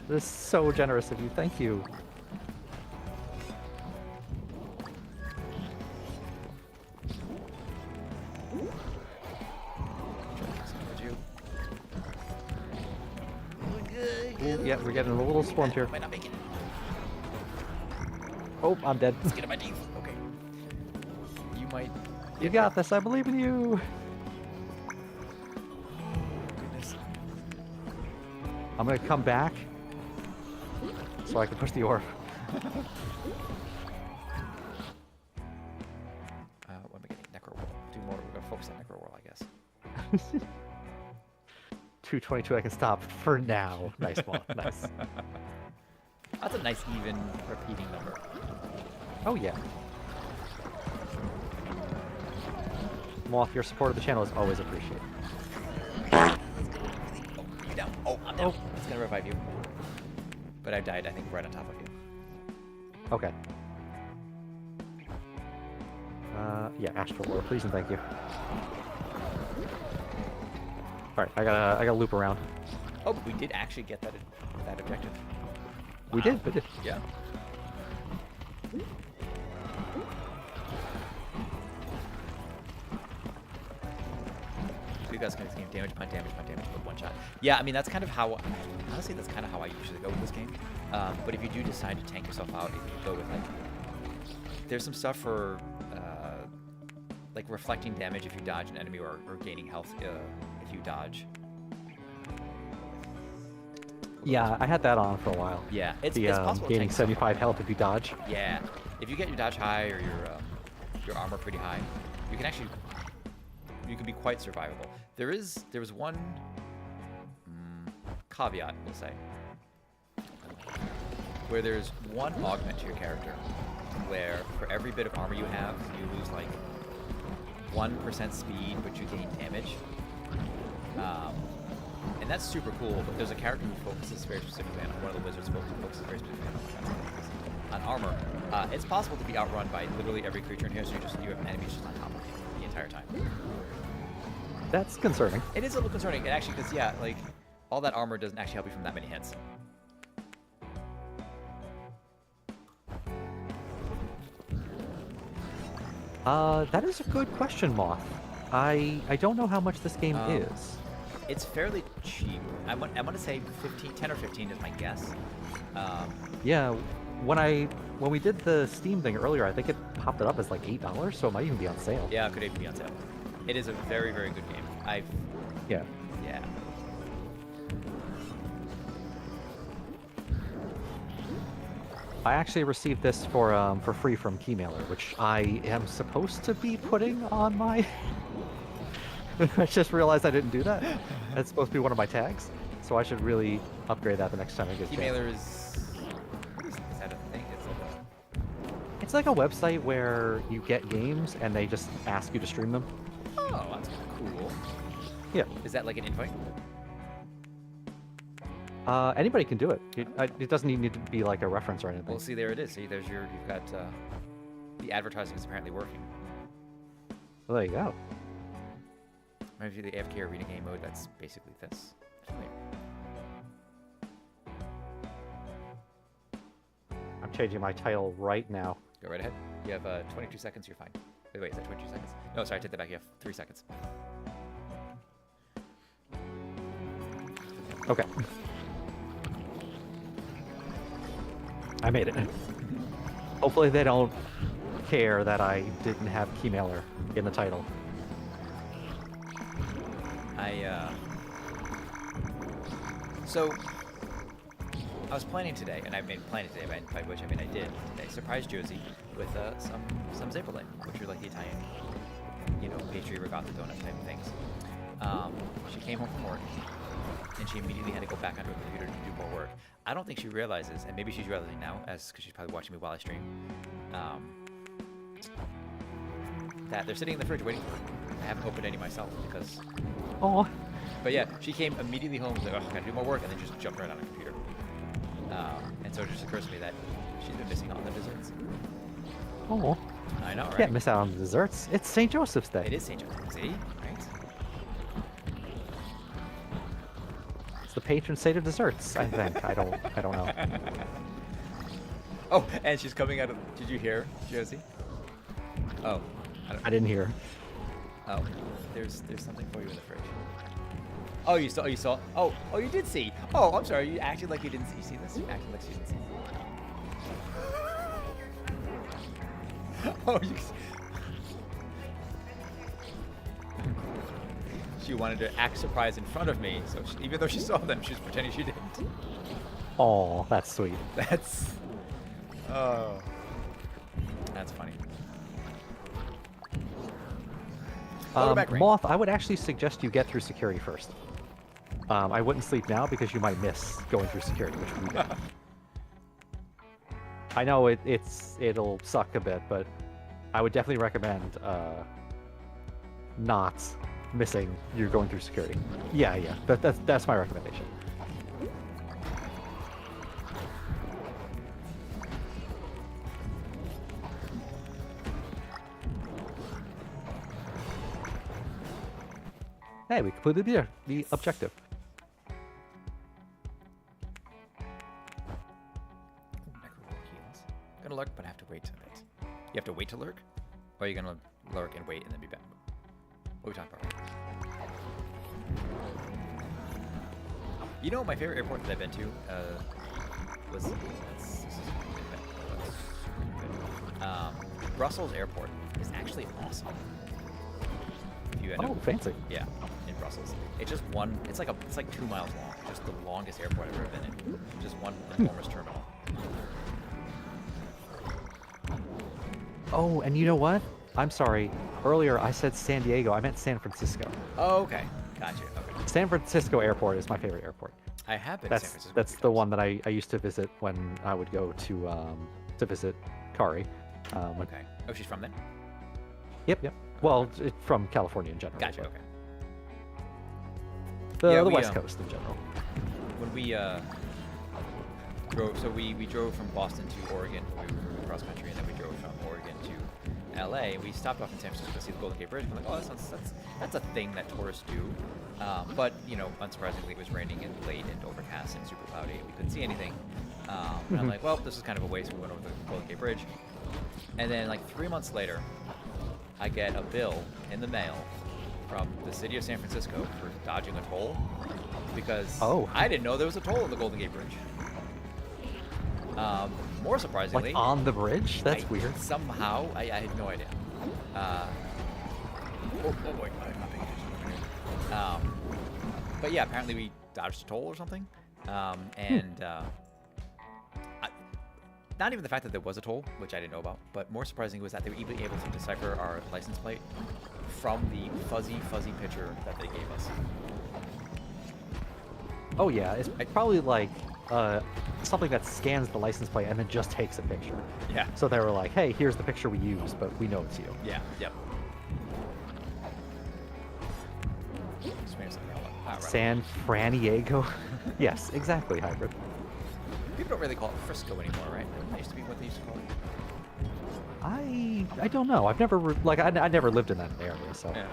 This is so generous of you. Thank you. Ooh, yeah, we're getting a little swarmed here. Might not make it. Oh, I'm dead. Let's get in my teeth. Okay. You might. You got this. I believe in you. Goodness. I'm gonna come back so I can push the orb. What am I getting? Necro Whirl. Do more. We're gonna focus on Necro Whirl, I guess. 222 I can stop for now. Nice ball. Nice. That's a nice, even, repeating number. Oh yeah. Moth, your support of the channel is always appreciated. Oh, you down. Oh, I'm down. Oh. It's gonna revive you. But I died, I think, right on top of you. Okay. Yeah, Astral War, please and thank you. Alright, I gotta loop around. Oh, we did actually get that objective. We did. Yeah. You guys can damage, punt damage with one shot. Yeah, I mean that's kind of how. Honestly, that's kind of how I usually go with this game. But if you do decide to tank yourself out, if you go with like There's some stuff for like reflecting damage if you dodge an enemy, or gaining health if you dodge. Yeah, I had that on for a while. Yeah, it's The possible to gaining tank some. 75 health if you dodge. Yeah, if you get your dodge high or your armor pretty high, you can be quite survivable. There was one caveat, we'll say, where there's one augment to your character, where for every bit of armor you have, you lose like 1% speed, but you gain damage. And that's super cool, but there's a character who focuses very specifically on one of the wizards focuses very specifically on armor. It's possible to be outrun by literally every creature in here, so you have enemies just on top of you the entire time. That's concerning. It is a little concerning, and actually, because yeah, like all that armor doesn't actually help you from that many hits. That is a good question, Moth. I don't know how much this game is. It's fairly cheap. I want to say 10 or 15 is my guess. Yeah, when we did the Steam thing earlier, I think it popped it up as like $8, so it might even be on sale. Yeah, it could even be on sale. It is a very, very good game. Yeah. Yeah. I actually received this for free from Keymailer, which I am supposed to be putting on my... I just realized I didn't do that. That's supposed to be one of my tags, so I should really upgrade that the next time I get a chance. Keymailer is that a thing? It's like a website where you get games and they just ask you to stream them. Oh, that's kind of cool. Yeah. Is that like an invite? Anybody can do it. It doesn't even need to be like a reference or anything. Well, see, there it is. See, you've got the advertising is apparently working. Well, there you go. Maybe the AFK arena game mode. That's basically this. I'm changing my title right now. Go right ahead. You have 22 seconds. You're fine. Wait, is that 22 seconds? No, sorry, I take that back. You have 3 seconds. Okay. I made it. Hopefully they don't care that I didn't have Keymailer in the title. So I was planning today, and I mean planning today, by which I mean I did today, surprise Josie with some Zipperlin, which are like the Italian, pastry regatta donut type of things. She came home from work, and she immediately had to go back onto a computer to do more work. I don't think she realizes, and maybe she's realizing now, because she's probably watching me while I stream, that they're sitting in the fridge waiting for her. I haven't opened any myself because... Oh. But yeah, she came immediately home and was like, oh, I gotta do more work, and then just jumped right on a computer. And so it just occurs to me that she's been missing all the desserts. Oh. I know, right? Can't miss out on the desserts. It's St. Joseph's Day. It is St. Joseph's, see? Right? It's the patron saint of desserts, I think. I don't know. Oh, and she's coming out of... Did you hear, Josie? Oh. I didn't hear. Oh. There's something for you in the fridge. Oh, you saw? Oh, you did see. Oh, I'm sorry. You acted like you didn't see. You see this? You acted like you didn't see. Oh, she wanted to act surprised in front of me, so even though she saw them, she was pretending she didn't. Oh, that's sweet. That's... Oh. That's funny. Moth, I would actually suggest you get through security first. I wouldn't sleep now because you might miss going through security, which would be bad. I know it'll suck a bit, but I would definitely recommend not missing you going through security. Yeah, that's my recommendation. Hey, we completed the objective. Gonna lurk, but I have to wait a bit. You have to wait to lurk? Or are you gonna lurk and wait and then be back? What are we talking about? You know, my favorite airport that I've been to was... Brussels Airport is actually awesome. If you end Oh, up, fancy. yeah, in Brussels. It's just one. It's like 2 miles long. Just the longest airport I've ever been in. Just one enormous terminal. Oh, and you know what? I'm sorry. Earlier I said San Diego. I meant San Francisco. Oh, okay, gotcha. Okay, San Francisco Airport is my favorite airport. I have been to San Francisco. That's a few the times. one that I used to visit when I would go to visit Kari. Okay. Oh, she's from there. Yep. Well, from California in general. Gotcha. but Okay. The, Yeah, the we, West Coast in general. When we drove, so we drove from Boston to Oregon. We were cross country, and then we drove from Oregon to LA. We stopped off in San Francisco to see the Golden Gate Bridge. I'm like, oh, that's a thing that tourists do. But unsurprisingly, it was raining and late and overcast and super cloudy, and we couldn't see anything. And I'm like, well, this is kind of a waste. We went over the Golden Gate Bridge, and then like 3 months later, I get a bill in the mail from the city of San Francisco for dodging a toll because I didn't know there was a toll on the Golden Gate Bridge. More surprisingly, Like on the bridge? That's weird. Somehow, I had no idea. Oh boy, I'm not paying attention. But yeah, apparently we dodged a toll or something. Not even the fact that there was a toll, which I didn't know about, but more surprising was that they were even able to decipher our license plate from the fuzzy picture that they gave us. Oh yeah, it's probably like something that scans the license plate and then just takes a picture. Yeah. So they were like, hey, here's the picture we used, but we know it's you. Yeah. Yep. Just made something else. Ah, right. San Franiego? Yes, exactly, hybrid. People don't really call it Frisco anymore, right? That used to be what they used to call it. I don't know. I've never I never lived in that area, so Yeah.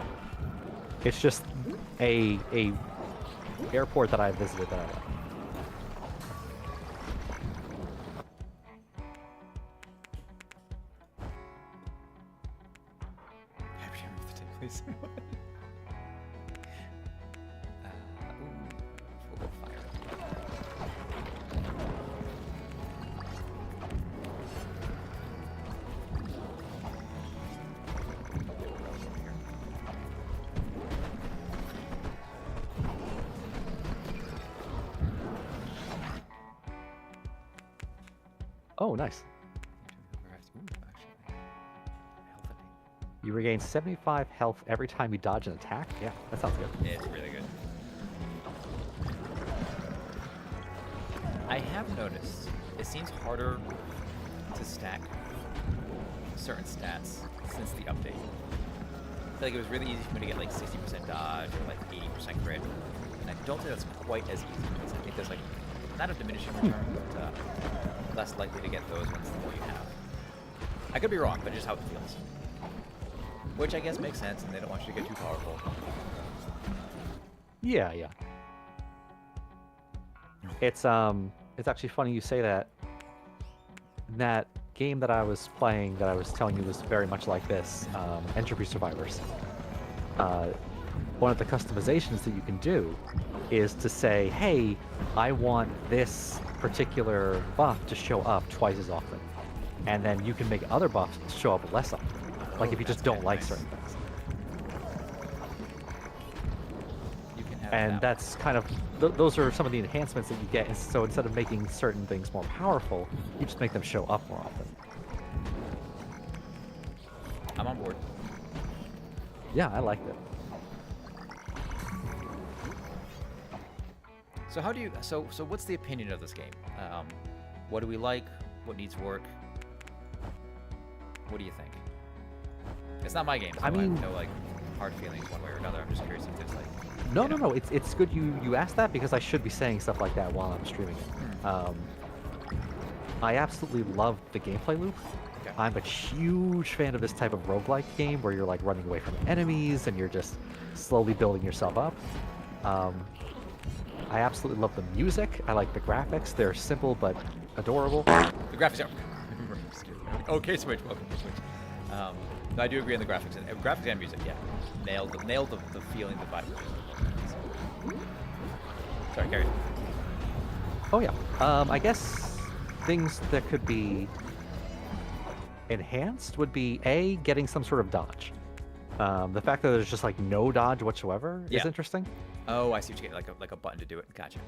it's just a airport that I visited that I like. Happy to remove the tape, please. We'll go fire. Oh, nice. You regain 75 health every time you dodge an attack? Yeah, that sounds good. It's really good. I have noticed it seems harder to stack certain stats since the update. I feel like it was really easy for me to get like 60% dodge or like 80% crit, and I don't think that's quite as easy because I think there's like not a diminishing return, but less likely to get those ones the more you have. I could be wrong, but just how it feels. Which I guess makes sense, and they don't want you to get too powerful. Yeah. It's actually funny you say that. That game that I was playing that I was telling you was very much like this, Entropy Survivors. One of the customizations that you can do is to say, hey, I want this particular buff to show up twice as often. And then you can make other buffs show up less often. Like if you just don't like certain things. You can have And that that's kind of, those are some of the enhancements that you get. And so instead of making certain things more powerful, you just make them show up more often. one. I'm on board. Yeah, I liked it. So how do you? So what's the opinion of this game? What do we like? What needs work? What do you think? It's not my game. So I mean- have no like hard feelings one way or another. I'm just curious if there's like. No. It's good you asked that because I should be saying stuff like that while I'm streaming it. I absolutely love the gameplay loop. Okay. I'm a huge fan of this type of roguelike game where you're like running away from enemies and you're just slowly building yourself up. I absolutely love the music. I like the graphics. They're simple but adorable. The graphics are. Okay, Switch. Welcome to Switch. No, I do agree on the graphics and music. Yeah, nailed the feeling, the vibe. Sorry, carry on. Oh yeah. I guess things that could be enhanced would be A, getting some sort of dodge. The fact that there's just like no dodge whatsoever is Yeah. interesting. Oh, I see what you get. Like a button to do it. Gotcha.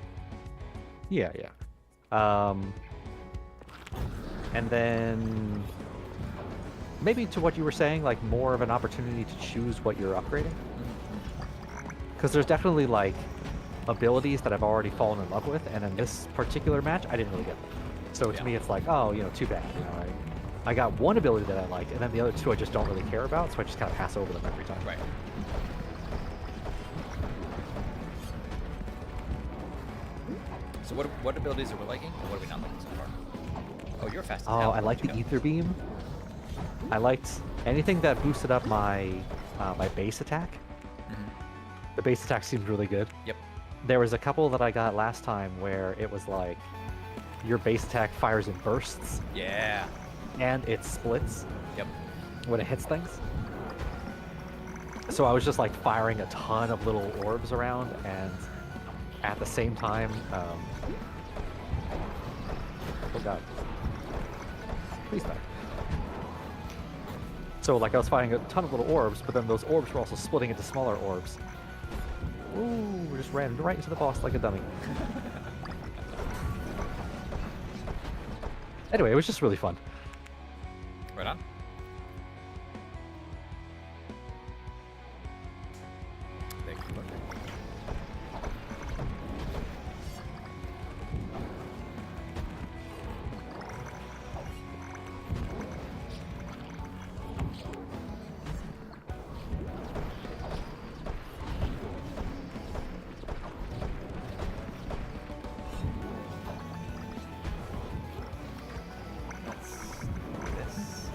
Yeah, yeah. And then maybe to what you were saying, like more of an opportunity to choose what you're upgrading. Because there's definitely like abilities that I've already fallen in love with, and in this particular match, I didn't really get them. So Yeah. to me, it's like, oh, too bad. I got one ability that I liked, and then the other two I just don't really care about, so I just kind of pass over them every time. Right. So what abilities are we liking, and what are we not liking so far? Oh, you're fast as Oh, hell. I like Where'd the you go? ether beam. I liked anything that boosted up my my base attack. Mhm. The base attack seemed really good. Yep. There was a couple that I got last time where it was like your base attack fires in bursts Yeah. and it splits Yep. when it hits things. So I was just like firing a ton of little orbs around, and at the same time, oh god, please die. So like I was firing a ton of little orbs, but then those orbs were also splitting into smaller orbs. Ooh, we just ran right into the boss like a dummy. Anyway, it was just really fun. Right on. Thank you. Let's do this.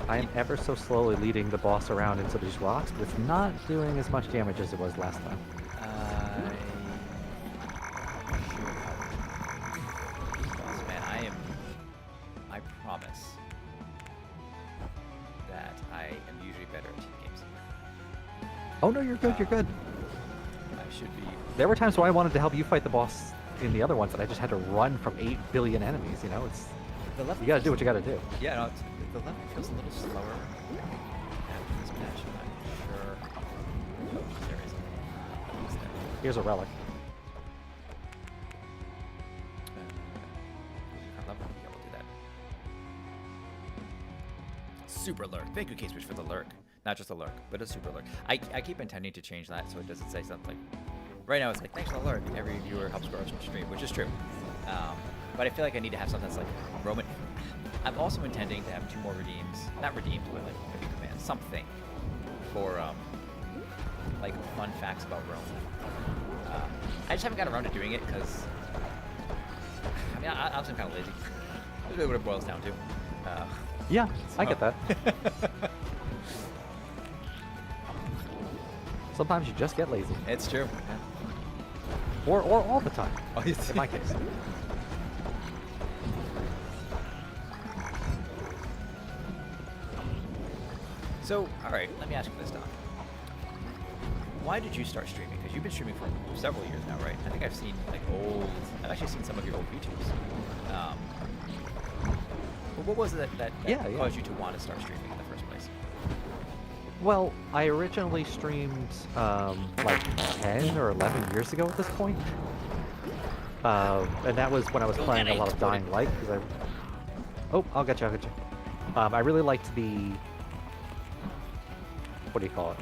I am ever so slowly leading the boss around into these rocks, but it's not doing as much damage as it was last time. Boss man, I promise that I am usually better at team games. Oh no, you're good, you're good. I should be. There were times where I wanted to help you fight the boss in the other ones, and I just had to run from 8 billion enemies, It's The level you gotta do what you gotta do. Yeah, no, the level feels a little slower after this match. I'm not sure. Oh, there is. Is there? Here's a relic. I love it. Yeah, we'll do that. Super lurk. Thank you, K-Switch, for the lurk. Not just a lurk, but a super lurk. I keep intending to change that so it doesn't say something. Right now it's like, thanks for the lurk. Every viewer helps grow our stream, which is true. But I feel like I need to have something that's like Roman. I'm also intending to have 2 more redeems. Not redeems, but like maybe commands. Something for like fun facts about Rome. I just haven't got around to doing it because I mean I'm kind of lazy. That's really what it boils down to. Yeah, I get that. Sometimes you just get lazy. It's true. Or all the time, Oh, you see? in my case. So, all right, let me ask you this, Doc. Why did you start streaming? Because you've been streaming for several years now, right? I think I've seen I've actually seen some of your old YouTubes. But what was it that Yeah. caused you to want to start streaming in the first place? Well, I originally streamed like 10 or 11 years ago at this point. And that was when I was playing a lot of Dying Light, because Oh, I'll get you, I really liked the... What do you call it?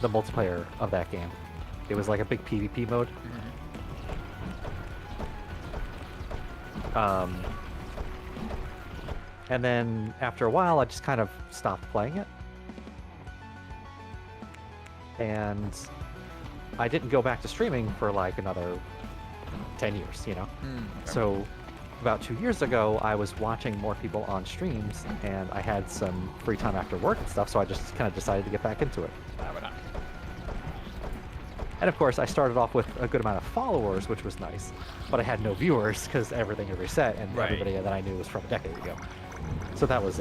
The multiplayer of that game. It was like a big PvP mode. And then after a while, I just kind of stopped playing it. And I didn't go back to streaming for like another 10 years, Okay. So about 2 years ago, I was watching more people on streams, and I had some free time after work and stuff, so I just kind of decided to get back into it. Why not? And of course, I started off with a good amount of followers, which was nice, but I had no viewers because everything had reset, and Right. everybody that I knew was from a decade ago. So that was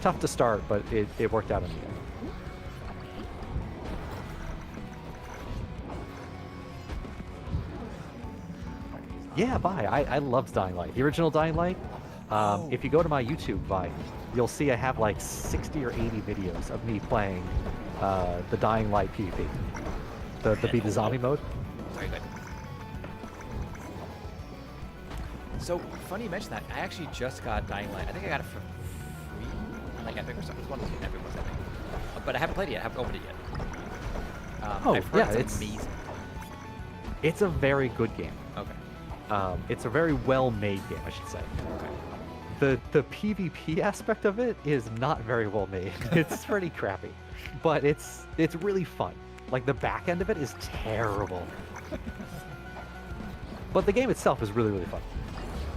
tough to start, but it worked out in the end. Yeah, Vi. I loved Dying Light. The original Dying Light. If you go to my YouTube, Vi, you'll see I have like 60 or 80 videos of me playing the Dying Light PvP. The Be the Zombie mode. Very good. So, funny you mentioned that. I actually just got Dying Light. I think I got it for free, like Epic or something. It's one of those Epic ones, I think. But I haven't played it yet. I haven't opened it yet. I've heard it's amazing. It's a very good game. Okay. It's a very well-made game, I should say. Okay. The PvP aspect of it is not very well made. It's pretty crappy, but it's really fun. Like the back end of it is terrible, but the game itself is really fun.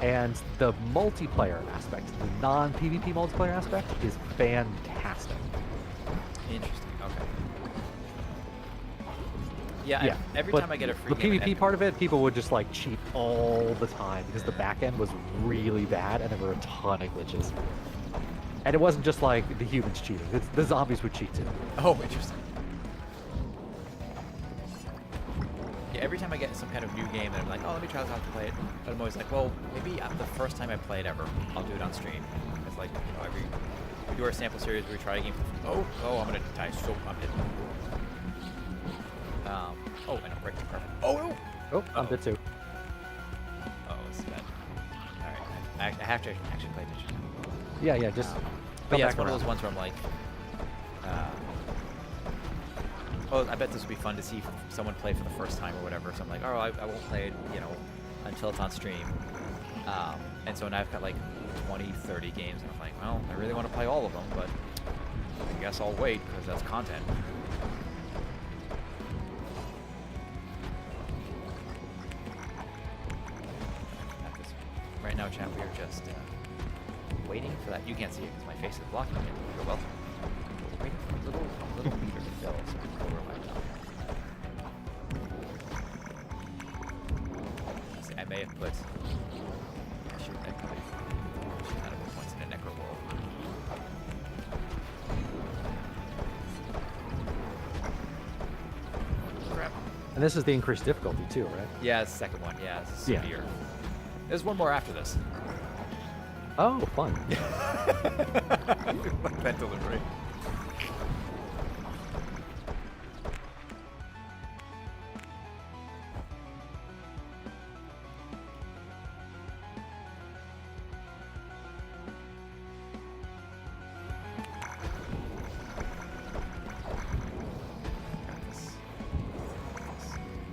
And the multiplayer aspect, the non-PvP multiplayer aspect, is fantastic. Interesting. Okay. Yeah. Every but time I get a free the game in PvP Epic- part of it, people would just like cheat all the time because the back end was really bad and there were a ton of glitches. And it wasn't just like the humans cheating; the zombies would cheat too. Oh, interesting. Yeah, every time I get some kind of new game, and I'm like, oh, let me try this out to play it. But I'm always like, well, maybe the first time I play it ever, I'll do it on stream. It's like, we do our sample series where we try a game. Oh, I'm gonna die so pumped. Oh, I know, right, perfect. Oh, I'm dead too. oh, this is bad. All right, I have to actually play attention. Yeah, just. But come yeah, back it's one of around. those ones where I'm like, well, I bet this would be fun to see someone play for the first time or whatever. So I'm like, oh, I won't play it, until it's on stream. And so now I've got like 20, 30 games, and I'm like, well, I really want to play all of them, but I guess I'll wait because that's content. Right now, chat, we are just waiting for that. You can't see it because my face is blocking it. You're welcome. Waiting for a little meter to fill so we can go over my top. See, I may have put. Shoot, I probably should not have put points in a necro wall. Crap. And this is the increased difficulty too, right? Yeah, it's the second one. Yeah, it's Yeah. severe. There's one more after this. Oh, fun. Like that delivery.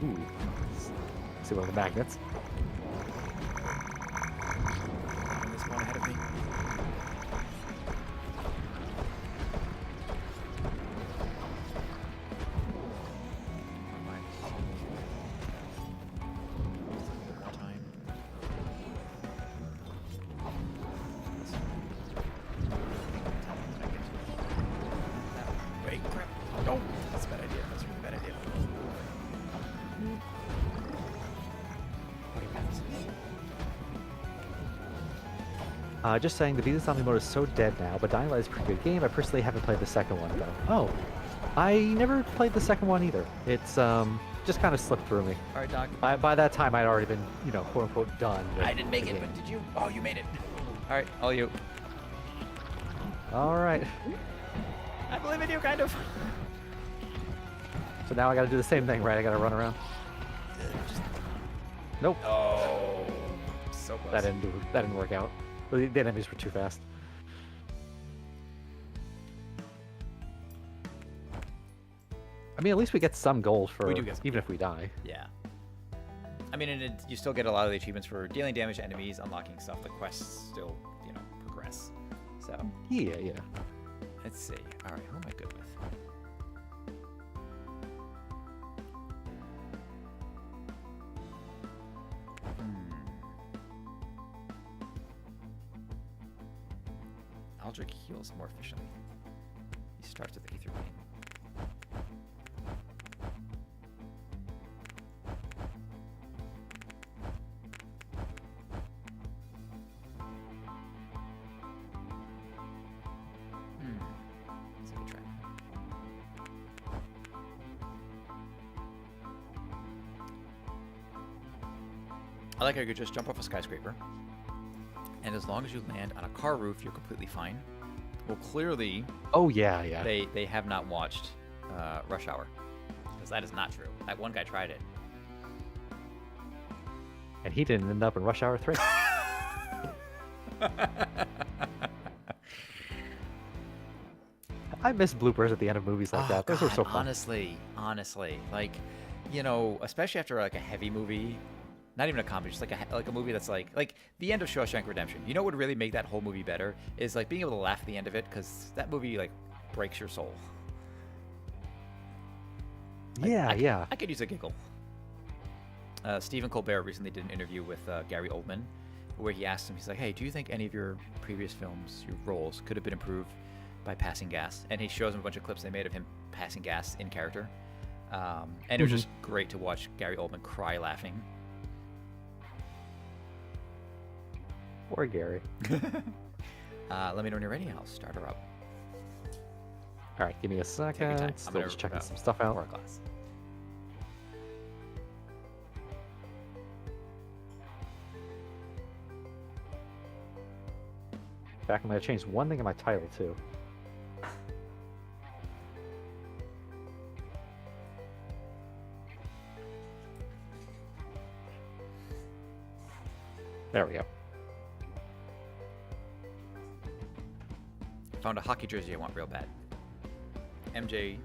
Ooh. See one of the magnets. This one ahead of me. Wait, crap. No! That's a bad idea. That's a really bad idea. Just saying, the Be the Zombie mode is so dead now, but Dying Light is a pretty good game. I personally haven't played the second one, though. Oh, I never played the second one either. It's just kind of slipped through me. Alright, Doc. By that time, I'd already been, quote unquote, done. With I didn't make the it, game. but did you? Oh, you made it. Alright, all you. All right. I believe in you, kind of. So now I got to do the same thing, right? I got to run around. Nope. Oh, so close. That didn't work out. The enemies were too fast. I mean, at least we get some gold for We do get some. even if we die. Yeah. I mean, and you still get a lot of the achievements for dealing damage to enemies, unlocking stuff. The quests still, progress. So, Yeah. let's see. All right, who am I good with? Aldrich heals more efficiently. He starts with the Ether Vein. Let's give it a try. I like how you could just jump off a skyscraper, and as long as you land on a car roof, you're completely fine. Well, clearly, Oh yeah, yeah. they have not watched Rush Hour, because that is not true. That one guy tried it. And he didn't end up in Rush Hour 3. I miss bloopers at the end of movies like that. Those were so fun. Honestly, like, you know, especially after like a heavy movie, not even a comedy, just like a movie that's like the end of Shawshank Redemption. You know what would really make that whole movie better is like being able to laugh at the end of it, because that movie like breaks your soul. Yeah. I could use a giggle. Stephen Colbert recently did an interview with Gary Oldman, where he asked him, he's like, hey, do you think any of your previous films, your roles, could have been improved by passing gas? And he shows him a bunch of clips they made of him passing gas in character. And it was just great to watch Gary Oldman cry laughing. Poor Gary. Let me know when you're ready. I'll start her up. All right, give me a Take your second. time. I'm Still gonna just checking some stuff out. pour a glass. In fact, I'm going to change one thing in my title, too. There we go. Found a hockey jersey I want real bad. MJ,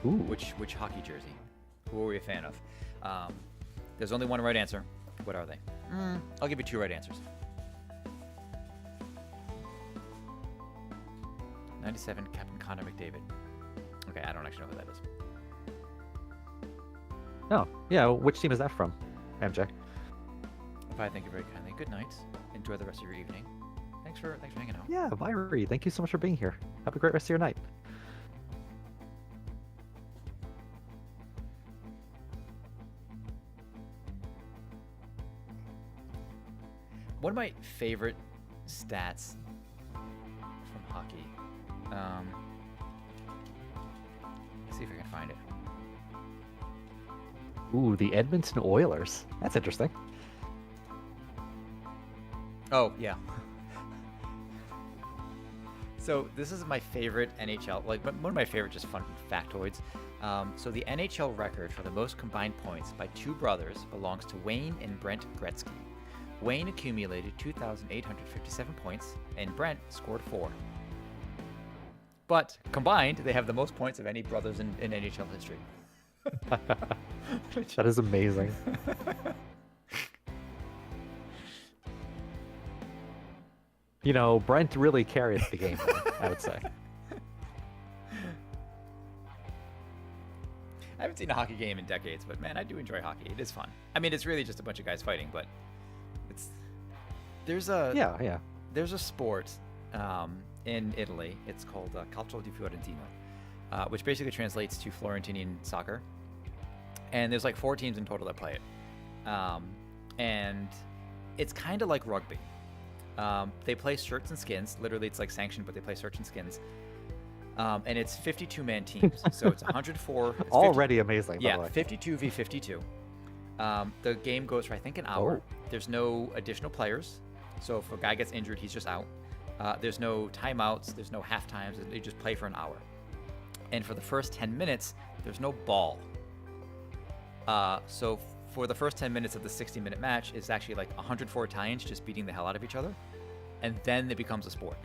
Ooh. which hockey jersey? Who are we a fan of? There's only one right answer. What are they? I'll give you two right answers. 97 Captain Connor McDavid. Okay, I don't actually know who that is. Oh, yeah. Which team is that from, MJ? Bye, thank you very kindly. Good night. Enjoy the rest of your evening. Thanks for hanging out. Yeah, Vyri, thank you so much for being here. Have a great rest of your night. One of my favorite stats from hockey. Let's see if I can find it. Ooh, the Edmonton Oilers. That's interesting. Oh, yeah. So this is my favorite NHL, like one of my favorite just fun factoids. So the NHL record for the most combined points by two brothers belongs to Wayne and Brent Gretzky. Wayne accumulated 2,857 points, and Brent scored 4. But combined, they have the most points of any brothers in NHL history. That is amazing. You know, Brent really carried the game, I would say. I haven't seen a hockey game in decades, but man, I do enjoy hockey. It is fun. I mean, it's really just a bunch of guys fighting, but there's a sport in Italy. It's called Calcio di Fiorentino, which basically translates to Florentinian soccer. And there's like 4 teams in total that play it, and it's kind of like rugby. They play shirts and skins. Literally, it's like sanctioned, but they play shirts and skins. And it's 52-man teams, so it's 104. It's Already amazing. By yeah, the way. 52 v 52. The game goes for I think an hour. Oh. There's no additional players, so if a guy gets injured, he's just out. There's no timeouts. There's no half times. They just play for an hour. And for the first 10 minutes, there's no ball. So for the first 10 minutes of the 60-minute match, it's actually like 104 Italians just beating the hell out of each other, and then it becomes a sport.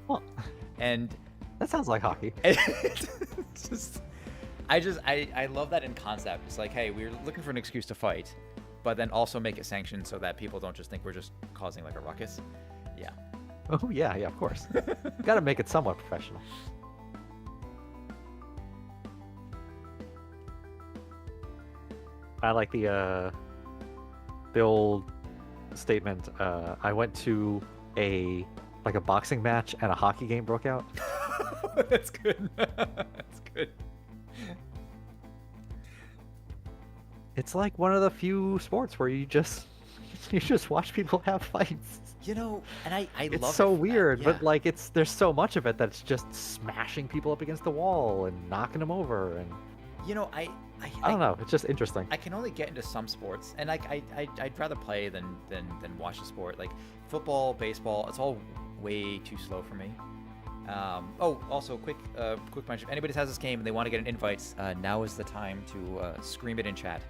Well, And that sounds like hockey. it's just, I love that in concept. It's like, hey, we're looking for an excuse to fight, but then also make it sanctioned so that people don't just think we're just causing like a ruckus. Yeah. Oh yeah, of course. Got to make it somewhat professional. I like the old statement. I went to a boxing match and a hockey game broke out. That's good. That's good. It's like one of the few sports where you just watch people have fights. You know, and I It's love so it for that, weird, yeah. but like there's so much of it that's just smashing people up against the wall and knocking them over, and You know, I don't know. It's just interesting. I can only get into some sports, and I'd rather play than watch the sport. Like football, baseball, it's all way too slow for me. Oh, also quick mention: if anybody has this game and they want to get an invite, now is the time to scream it in chat,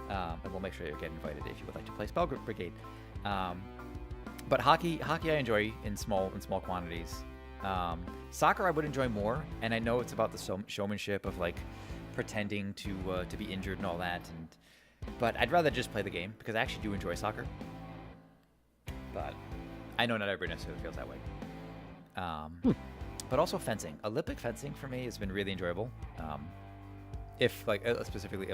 and we'll make sure you get invited if you would like to play Spell Brigade. But hockey I enjoy in small quantities. Soccer I would enjoy more, and I know it's about the showmanship of like pretending to be injured and all that, but I'd rather just play the game because I actually do enjoy soccer. But I know not everybody necessarily feels that way. But also fencing. Olympic fencing for me has been really enjoyable. If like specifically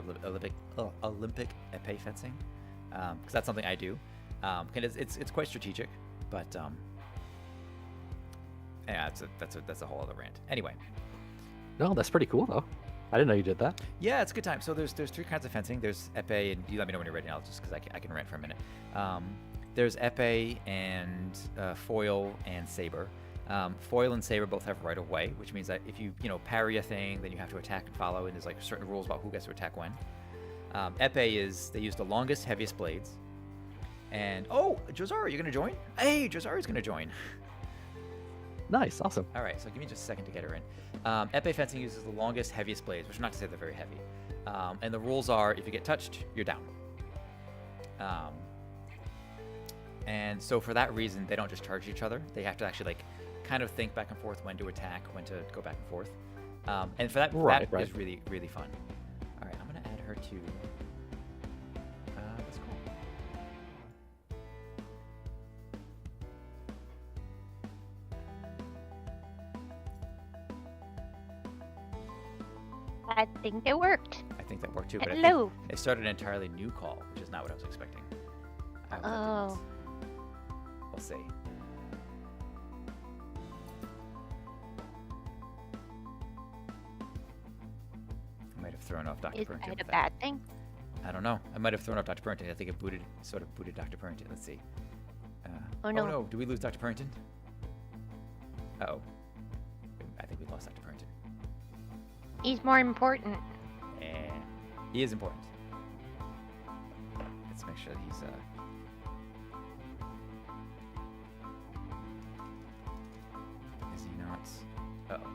Olympic épée fencing, because that's something I do. It's quite strategic, but yeah, that's a whole other rant. Anyway. No, that's pretty cool though. I didn't know you did that. Yeah, it's a good time. So there's three kinds of fencing. There's épée, and you let me know when you're ready now, just because I can rant for a minute. There's épée and foil and saber. Foil and saber both have right of way, which means that if you parry a thing, then you have to attack and follow, and there's like certain rules about who gets to attack when. Épée is they use the longest, heaviest blades. And oh, Josara, you gonna join? Hey, Josara's gonna join. Nice, awesome. All right, so give me just a second to get her in. Épée fencing uses the longest, heaviest blades, which is not to say they're very heavy. And the rules are, if you get touched, you're down. And so for that reason, they don't just charge each other. They have to actually like kind of think back and forth when to attack, when to go back and forth. And for that, right. is really, really fun. All right, I'm gonna add her to. Let's call. I think it worked. I think that worked too. But Hello. I think it started an entirely new call, which is not what I was expecting. Oh. We'll see. I might have thrown off Dr. Is Purrington. that a with that. bad thing? I don't know. I might have thrown off Dr. Purrington. I think it sort of booted Dr. Purrington. Let's see. Oh no. Oh no, do we lose Dr. Purrington? Uh-oh. I think we lost Dr. Purrington. He's more important. He is important. Let's make sure that he's is he not? Uh-oh.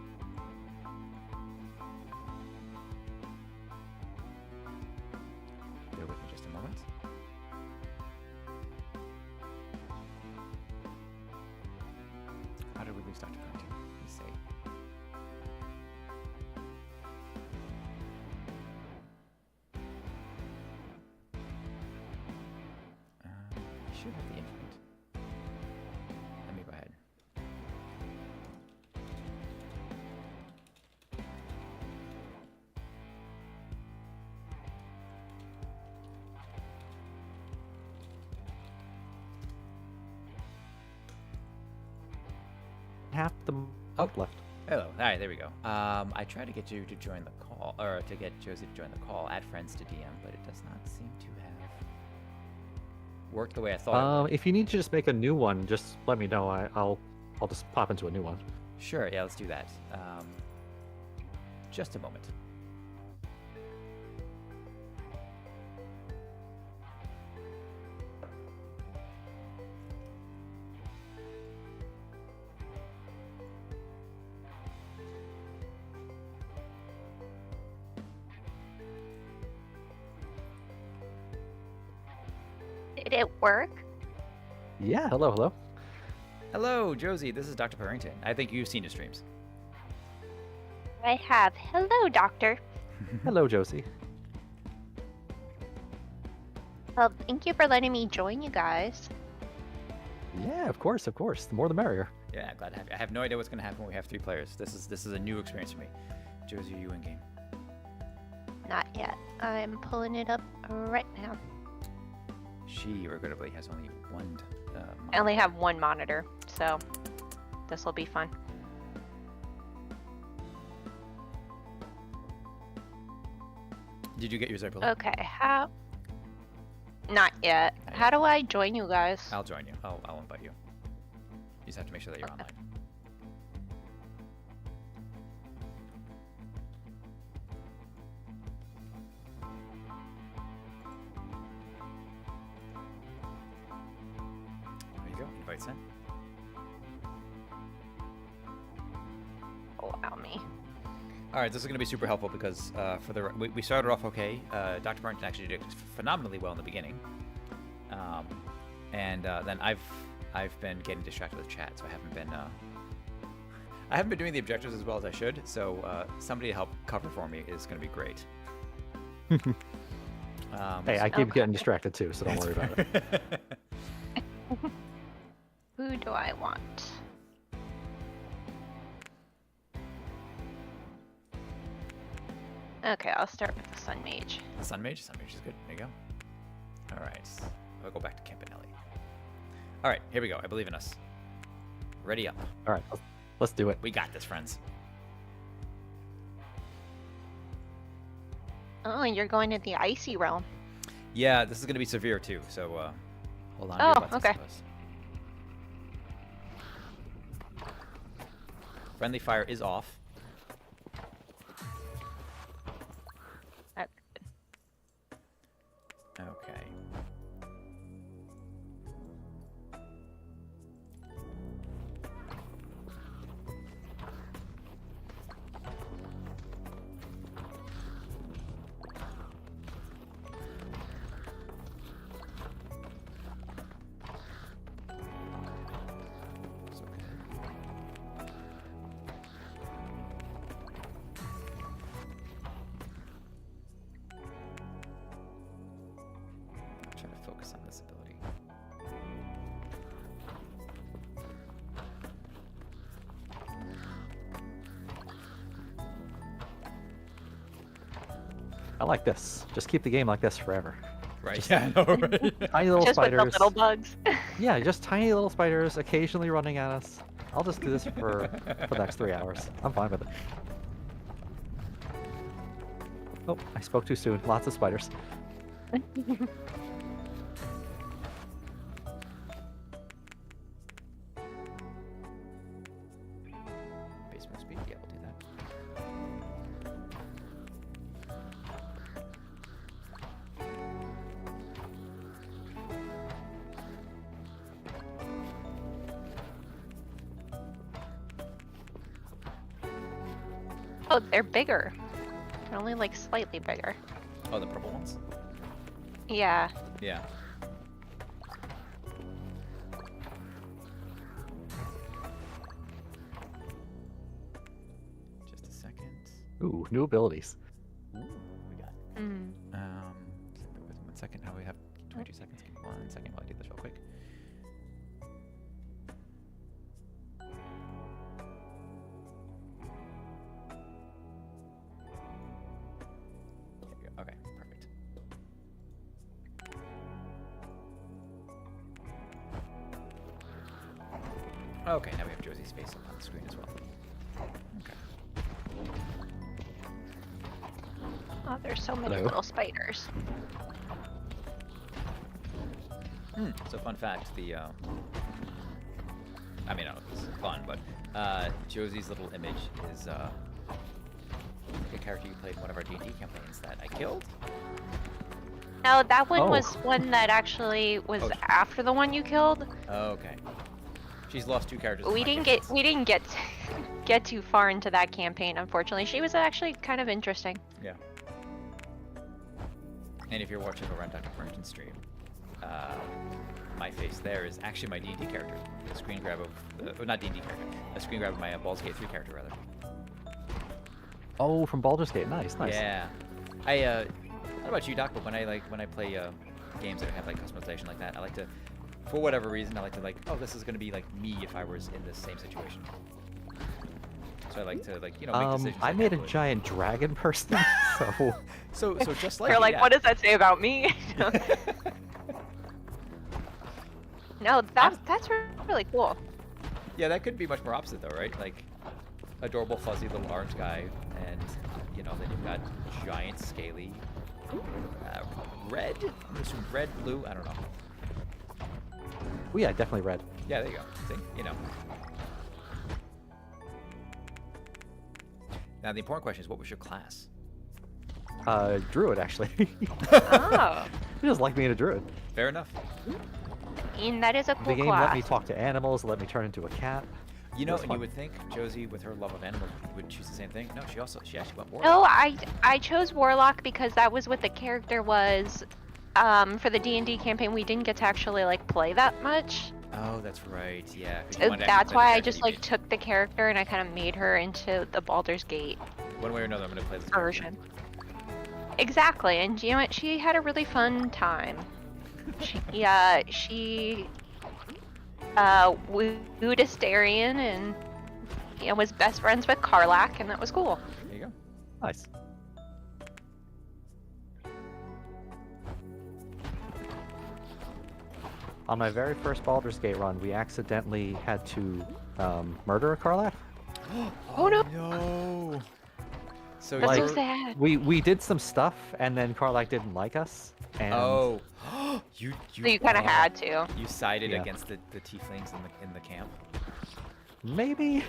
Bear with me just a moment. How did we lose Dr. Purrington? Let me see. I should have the infinite. Let me go ahead. Half the up left. Hello. All right, there we go. I tried to get you to join the call, or to get Josie to join the call, add friends to DM, but it does not seem to have worked the way I thought it would. If you need to just make a new one, just let me know. I'll just pop into a new one. Sure, yeah, let's do that. Just a moment. Did it work? Yeah, hello. Hello, Josie. This is Dr. Purrington. I think you've seen his streams. I have. Hello, Doctor. Hello, Josie. Well, thank you for letting me join you guys. Yeah, of course. The more the merrier. Yeah, glad to have you. I have no idea what's going to happen when we have 3 players. This is a new experience for me. Josie, are you in game? Not yet. I'm pulling it up right now. She, regrettably, has only one. I only have one monitor, so this will be fun. Did you get your Zipper? Okay, how? Not yet. How do I join you guys? I'll join you. I'll invite you. You just have to make sure that you're online. right, son? Allow me. All right, this is going to be super helpful because we started off okay. Dr. Burrington actually did phenomenally well in the beginning, and then I've been getting distracted with chat, so I haven't been doing the objectives as well as I should. So somebody to help cover for me is going to be great. Hey, I keep getting distracted too, so don't worry about it. Who do I want? Okay, I'll start with the Sun Mage. The Sun Mage? Sun Mage is good. There you go. All right. I'll go back to Campanelli. All right, here we go. I believe in us. Ready up. All right, let's do it. We got this, friends. Oh, you're going to the icy realm. Yeah, this is going to be severe too, so hold on. Oh, You're about to okay. see us. Friendly fire is off. Okay. It's okay. I'll try to focus on this ability. I like this. Just keep the game like this forever. Right, yeah, I know, right? Tiny little Just with spiders. the little bugs. Yeah, just tiny little spiders occasionally running at us. I'll just do this for the next 3 hours. I'm fine with it. Oh, I spoke too soon. Lots of spiders. Base move speed, yeah, we'll do that. Oh, they're bigger. They're only like slightly bigger. Oh, the purple ones? Yeah. Yeah. Just a second. Ooh, new abilities. Ooh, we got. Mm. Wait 1 second. Now we have 22 seconds. Give me 1 second while I do this real quick. There we go. Okay, perfect. Okay, now we have Josie's face up on the screen as well. Okay. Oh, there's so many Hello. little spiders. So fun fact, I mean, I don't know if this is fun, but Josie's little image is a character you played in one of our D&D campaigns that I killed. No, that one Oh. was one that actually was Oh. after the one you killed. Okay. She's lost 2 characters. in We my didn't campaigns. get too far into that campaign, unfortunately. She was actually kind of interesting. Yeah. And if you're watching over on Dr. Burrington's stream, my face there is actually my D&D character. A screen grab of, not D&D character, a screen grab of my Baldur's Gate 3 character, rather. Oh, from Baldur's Gate. Nice, nice. Yeah. I don't know about you, Doc, but when I play games that have like customization like that, I like to, for whatever reason, I like to like, oh, this is gonna be like me if I was in this same situation. So I like to make decisions. I like made that a would. giant dragon person, so So just like You're you, like, yeah. what does that say about me? No, that's really cool. Yeah, that could be much more opposite though, right? Like adorable fuzzy little orange guy, and then you've got giant scaly red. I'm gonna assume red, blue. I don't know. oh yeah, definitely red. Yeah, there you go. See, Now the important question is, what was your class? Druid actually. Oh. I just like being a druid. Fair enough. mean, that is a The cool game class. let me talk to animals, let me turn into a cat. You know, That's and you fun. would think Josie, with her love of animals, would choose the same thing. No, she actually went warlock. No, I chose Warlock because that was what the character was. For the D&D campaign, we didn't get to actually like play that much. Oh, that's right. Yeah. 'cause you So wanted to actually that's play the why I character just you like made. took the character and I kind of made her into the Baldur's Gate One way or another, I'm gonna play this character. version. Exactly, and you know what? She had a really fun time. She wooed Astarion and was best friends with Karlach, and that was cool. There you go. Nice. On my very first Baldur's Gate run, we accidentally had to murder a Karlach. Oh, no. No. So That's so you're- sad. We did some stuff, and then Karlach didn't like us. And Oh. you. So you kind of had to. You sided Yeah. against the tieflings in the camp. maybe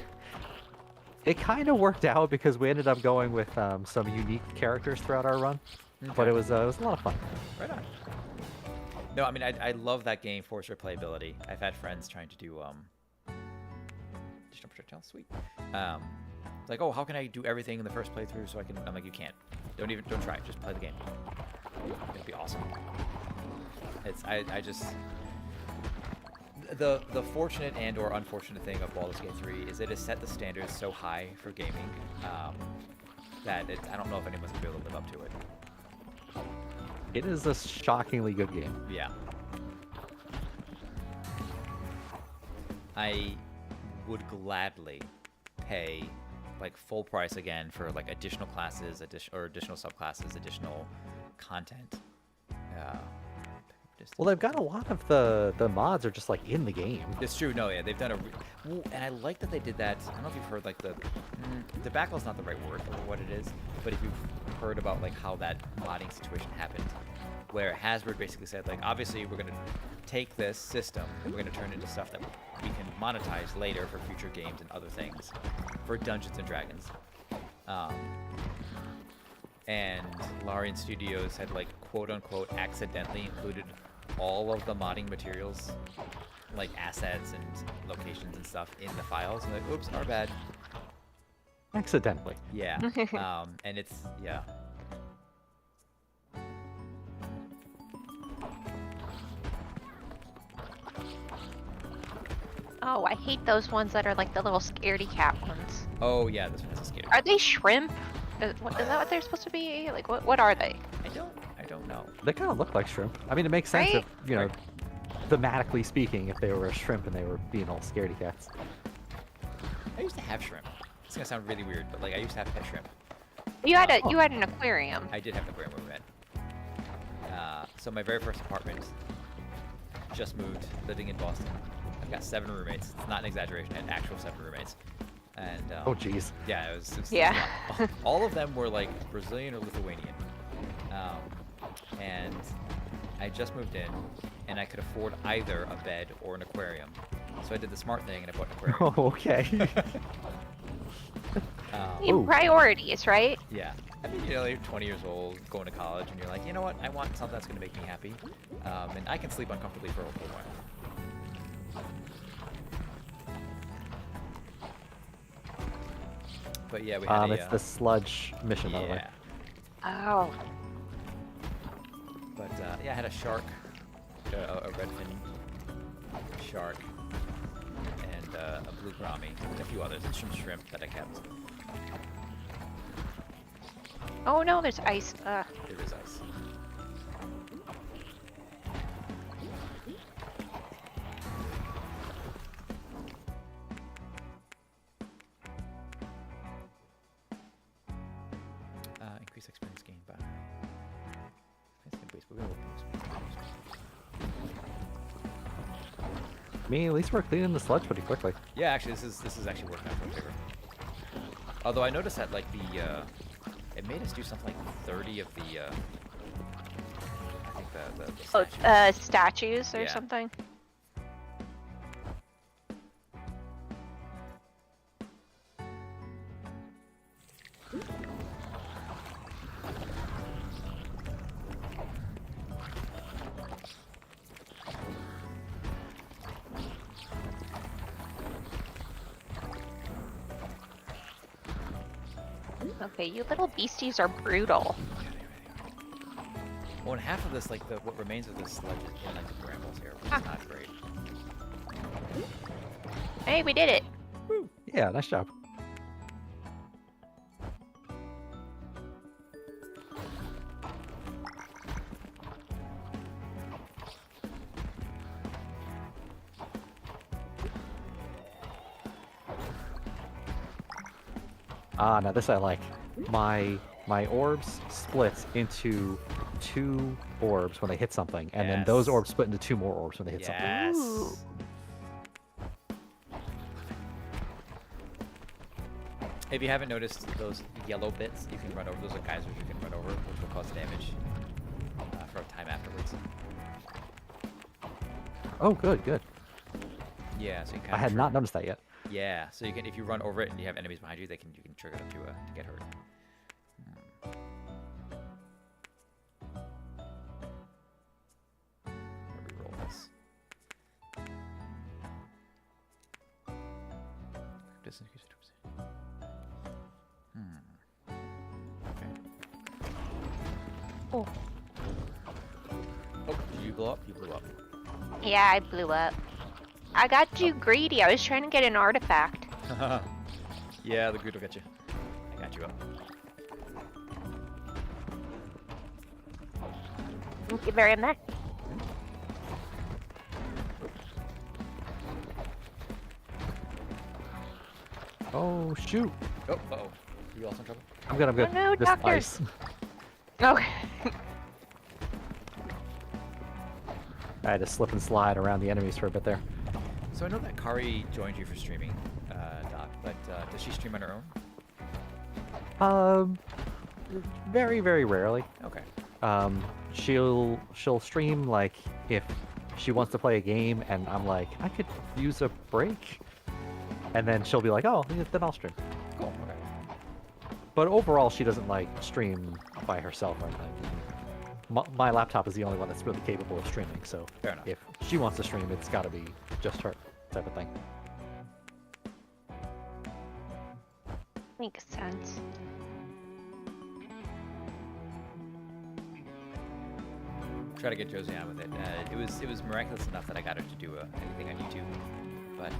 it kind of worked out because we ended up going with some unique characters throughout our run. But Okay. it was a lot of fun. Right on. No, I mean I love that game for its replayability. I've had friends trying to do additional projectiles, sweet. Like, oh, how can I do everything in the first playthrough so I can? I'm like, you can't. Don't try. Just play the game. It'll be awesome. I just the fortunate and or unfortunate thing of Baldur's Gate 3 is it has set the standards so high for gaming that I don't know if anyone's gonna be able to live up to it. It is a shockingly good game. Yeah. I would gladly pay like full price again for like additional classes, additional subclasses, additional content. Well, they've got a lot of the mods are just like in the game. It's true. No, yeah, they've done Ooh, and I like that they did that. I don't know if you've heard like debacle is not the right word for what it is, but if you've heard about like how that modding situation happened, where Hasbro basically said like, obviously we're gonna take this system and we're gonna turn it into stuff that we can monetize later for future games and other things, for Dungeons and Dragons. And Larian Studios had like quote unquote accidentally included all of the modding materials, like assets and locations and stuff in the files. And like, oops, our bad. Accidentally. Yeah. And it's, yeah. Oh, I hate those ones that are like the little scaredy cat ones. Oh yeah, this one has a skater. Are they shrimp? Is that what they're supposed to be? Like, what are they? I don't know. They kind of look like shrimp. I mean, it makes sense Right? if, you know, thematically speaking, if they were a shrimp and they were being all scaredy cats. I used to have shrimp. It's gonna sound really weird, but like I used to have pet shrimp. You had an aquarium. I did have the aquarium where we met. So my very first apartment, just moved, living in Boston. I've got 7 roommates. It's not an exaggeration. I had actual 7 roommates. And Oh, jeez. yeah, it was Yeah. a lot. All of them were like Brazilian or Lithuanian. And I just moved in, and I could afford either a bed or an aquarium. So I did the smart thing and I bought an aquarium. Oh, okay. Ooh. Priorities, right? Yeah. I mean, you know, you're 20 years old, going to college, and you're like, you know what? I want something that's going to make me happy. And I can sleep uncomfortably for a while. But yeah, we had It's the sludge mission, by the way. yeah. Oh. But yeah, I had a shark, a redfin shark, and a blue gourami, and a few others, and some shrimp that I kept. Oh no, there's ice. There is ice. Increase experience gained by. I mean, at least we're cleaning the sludge pretty quickly. Yeah, actually, this is actually working out for favor. Although I noticed that like it made us do something like 30 of the I think the statues. Statues or Yeah. something. Okay, you little beasties are brutal. Well, and half of this, like what remains of this sludge is in like the brambles here, which is not great. Hey, we did it. Yeah, nice job. Ah, now this I like. My orbs split into 2 orbs when they hit something, and then those Yes. orbs split into 2 more orbs when they hit something. Yes. Ooh. If you haven't noticed those yellow bits, you can run over. Those are geysers you can run over, which will cause damage for a time afterwards. Oh, good, good. Yeah, so you kind I of had not noticed that yet. Yeah, so you can, if you run over it and you have enemies behind you, you can trigger them to get hurt. Reroll this. Okay. Oh. Oh, did you blow up? You blew up. Yeah, I blew up. I got too greedy. I was trying to get an artifact. Yeah, the Groot will get you. I got you up. Thank you very much. Oh, shoot. Oh, uh-oh. You also in trouble? I'm good, I'm good. Oh, no, Just doctor. ice. Okay. I had to slip and slide around the enemies for a bit there. So I know that Kari joined you for streaming, Doc, but does she stream on her own? Very, very rarely. Okay. She'll stream like if she wants to play a game and I'm like, I could use a break. And then she'll be like, oh, yeah, then I'll stream. Cool, okay. But overall, she doesn't like stream by herself or anything. My laptop is the only one that's really capable of streaming, so Fair enough. if she wants to stream, it's got to be just her type of thing. Makes sense. Try to get Josie on with it. It was miraculous enough that I got her to do anything on YouTube, but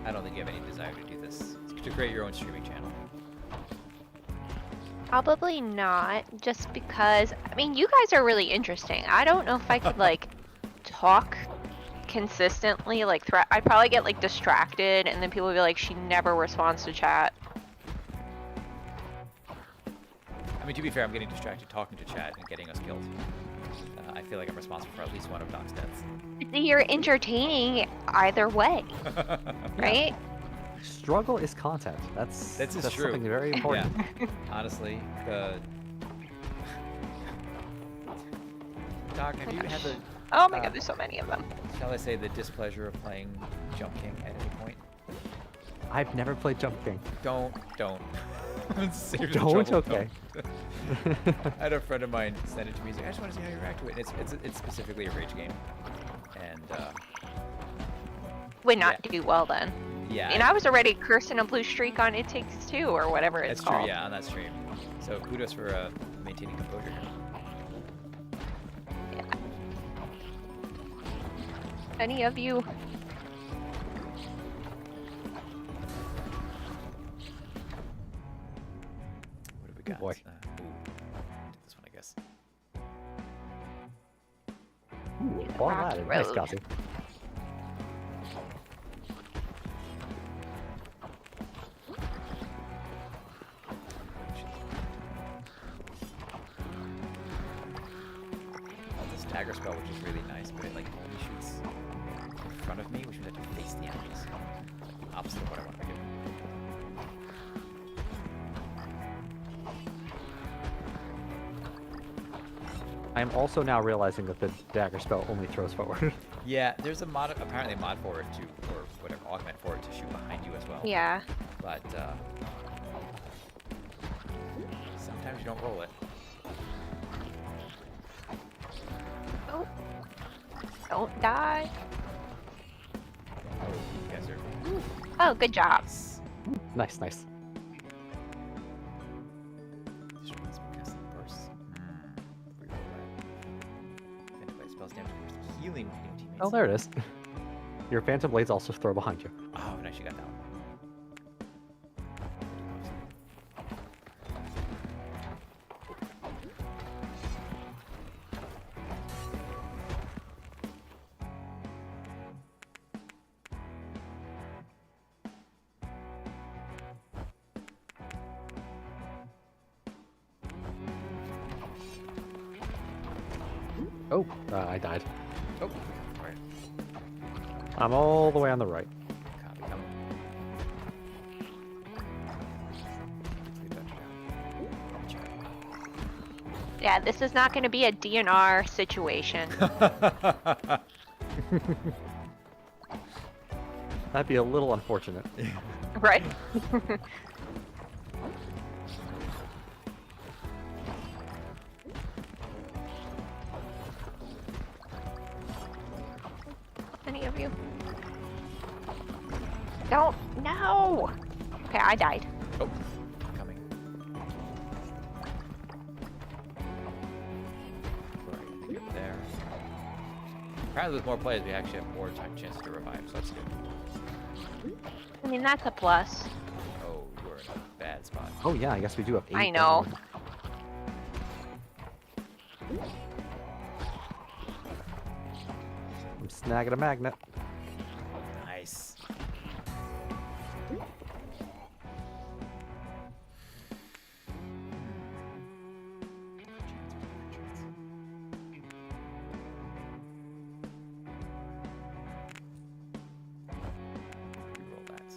I don't think you have any desire to do this. To create your own streaming channel. Probably not, just because, I mean, you guys are really interesting. I don't know if I could, like, talk consistently, like, I'd probably get, like, distracted, and then people would be like, she never responds to chat. I mean, to be fair, I'm getting distracted talking to chat and getting us killed. I feel like I'm responsible for at least one of Doc's deaths. You're entertaining either way, right? Struggle is content. That's true. something very important. Yeah. Honestly, Doc, have you had the, Oh my god, there's so many of them. shall I say, the displeasure of playing Jump King at any point? I've never played Jump King. Don't. Save the Don't? trouble, Okay. don't. I had a friend of mine send it to me. He's like, I just want to see how you react to it. And it's specifically a rage game, and Would not Yeah. do well then. yeah. And I was already cursing a blue streak on It Takes Two or whatever it's That's called. true, yeah, on that stream. So kudos for maintaining composure. Any of you? What have we got? boy. This one, I guess. Ooh, ball Rocky ladder. Nice, Road. Kelsey. This dagger spell, which is really nice, but it like only shoots in front of me, which means I have to face the enemies. Opposite of what I want to do. I'm also now realizing that the dagger spell only throws forward. Yeah, there's a mod, apparently a mod for it to, or whatever, augment for it to shoot behind you as well. Yeah. But sometimes you don't roll it. Oh. Don't die. You guys are Oh, good job. nice. Nice, nice. Healing teammates. Oh, there it is. Your Phantom Blades also throw behind you. Oh, nice, you got that one. Oh, I died. Oh, right. I'm all the way on the right. Copy, come. Yeah, this is not going to be a DNR situation. That'd be a little unfortunate. Right? Any of you? Don't. No! Okay, I died. Oh, coming. Right, over there. Apparently with more players, we actually have more chances to revive, so that's good. I mean, that's a plus. Oh, we're in a bad spot. Oh yeah, I guess we do have 8. I know. I'm snagging a magnet. Nice. Reroll that.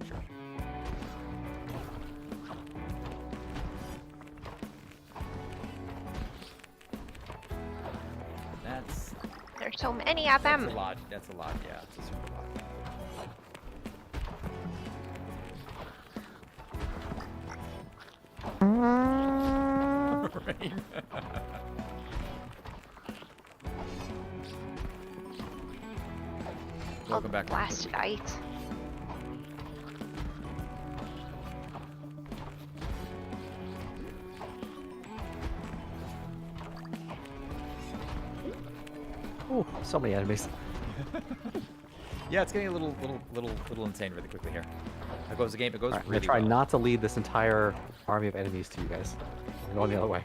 Sure. That's There's so many of them. a lot. That's a lot. Yeah, it's a super lot. Right. Welcome back. Last night. Oh, so many enemies. Yeah, it's getting a little insane really quickly here. How goes the game? It goes Alright, I'm really gonna try well. not to lead this entire army of enemies to you guys. I'm going the other way.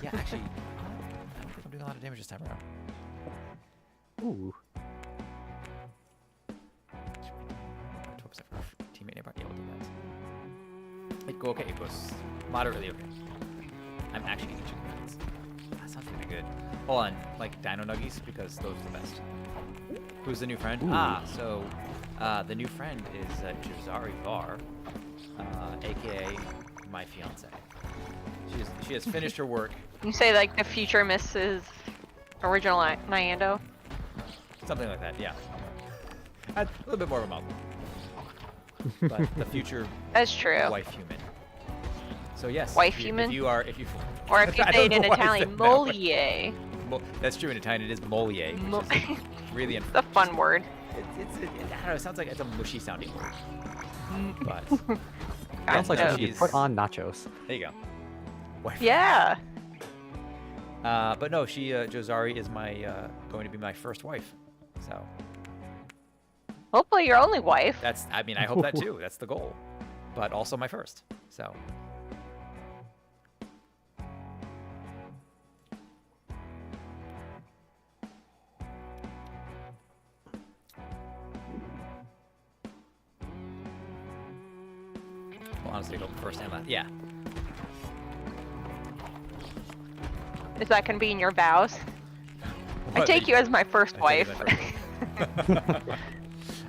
Yeah, actually, I don't think I'm doing a lot of damage this time around. Ooh. 12% for teammate nearby. Yeah, we'll do that. It go okay. It goes moderately okay. I'm actually eating chicken nuggets. That sounds pretty good. Hold on, like Dino Nuggies, because those are the best. Who's the new friend? Ooh. Ah, so the new friend is Jazari Var, aka my fiance. She has finished her work. You say like the future Mrs. Original Nyando? Something like that, yeah. A little bit more of a mouthful. But the future That's true. wife human. So yes, Wife if human? If you Or if you I say don't it in know why I Italian, said that way. Moliere. That's true in Italian. It is Moliere, Mo- which is really It's a fun word. I don't know. It sounds like it's a mushy sounding word. But Sounds like Yeah. something you put on nachos. there you go. Wife. Yeah. But no, Jozari is going to be my first wife. So Hopefully your only wife. I mean, I hope that too. That's the goal. But also my first. So. Well, honestly, go first and last. Yeah. Is that going to be in your vows? I What, take you as my first I take wife. it as my first.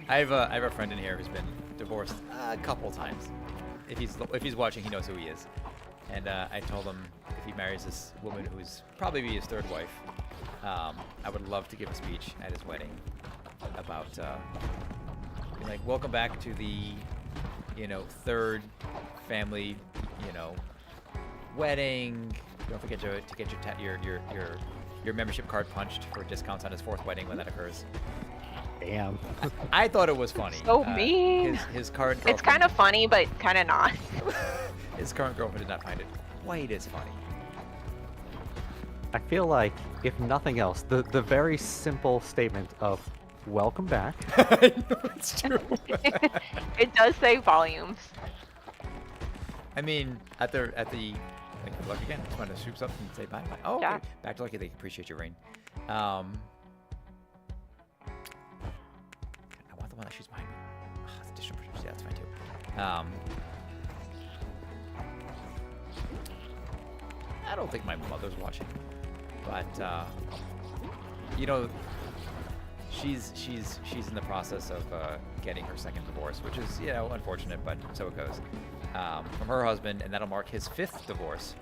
I have a friend in here who's been divorced a couple times. If he's watching, he knows who he is. And I told him if he marries this woman who's probably be his third wife, I would love to give a speech at his wedding about being like, welcome back to the, third family, wedding. Don't forget to get your membership card punched for discounts on his fourth wedding when that occurs. Damn. I thought it was funny. So mean. His current girlfriend, It's kind of funny, but kind of not. his current girlfriend did not find it quite as funny. I feel like, if nothing else, the very simple statement of "Welcome back." I know it's true. It does say volumes. I mean, at the like, good luck again. Just wanted to swoop up and say bye. Oh, Yeah. okay. Back to Lucky. They appreciate your rain. I want the one that shoots behind me. Oh, the district producer. Yeah, that's fine too. I don't think my mother's watching, but you know, she's in the process of getting her second divorce, which is, you know, unfortunate, but so it goes. From her husband, and that'll mark his 5th divorce.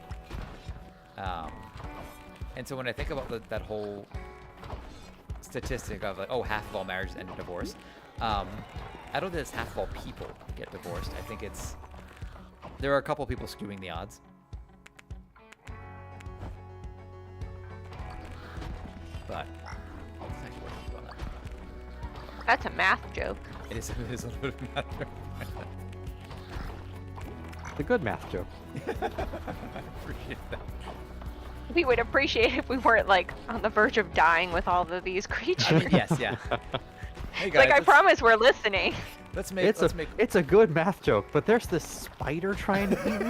And so when I think about that whole statistic of like, oh, half of all marriages end in divorce, I don't think it's half of all people get divorced. I think there are a couple people skewing the odds. But it's actually worth it on that. That's a math joke. It is a little bit of matter. The good math joke. I appreciate that. We would appreciate if we weren't like on the verge of dying with all of these creatures. I mean, yes, yeah. Hey guys, Like I promise we're listening. let's make It's a good math joke, but there's this spider trying to eat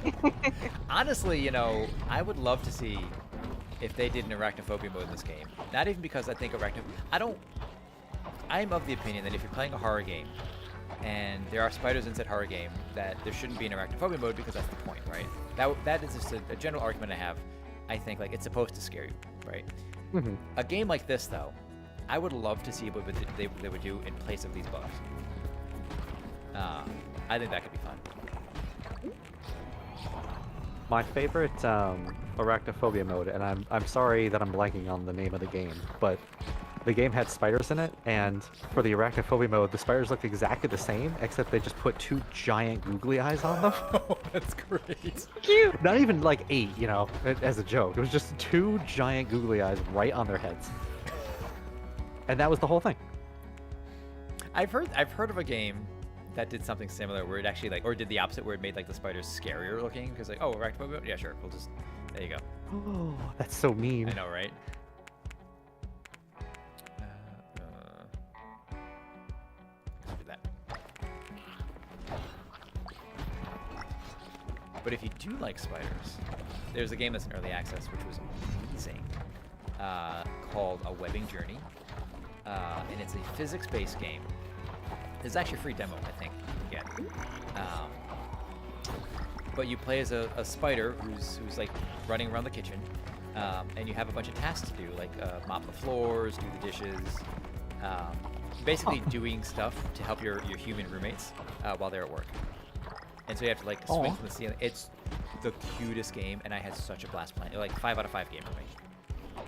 me. Honestly, you know, I would love to see if they did an arachnophobia mode in this game. Not even because I think I'm of the opinion that if you're playing a horror game and there are spiders inside horror game, that there shouldn't be an arachnophobia mode because that's the point, right? That is just a general argument I have. I think like it's supposed to scare you, right? Mhm. A game like this, though, I would love to see what they would do in place of these bugs. I think that could be fun. My favorite arachnophobia mode, and I'm sorry that I'm blanking on the name of the game, but the game had spiders in it, and for the arachnophobia mode, the spiders looked exactly the same, except they just put 2 giant googly eyes on them. Oh, that's great. Cute. Not even like 8, you know, as a joke. It was just 2 giant googly eyes right on their heads. And that was the whole thing. I've heard of a game that did something similar where it actually like, or did the opposite where it made like the spiders scarier looking because like, oh, arachnophobia, yeah, sure, we'll just, there you go. Oh, that's so mean. I know, right? Let's do that. But if you do like spiders, there's a game that's in early access which was amazing, called A Webbing Journey, and it's a physics-based game. It's actually a free demo, I think, you can get. But you play as a spider who's like running around the kitchen, and you have a bunch of tasks to do, like mop the floors, do the dishes, basically doing stuff to help your human roommates while they're at work. And so you have to like swing from the ceiling. It's the cutest game, and I had such a blast playing. Like 5 out of 5 game for me.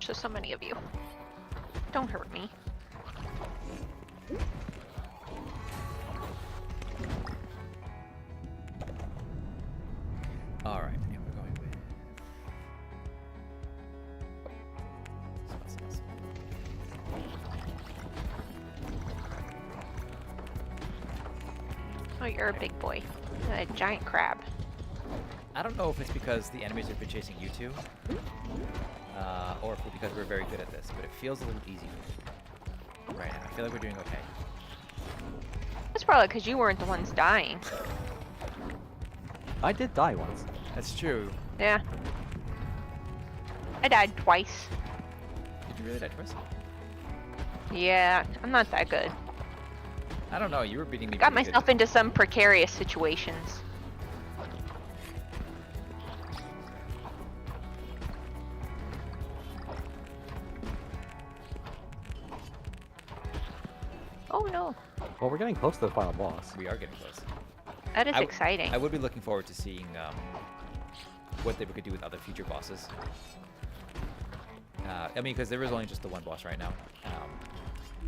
There's so many of you. Don't hurt me. All right, and we're going with. Oh, you're a big boy. A giant crab. I don't know if it's because the enemies have been chasing you two, or if it's because we're very good at this, but it feels a little easy for me right now. I feel like we're doing okay. That's probably because you weren't the ones dying. I did die once. That's true. Yeah. I died twice. Did you really die twice? Yeah, I'm not that good. I don't know. You were beating me. Got pretty myself good. into some precarious situations. Oh no, Well, we're getting close to the final boss. We are getting close. that is I w- exciting. I would be looking forward to seeing what they could do with other future bosses. I mean, because there is only just the one boss right now.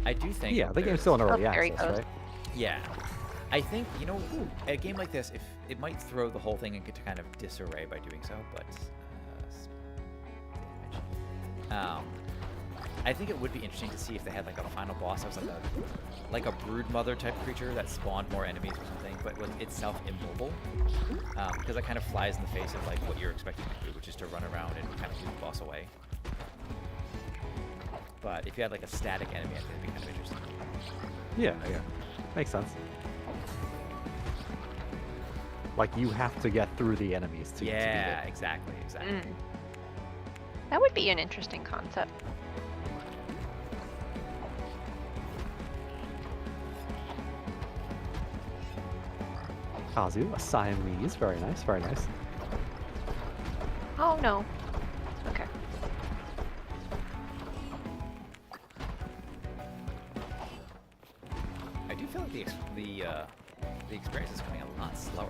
I do think. Yeah, the game's there's- still in early Oh, there he access, goes. right? Yeah. I think, you know, a game like this, if it might throw the whole thing into kind of disarray by doing so, but I think it would be interesting to see if they had like a final boss that was like a brood mother type creature that spawned more enemies or something, but was itself immobile. Because that kind of flies in the face of like what you're expecting to do, which is to run around and kind of lead the boss away. But if you had like a static enemy, I think it'd be kind of interesting. Yeah, yeah. Makes sense. Like, you have to get through the enemies to beat Yeah, it. exactly. That would be an interesting concept. Kazu, a Siamese. Very nice, very nice. Oh no. Okay. I do feel like the experience is coming a lot slower.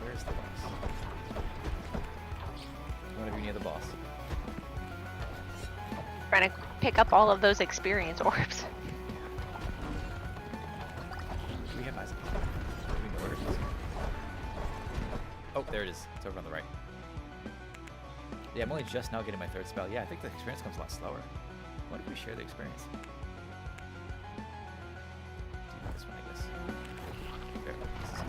Where's the boss? One of you near the boss. Trying to pick up all of those experience orbs. Do we have eyes? Do we know where it is? Oh, there it is. It's over on the right. Yeah, I'm only just now getting my third spell. Yeah, I think the experience comes a lot slower. What if we share the experience? Do this one, I guess. There, this is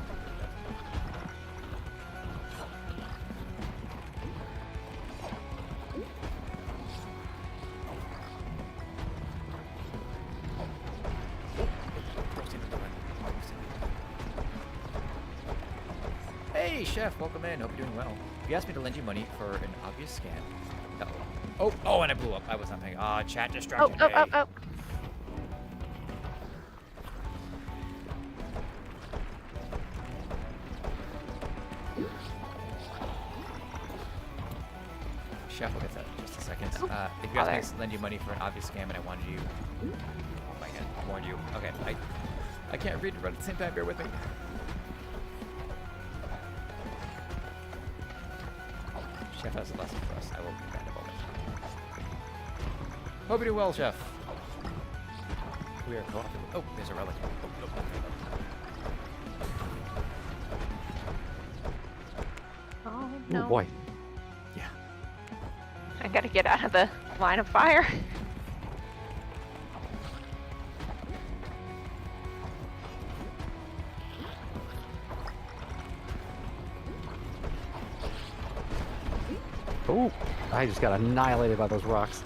Hey, Chef, welcome in. Hope you're doing well. You asked me to lend you money for an obvious scam. Uh-oh. Oh, and I blew up. I was not paying. Ah, chat distracted me. Oh. Chef, we'll get that in just a second. Oh, if you asked me to lend you money for an obvious scam and I wanted you... Oh my god, I warned you. Okay, I can't read and run at the same time. Bear with me. Chef has a lesson for us. I will be back in a moment. Hope you do well, Chef. We are co-opting. Oh, there's a relic. Oh Oh no. boy. Yeah. I gotta get out of the line of fire. Oh, I just got annihilated by those rocks.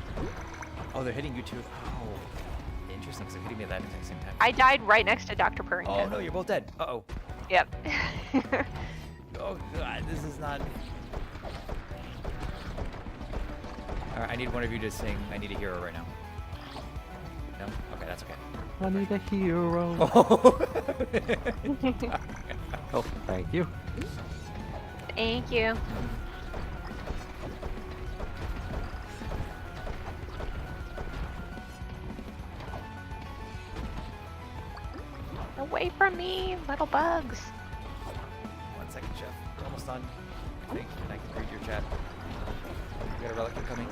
Oh, they're hitting you too. Oh, interesting. So they're hitting me at that exact same time. I died right next to Dr. Purrington. Oh no, you're both dead. Uh oh. Yep. Oh god, this is not. Alright, I need one of you to sing I Need a Hero right now. No? Okay, that's okay. I need a hero. Oh, Oh, thank you. Thank you. Away from me, little bugs. 1 second, Chef. We're almost done. I think, and I can read your chat. You got a relic coming.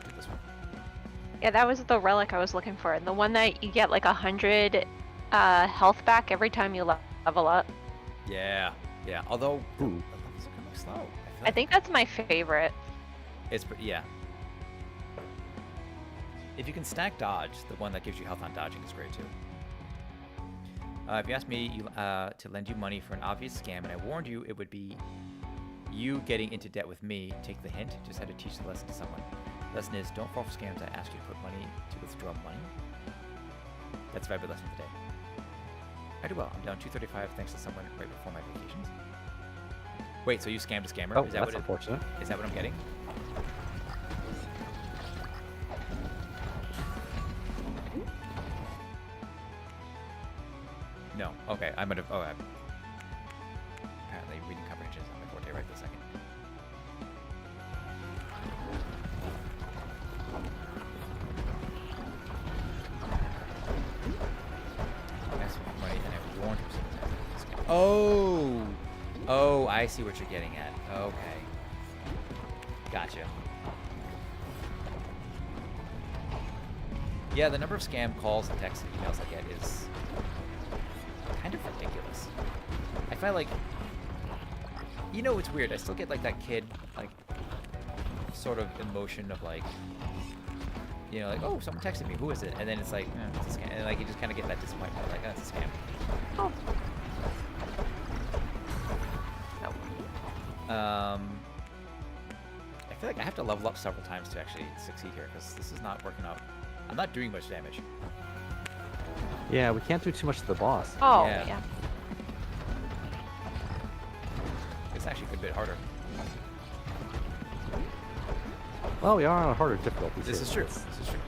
Do this one. Yeah, that was the relic I was looking for. The one that you get like 100 health back every time you level up. Yeah, yeah. Although the Ooh. levels are kind of slow. I think that's my favorite. It's yeah. If you can stack dodge, the one that gives you health on dodging is great too. If you asked me to lend you money for an obvious scam, and I warned you it would be you getting into debt with me, take the hint. Just had to teach the lesson to someone. The lesson is don't fall for scams. I asked you to put money to withdraw money. That's the vibe lesson today. I do well. I'm down 235 thanks to someone right before my vacations. Wait, so you scammed a scammer? Oh, Is that that's what unfortunate. Is that what I'm getting? No. Okay, I'm gonna. Oh, apparently reading comprehension is not my forte right this second. Asked for money and I warned him sometimes. Oh! Oh, I see what you're getting at. Okay. Gotcha. Yeah, the number of scam calls and texts and emails I get is kind kind of ridiculous. I find like, you know, it's weird. I still get like that kid, like, sort of emotion of like, you know, like, oh, someone texted me. Who is it? And then it's like, it's a scam. And like, you just kind of get that disappointment, like, oh, it's a scam. Oh. No. I feel like I have to level up several times to actually succeed here because this is not working out. I'm not doing much damage. Yeah, we can't do too much to the boss. Oh, Yeah. yeah. It's actually a bit harder. Well, we are on a harder difficulty. This is true. This is true.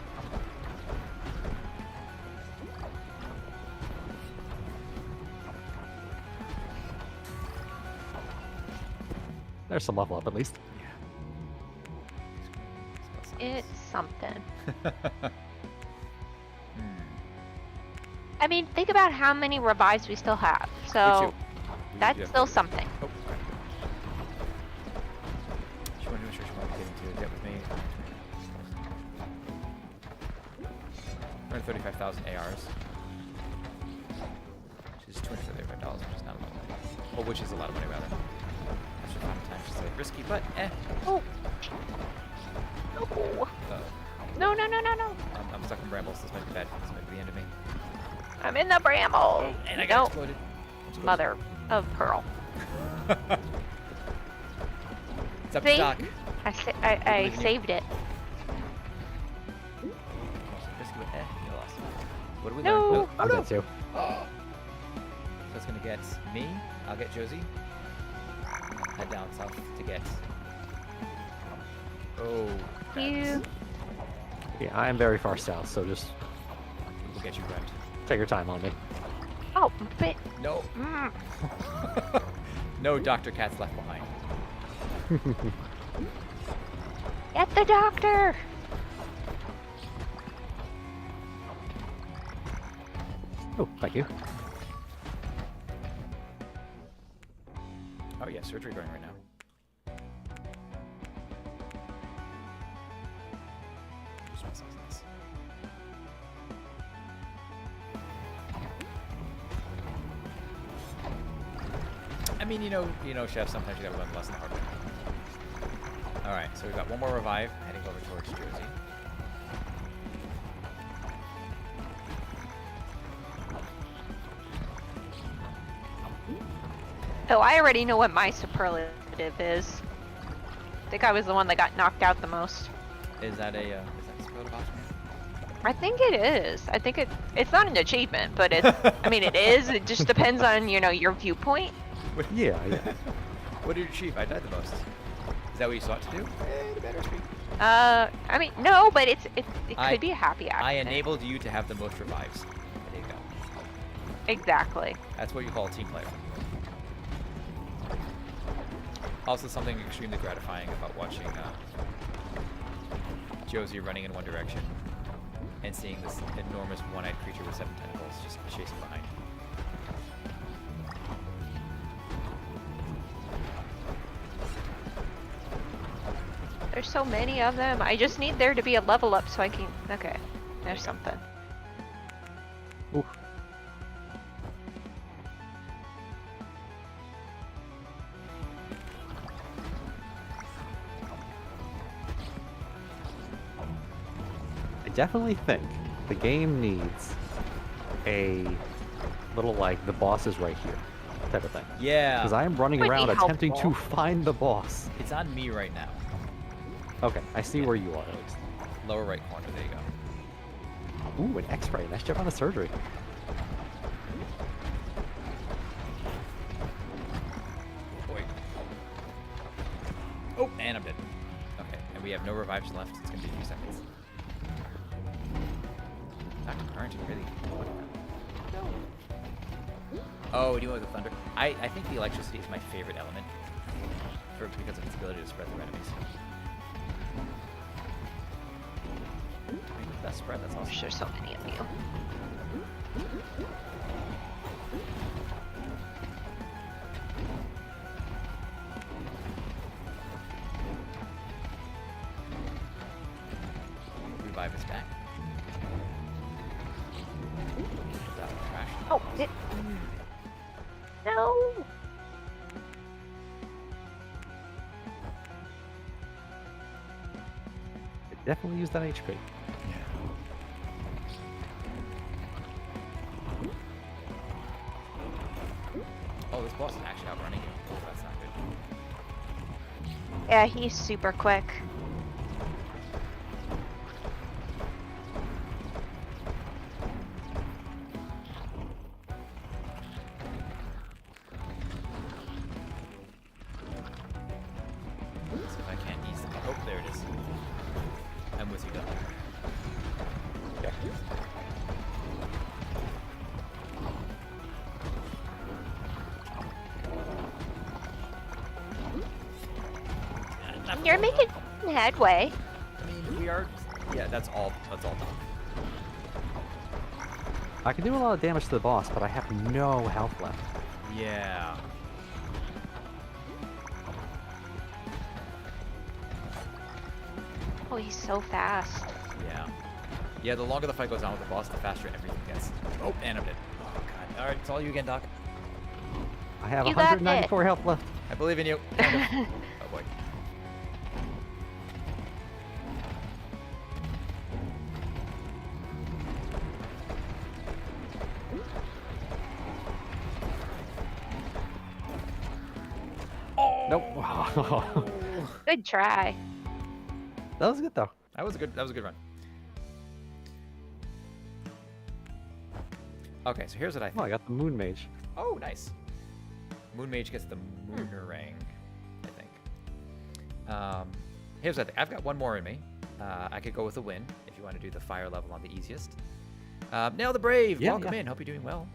There's some level up at least. It's something. I mean, think about how many revives we still have. So that's still something. Oh, sorry. She wanted to make sure she wanted to get into debt with me. 135,000 ARs. Which is $235, which is not a lot of money. Well, which is a lot of money, rather. Extra time she's like risky, but eh. Oh. No. No. I'm stuck in brambles. This might be bad. This might be the end of me. I'm in the bramble. And I got exploded. Mother of pearl. It's up See? to Doc. I saved it. Risky, but eh. You lost. What do we No. learn? I'm dead too. So it's gonna get me. I'll get Josie. Head down south to get. Oh. You. Yeah, I am very far south, so just We'll get you wrecked. take your time on me. Oh, but. No. Mm. No Dr. Cat's left behind. Get the doctor. Oh, thank you. Oh yeah, surgery going right now. Just sounds nice. I mean, you know, chef. Sometimes you gotta learn the lesson the hard way. All right, so we've got one more revive heading over towards Jersey. Oh, I already know what my superlative is. I think I was the one that got knocked out the most. Is that a superlative option? I think it is. I think it's not an achievement, but it. I mean, it is. It just depends on your viewpoint. Yeah. What did you achieve? I died the most. Is that what you sought to do? The better speed. I mean, no, but it could be a happy accident. I enabled you to have the most revives. There you go. Exactly. That's what you call a team player. Also, something extremely gratifying about watching Josie running in one direction and seeing this enormous one-eyed creature with 7 tentacles just chasing behind. There's so many of them. I just need there to be a level up so I can. Okay, there's something. Ooh. I definitely think the game needs a little like the boss is right here type of thing. Yeah. Because I am running Would be around attempting to helpful. find the boss. It's on me right now. Okay, I see where you are at least. Lower right corner. There you go. Ooh, an X-ray. Nice job on the surgery. Boy. Oh, and I'm dead. Okay, and we have no revives left. It's gonna be a few seconds. Dr. Current, really? Oh, do you want the thunder? I think the electricity is my favorite element because of its ability to spread through enemies. I mean, that spread, that's awesome. There's so many of you. Revive is back. That one crashed. Oh, No. It definitely used that HP. Oh, this boss is actually outrunning you. Oh, that's not good. Yeah, he's super quick. Let's see if I can't ease the. Oh, there it is. I'm with you, Doc. Okay. You're making headway. I mean, we are. Yeah, that's all. That's all done. I can do a lot of damage to the boss, but I have no health left. Yeah. Oh, he's so fast. Yeah. Yeah, the longer the fight goes on with the boss, the faster everything gets. Oh, and I'm dead. Oh, God. All right, it's all you again, Doc. I have You got 194 health left. I believe in you. Kind of. Oh, boy. Nope. Good try. That was good though. That was a good run. Okay, so here's what I think. Oh, I got the Moon Mage. Oh, nice. Moon Mage gets the Moonerang, I think. Here's what I think. I've got one more in me. I could go with a win if you want to do the fire level on the easiest. Nail the Brave, Yeah, welcome yeah. in. Hope you're doing well.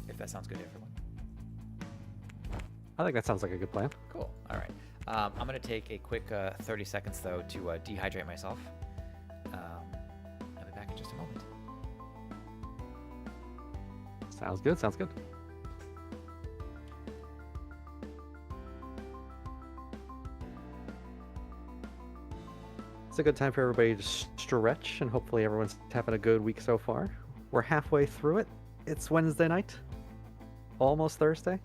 If that sounds good to everyone. I think that sounds like a good plan. Cool. All right. I'm going to take a quick 30 seconds, though, to dehydrate myself. I'll be back in just a moment. Sounds good. Sounds good. It's a good time for everybody to stretch, and hopefully everyone's having a good week so far. We're halfway through it. It's Wednesday night. Almost Thursday.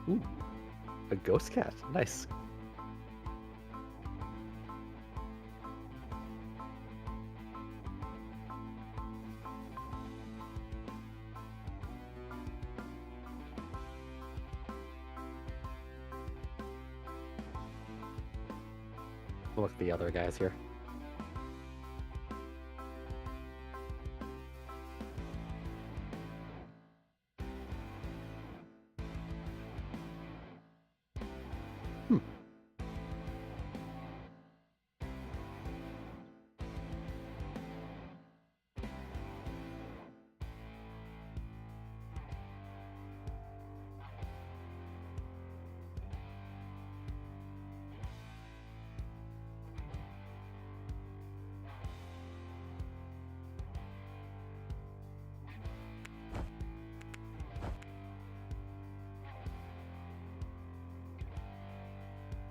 Ooh, a ghost cat. Nice. Look at the other guys here.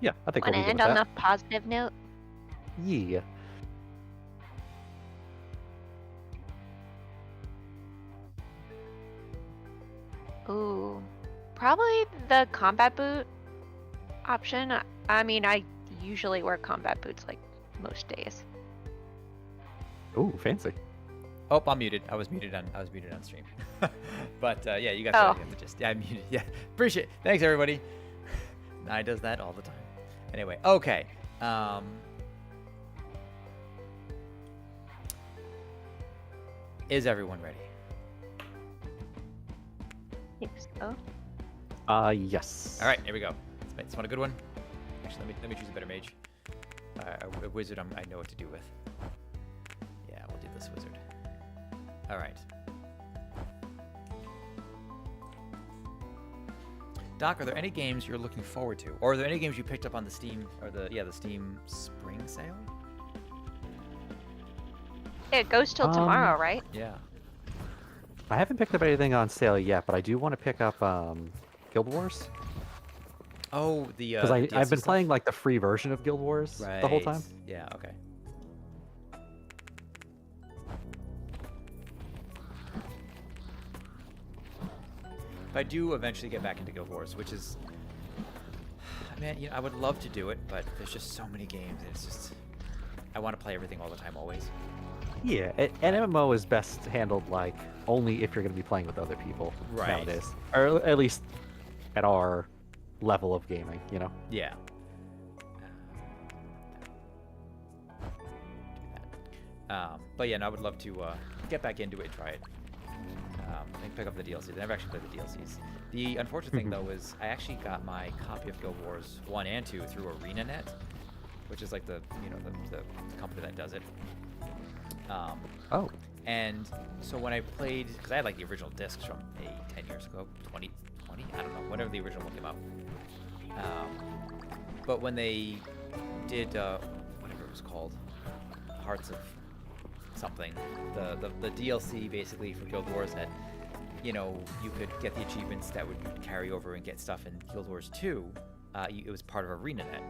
Yeah, I think Want we'll to be end good on with a positive note? that. Yeah. Ooh, probably the combat boot option. I mean, I usually wear combat boots like most days. Ooh, fancy. Oh, I'm muted. I was muted on stream. But yeah, you guys Oh. got the gist. Yeah, I'm muted. Yeah, appreciate it. Thanks everybody. I does that all the time. Anyway, okay. Is everyone ready? Think so. Yes. All right, here we go. This one a good one. Actually, let me choose a better mage. A wizard, I know what to do with. Yeah, we'll do this wizard. All right. Doc, are there any games you're looking forward to, or are there any games you picked up on the Steam or the Steam Spring Sale? It goes till tomorrow, right? Yeah. I haven't picked up anything on sale yet, but I do want to pick up Guild Wars Oh, because the I've DLC been stuff? playing like the free version of Guild Wars the whole time. Yeah. Okay. If I do eventually get back into Guild Wars, which is, man, I would love to do it, but there's just so many games. And it's just, I want to play everything all the time, always. Yeah, an MMO is best handled like only if you're going to be playing with other people nowadays, or at least at our level of gaming. Yeah. But yeah, no, I would love to get back into it and try it. And pick up the DLCs. I never actually played the DLCs. The unfortunate thing though is I actually got my copy of Guild Wars 1 and 2 through ArenaNet, which is like the company that does it. Oh, And so when I played, because I had like the original discs from 10 years ago, 20, I don't know, whenever the original one came out. But when they did whatever it was called, Hearts of something, the DLC basically for Guild Wars that, you could get the achievements that would carry over and get stuff in Guild Wars 2. It was part of ArenaNet.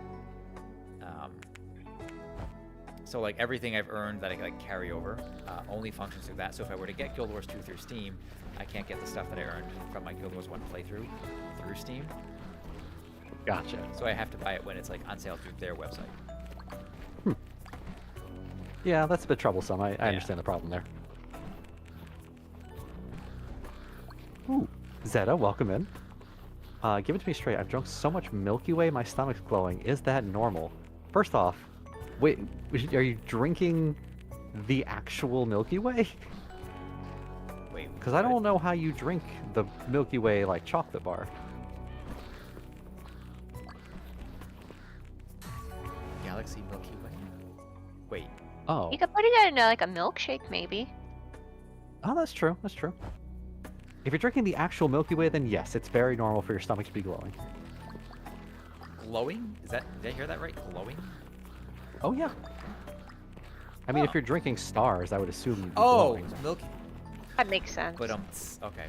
So like everything I've earned that I like carry over only functions through that. So if I were to get Guild Wars 2 through Steam, I can't get the stuff that I earned from my Guild Wars 1 playthrough through Steam. gotcha. So I have to buy it when it's like on sale through their website. Yeah, that's a bit troublesome. I understand the problem there. Ooh, Zeta, welcome in. Give it to me straight. I've drunk so much Milky Way, my stomach's glowing. Is that normal? First off, wait, are you drinking the actual Milky Way? Wait, Because I don't know how you drink the Milky Way like chocolate bar. Galaxy Milky Way. Wait, Oh, You could put it in like a milkshake, maybe. that's true. That's true. If you're drinking the actual Milky Way, then yes, it's very normal for your stomach to be glowing. glowing? Did I hear that right? Glowing? Oh yeah. I mean, if Huh. you're drinking stars, I would assume you'd be Oh, glowing. Milky. That makes sense. But okay.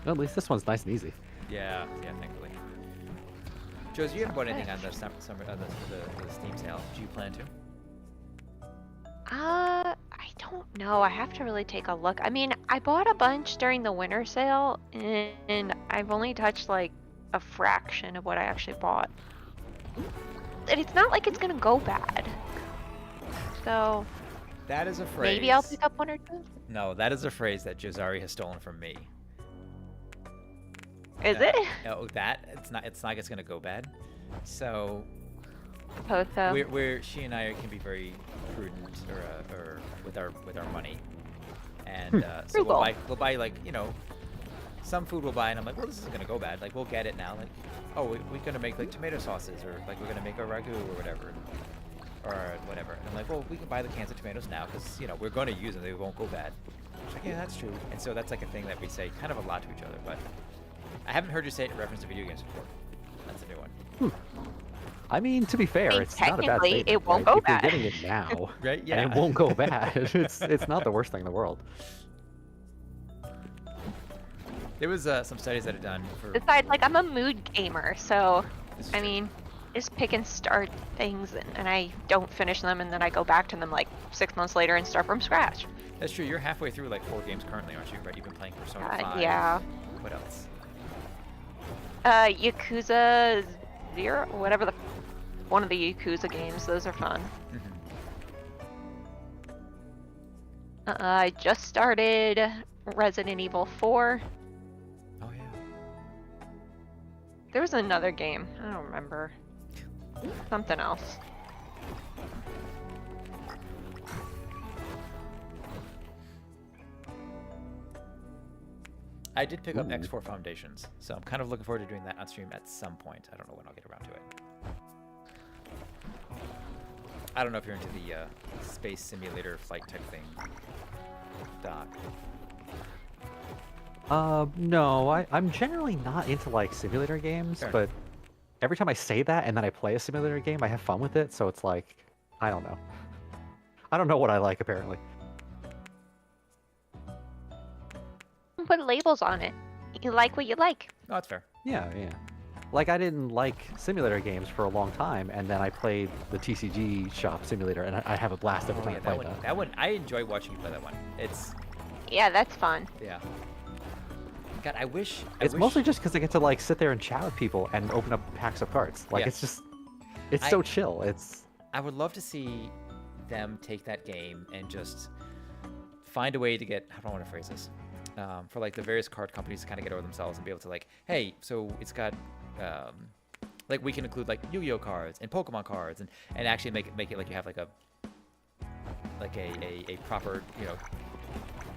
Well, at least this one's nice and easy. Yeah, thankfully. Josie, you haven't bought anything on the the Steam sale. Do you plan to? I don't know. I have to really take a look. I mean, I bought a bunch during the winter sale, and I've only touched like a fraction of what I actually bought. And it's not like it's gonna go bad. So That is a phrase. maybe I'll pick up one or two. No, that is a phrase that Josari has stolen from me. Is it? Oh, it's not like it's gonna go bad. So Suppose so. she and I can be very prudent or with our money, and so Frugal. we'll buy like some food we'll buy, and I'm like, well, this isn't gonna go bad. Like we'll get it now. Like, oh, we're gonna make like tomato sauces, or like we're gonna make a ragu or whatever. Or whatever. And I'm like, well, we can buy the cans of tomatoes now because we're going to use them. They won't go bad. She's like, yeah, that's true. And so that's like a thing that we say kind of a lot to each other. But I haven't heard you say it in reference to video games before. That's a new one. I mean, to be fair, mean, it's not a bad technically, statement, it won't right? go If bad. you're getting it now, Right? Yeah. and it won't go bad. It's not the worst thing in the world. There was some studies that are done for. Besides, like, I'm a mood gamer, so This is I true. mean, just pick and start things, and I don't finish them, and then I go back to them like 6 months later and start from scratch. That's true. You're halfway through like 4 games currently, aren't you? Right? You've been playing Persona 5. Yeah. What else? Yakuza 0, whatever one of the Yakuza games. Those are fun. I just started Resident Evil 4. Oh yeah. There was another game. I don't remember. Something else. I did pick up Ooh. X4 Foundations, so I'm kind of looking forward to doing that on stream at some point. I don't know when I'll get around to it. I don't know if you're into the space simulator flight type thing, Doc. No, I'm generally not into like simulator games, Fair but every time I say that and then I play a simulator game, I have fun with it. So it's like, I don't know. I don't know what I like apparently. Put labels on it. You like what you like. No, that's fair. Yeah, yeah. Like I didn't like simulator games for a long time, and then I played the TCG Shop Simulator, and I have a blast every Oh time yeah, I play that one. that. That one. I enjoy watching you play that one. It's Yeah, that's fun. yeah. God, I wish. It's mostly just because I get to like sit there and chat with people and open up packs of cards. Like Yeah. it's just, it's I- so chill. It's I would love to see them take that game and just find a way to get. How do I want to phrase this? For like the various card companies to kind of get over themselves and be able to like, hey, so it's got, like we can include like Yu-Gi-Oh cards and Pokemon cards and actually make it like you have like a proper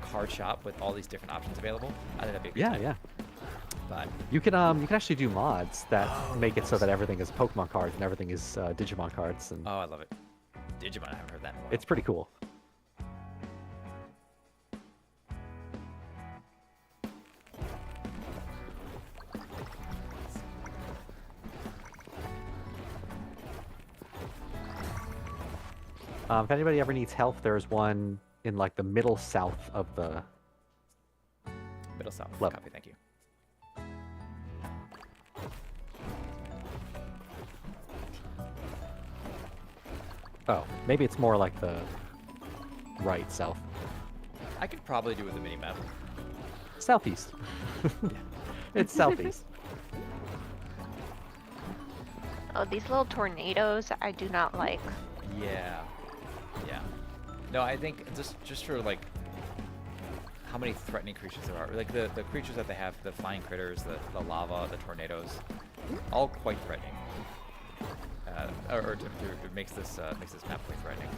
card shop with all these different options available. I think that'd be a good yeah, time. yeah. But You can actually do mods that make it so that everything is Pokemon cards and everything is Digimon cards, and oh, I love it. Digimon, I haven't heard that in a while. it's pretty cool. If anybody ever needs help, there's one in like the middle south of the. Middle South. Level. Copy, thank you. Oh, maybe it's more like the right south, I could probably do with a mini map. southeast. It's southeast. Oh, these little tornadoes I do not like. Yeah. Yeah. No, I think just for like how many threatening creatures there are. Like the creatures that they have, the flying critters, the lava, the tornadoes, all quite threatening. It makes this map quite threatening.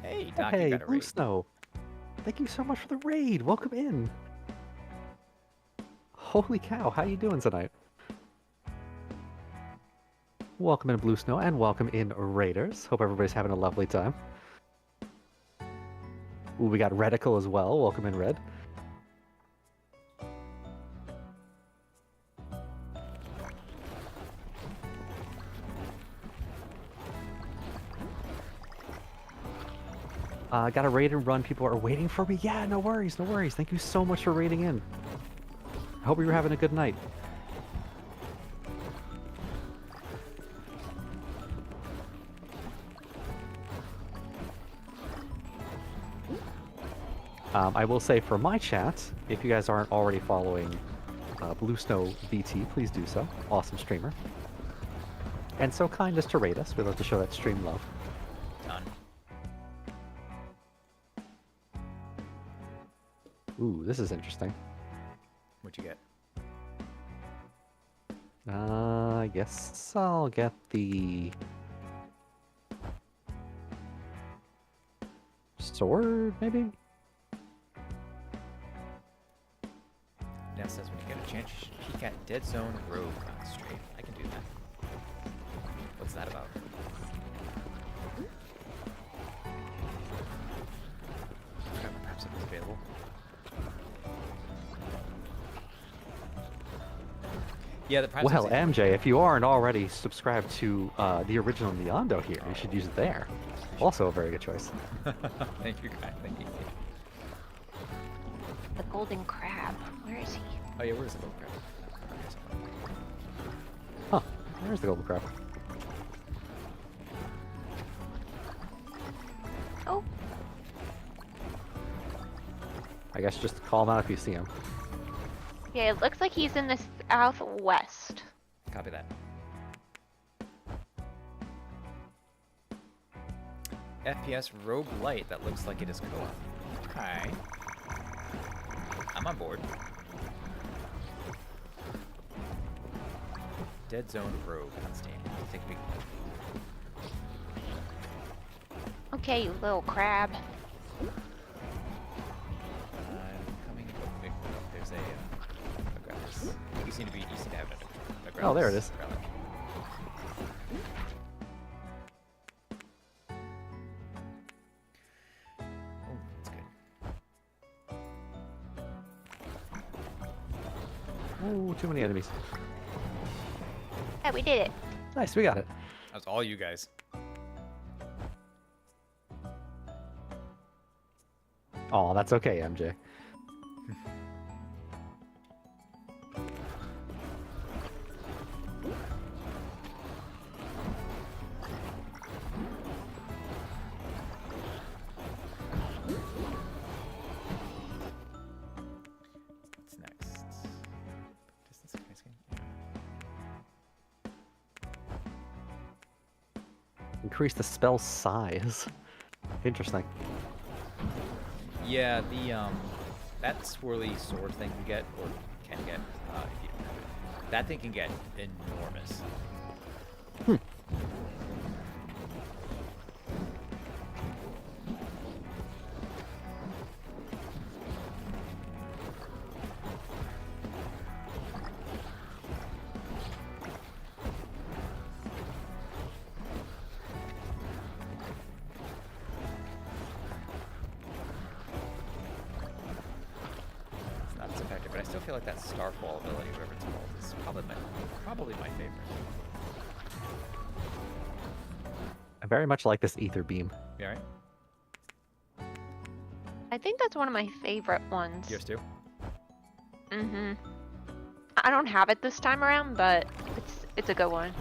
Hey, Doc, you Hey, got a Blue raid. Snow. Thank you so much for the raid. Welcome in. Holy cow, how you doing tonight? Welcome in Blue Snow and welcome in Raiders. Hope everybody's having a lovely time. Ooh, we got Redicle as well. Welcome in, Red. Got a raid and run. People are waiting for me. Yeah, no worries, no worries. Thank you so much for raiding in. I hope you were having a good night. I will say for my chat, if you guys aren't already following Blue Snow BT, please do so. Awesome streamer. And so kind as to rate us. We love to show that stream love. Done. Ooh, this is interesting. What'd you get? I guess I'll get the sword, maybe? Now says when you get a chance, you should peek at Dead Zone Rogue on stream. I can do that. What's that about? Perhaps it was available. Yeah, the Prime Well, Subs- MJ, if you aren't already subscribed to the original Neondo here, you should use it there. Also a very good choice. Thank you, guys. Thank you. The golden crab. Where is he? Oh yeah, where's the gold crab? Huh, there's the golden crab. Oh, I guess just call him out if you see him. yeah, it looks like he's in the southwest. Copy that. FPS roguelite that looks like it is co-op. Okay. I'm on board. Dead Zone Rogue on Steam. I think we. Okay, you little crab. I'm coming. Oh, wait, no, there's a. I'll grab this. You seem to have a Oh, there it is. relic. Ooh, too many enemies. Yeah, we did it. Nice, we got it. That's all you guys. Oh, that's okay, MJ. What's next? Distance increasing? Increase the spell size. Interesting. Yeah, the that swirly sword thing you get, or can get, if you don't have it. That thing can get enormous. It's not as effective, but I still feel like that Starfall ability, whatever it's called, is probably my favorite. I very much like this ether beam. You alright? I think that's one of my favorite ones. Yours too? Mm-hmm. I don't have it this time around, but it's a good one.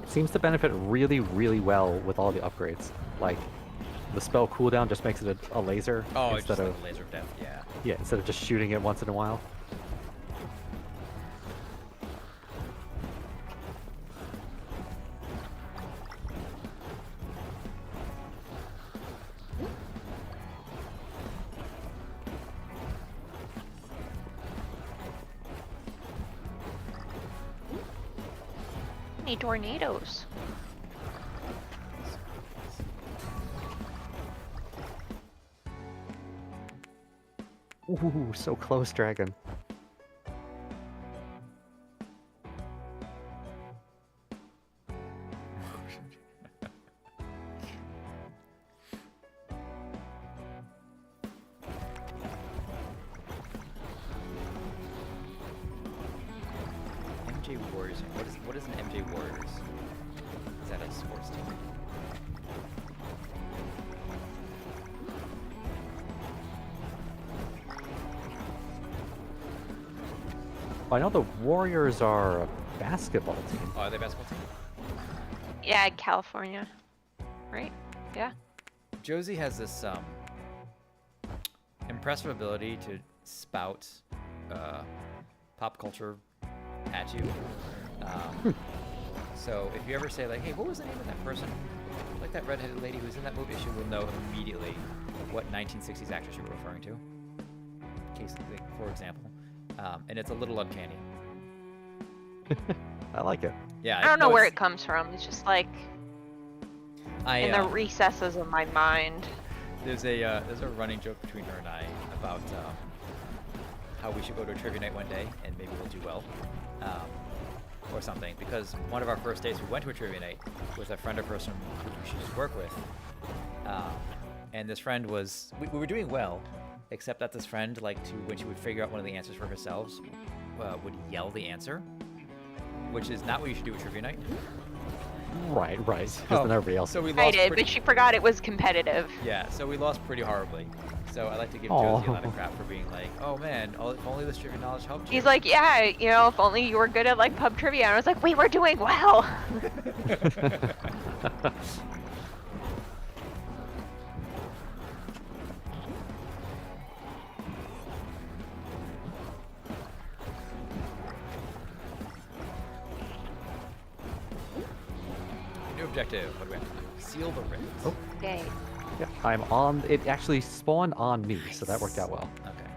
It seems to benefit really, really well with all the upgrades. Like, the spell cooldown just makes it a laser Oh, it's instead just of like a laser of death, yeah. yeah, instead of just shooting it once in a while. Need tornadoes. Ooh, so close, dragon. MJ Warriors. What is an MJ Warriors? Is that a sports team? I know the Warriors are a basketball team. Oh, are they a basketball team? Yeah, California. Right? Yeah. Josie has this impressive ability to spout pop culture at you. So if you ever say like, "Hey, what was the name of that person? Like that redheaded lady who was in that movie," she will know immediately what 1960s actress you're referring to. Case, like, for example, and it's a little uncanny. I like it. Yeah, I don't know where it's- it comes from. It's just like I, in the recesses of my mind. there's a running joke between her and I about how we should go to a trivia night one day and maybe we'll do well, or something. Because one of our first days we went to a trivia night with a friend of hers who she used to work with, and this friend was we were doing well, except that this friend, like, to when she would figure out one of the answers for herself, would yell the answer, which is not what you should do at trivia night. Right, right. Because then everybody else. So we I lost. did, pretty- but she forgot it was competitive. Yeah, so we lost pretty horribly. So I like to give Aw. Josie a lot of crap for being like, "Oh man, if only this trivia knowledge helped you." He's like, yeah, you know, if only you were good at like pub trivia. And I was like, we were doing well. New objective. What do we have to do? Seal the rift. Oh. Yay. Yeah, I'm on. It actually spawned on me, so that worked out well. Okay.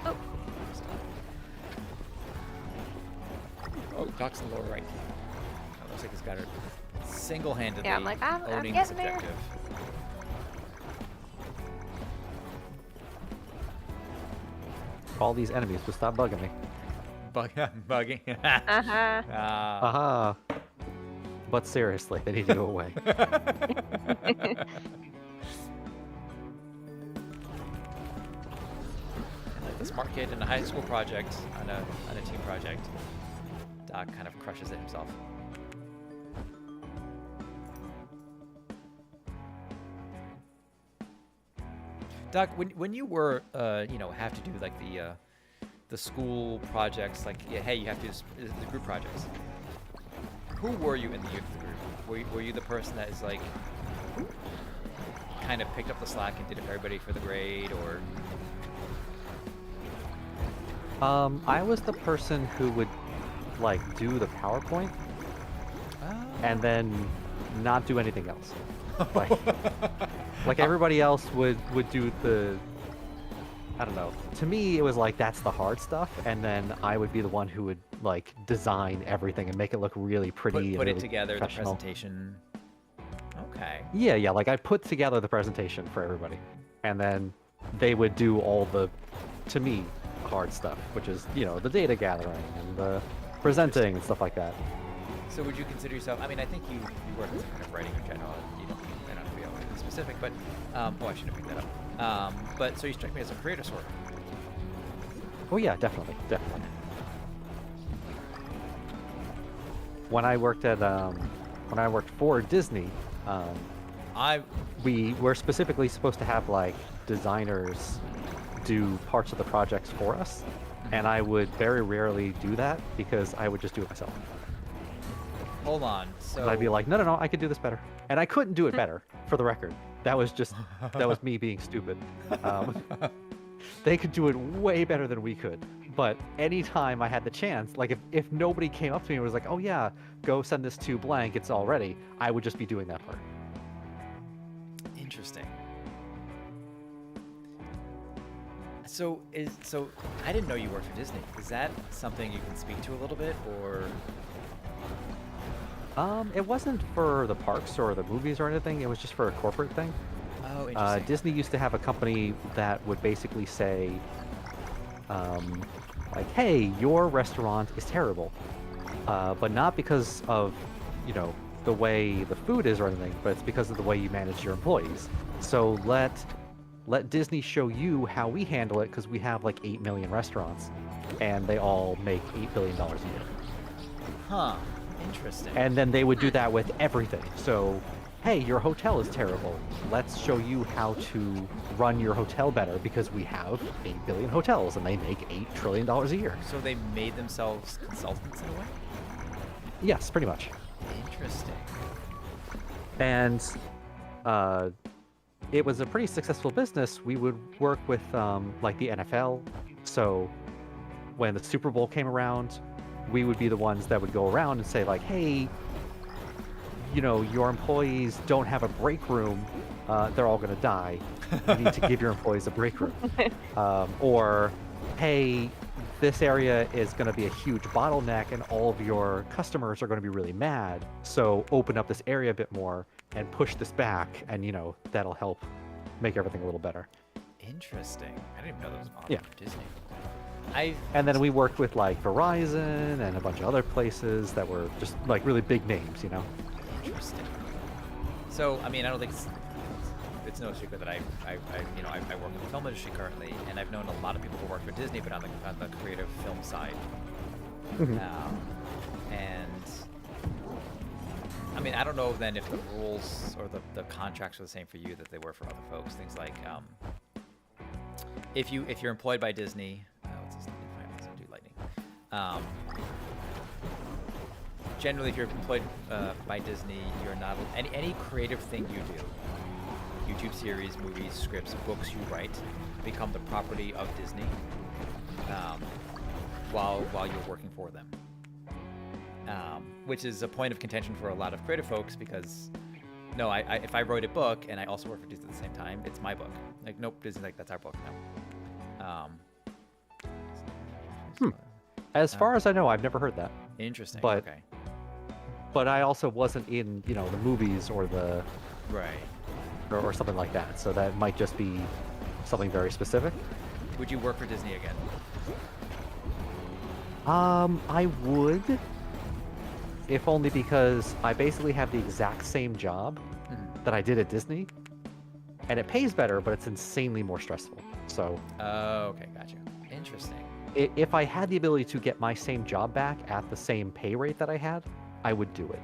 Oh. Oh, Doc's in the lower right. Oh, looks like he's got her single-handedly Yeah, I'm like, I'm owning this getting there. objective. all these enemies would stop bugging me. Bugging. Uh-huh. Haha. But seriously, they need to go away. Like the smart kid in a high school project, on a team project. Doc kind of crushes it himself. Doc, when you were have to do like the school projects, like hey, you have to do the group projects. Who were you in the group? Were you the person that is like kind of picked up the slack and did it for everybody for the grade, or? I was the person who would like do the PowerPoint and then not do anything else. Like everybody else would do the, I don't know. To me, it was like that's the hard stuff, and then I would be the one who would like design everything and make it look really pretty. Put and it really together, the professional. presentation. Okay. Yeah. Like I put together the presentation for everybody, and then they would do all the, to me, hard stuff, which is the data gathering and the presenting and stuff like that. So would you consider yourself? I mean, I think you work with kind of writing in general. You don't have to be able to be specific, but I shouldn't pick that up. But so you strike me as a creator sort of. Oh yeah, definitely. When I worked for Disney, we were specifically supposed to have like designers do parts of the projects for us, and I would very rarely do that because I would just do it myself. Hold on. So And I'd be like, no, I could do this better, and I couldn't do it better. For the record, that was me being stupid. They could do it way better than we could. But anytime I had the chance, like if nobody came up to me and was like, oh yeah, go send this to blank, it's all ready, I would just be doing that part. Interesting. So I didn't know you worked for Disney. Is that something you can speak to a little bit, or? It wasn't for the parks or the movies or anything. It was just for a corporate thing. Oh, interesting. Disney used to have a company that would basically say, like, hey, your restaurant is terrible, but not because of, the way the food is or anything, but it's because of the way you manage your employees. So let Disney show you how we handle it, because we have like 8 million restaurants, and they all make $8 billion a year. Huh. Interesting. And then they would do that with everything. So, hey, your hotel is terrible. Let's show you how to run your hotel better, because we have 8 billion hotels and they make $8 trillion a year. So they made themselves consultants in a way? Yes, pretty much. Interesting. And it was a pretty successful business. We would work with like the NFL. So when the Super Bowl came around, we would be the ones that would go around and say like, hey, your employees don't have a break room. They're all going to die. You need to give your employees a break room. Or, hey, this area is going to be a huge bottleneck and all of your customers are going to be really mad. So open up this area a bit more and push this back, and that'll help make everything a little better. Interesting. I didn't even know that was an option Yeah. for Disney. And then we worked with like Verizon and a bunch of other places that were just like really big names, Interesting. So, I mean, I don't think it's no secret that I work in the film industry currently, and I've known a lot of people who work for Disney, but on the creative film side. Mhm. And I mean, I don't know then if the rules or the contracts are the same for you that they were for other folks. Things like if you're employed by Disney, what's this? Let's do lightning. Generally, if you're employed by Disney, you're not any creative thing you do, YouTube series, movies, scripts, books you write, become the property of Disney while you're working for them. Which is a point of contention for a lot of creative folks, because no, if I wrote a book and I also work for Disney at the same time, it's my book. Like, nope, Disney's like, that's our book now. As far as I know, I've never heard that. Interesting. But- okay. But I also wasn't in, the movies or the Right. or something like that. So that might just be something very specific. Would you work for Disney again? I would, if only because I basically have the exact same job that I did at Disney, and it pays better, but it's insanely more stressful. So, Okay, gotcha. Interesting. if I had the ability to get my same job back at the same pay rate that I had, I would do it.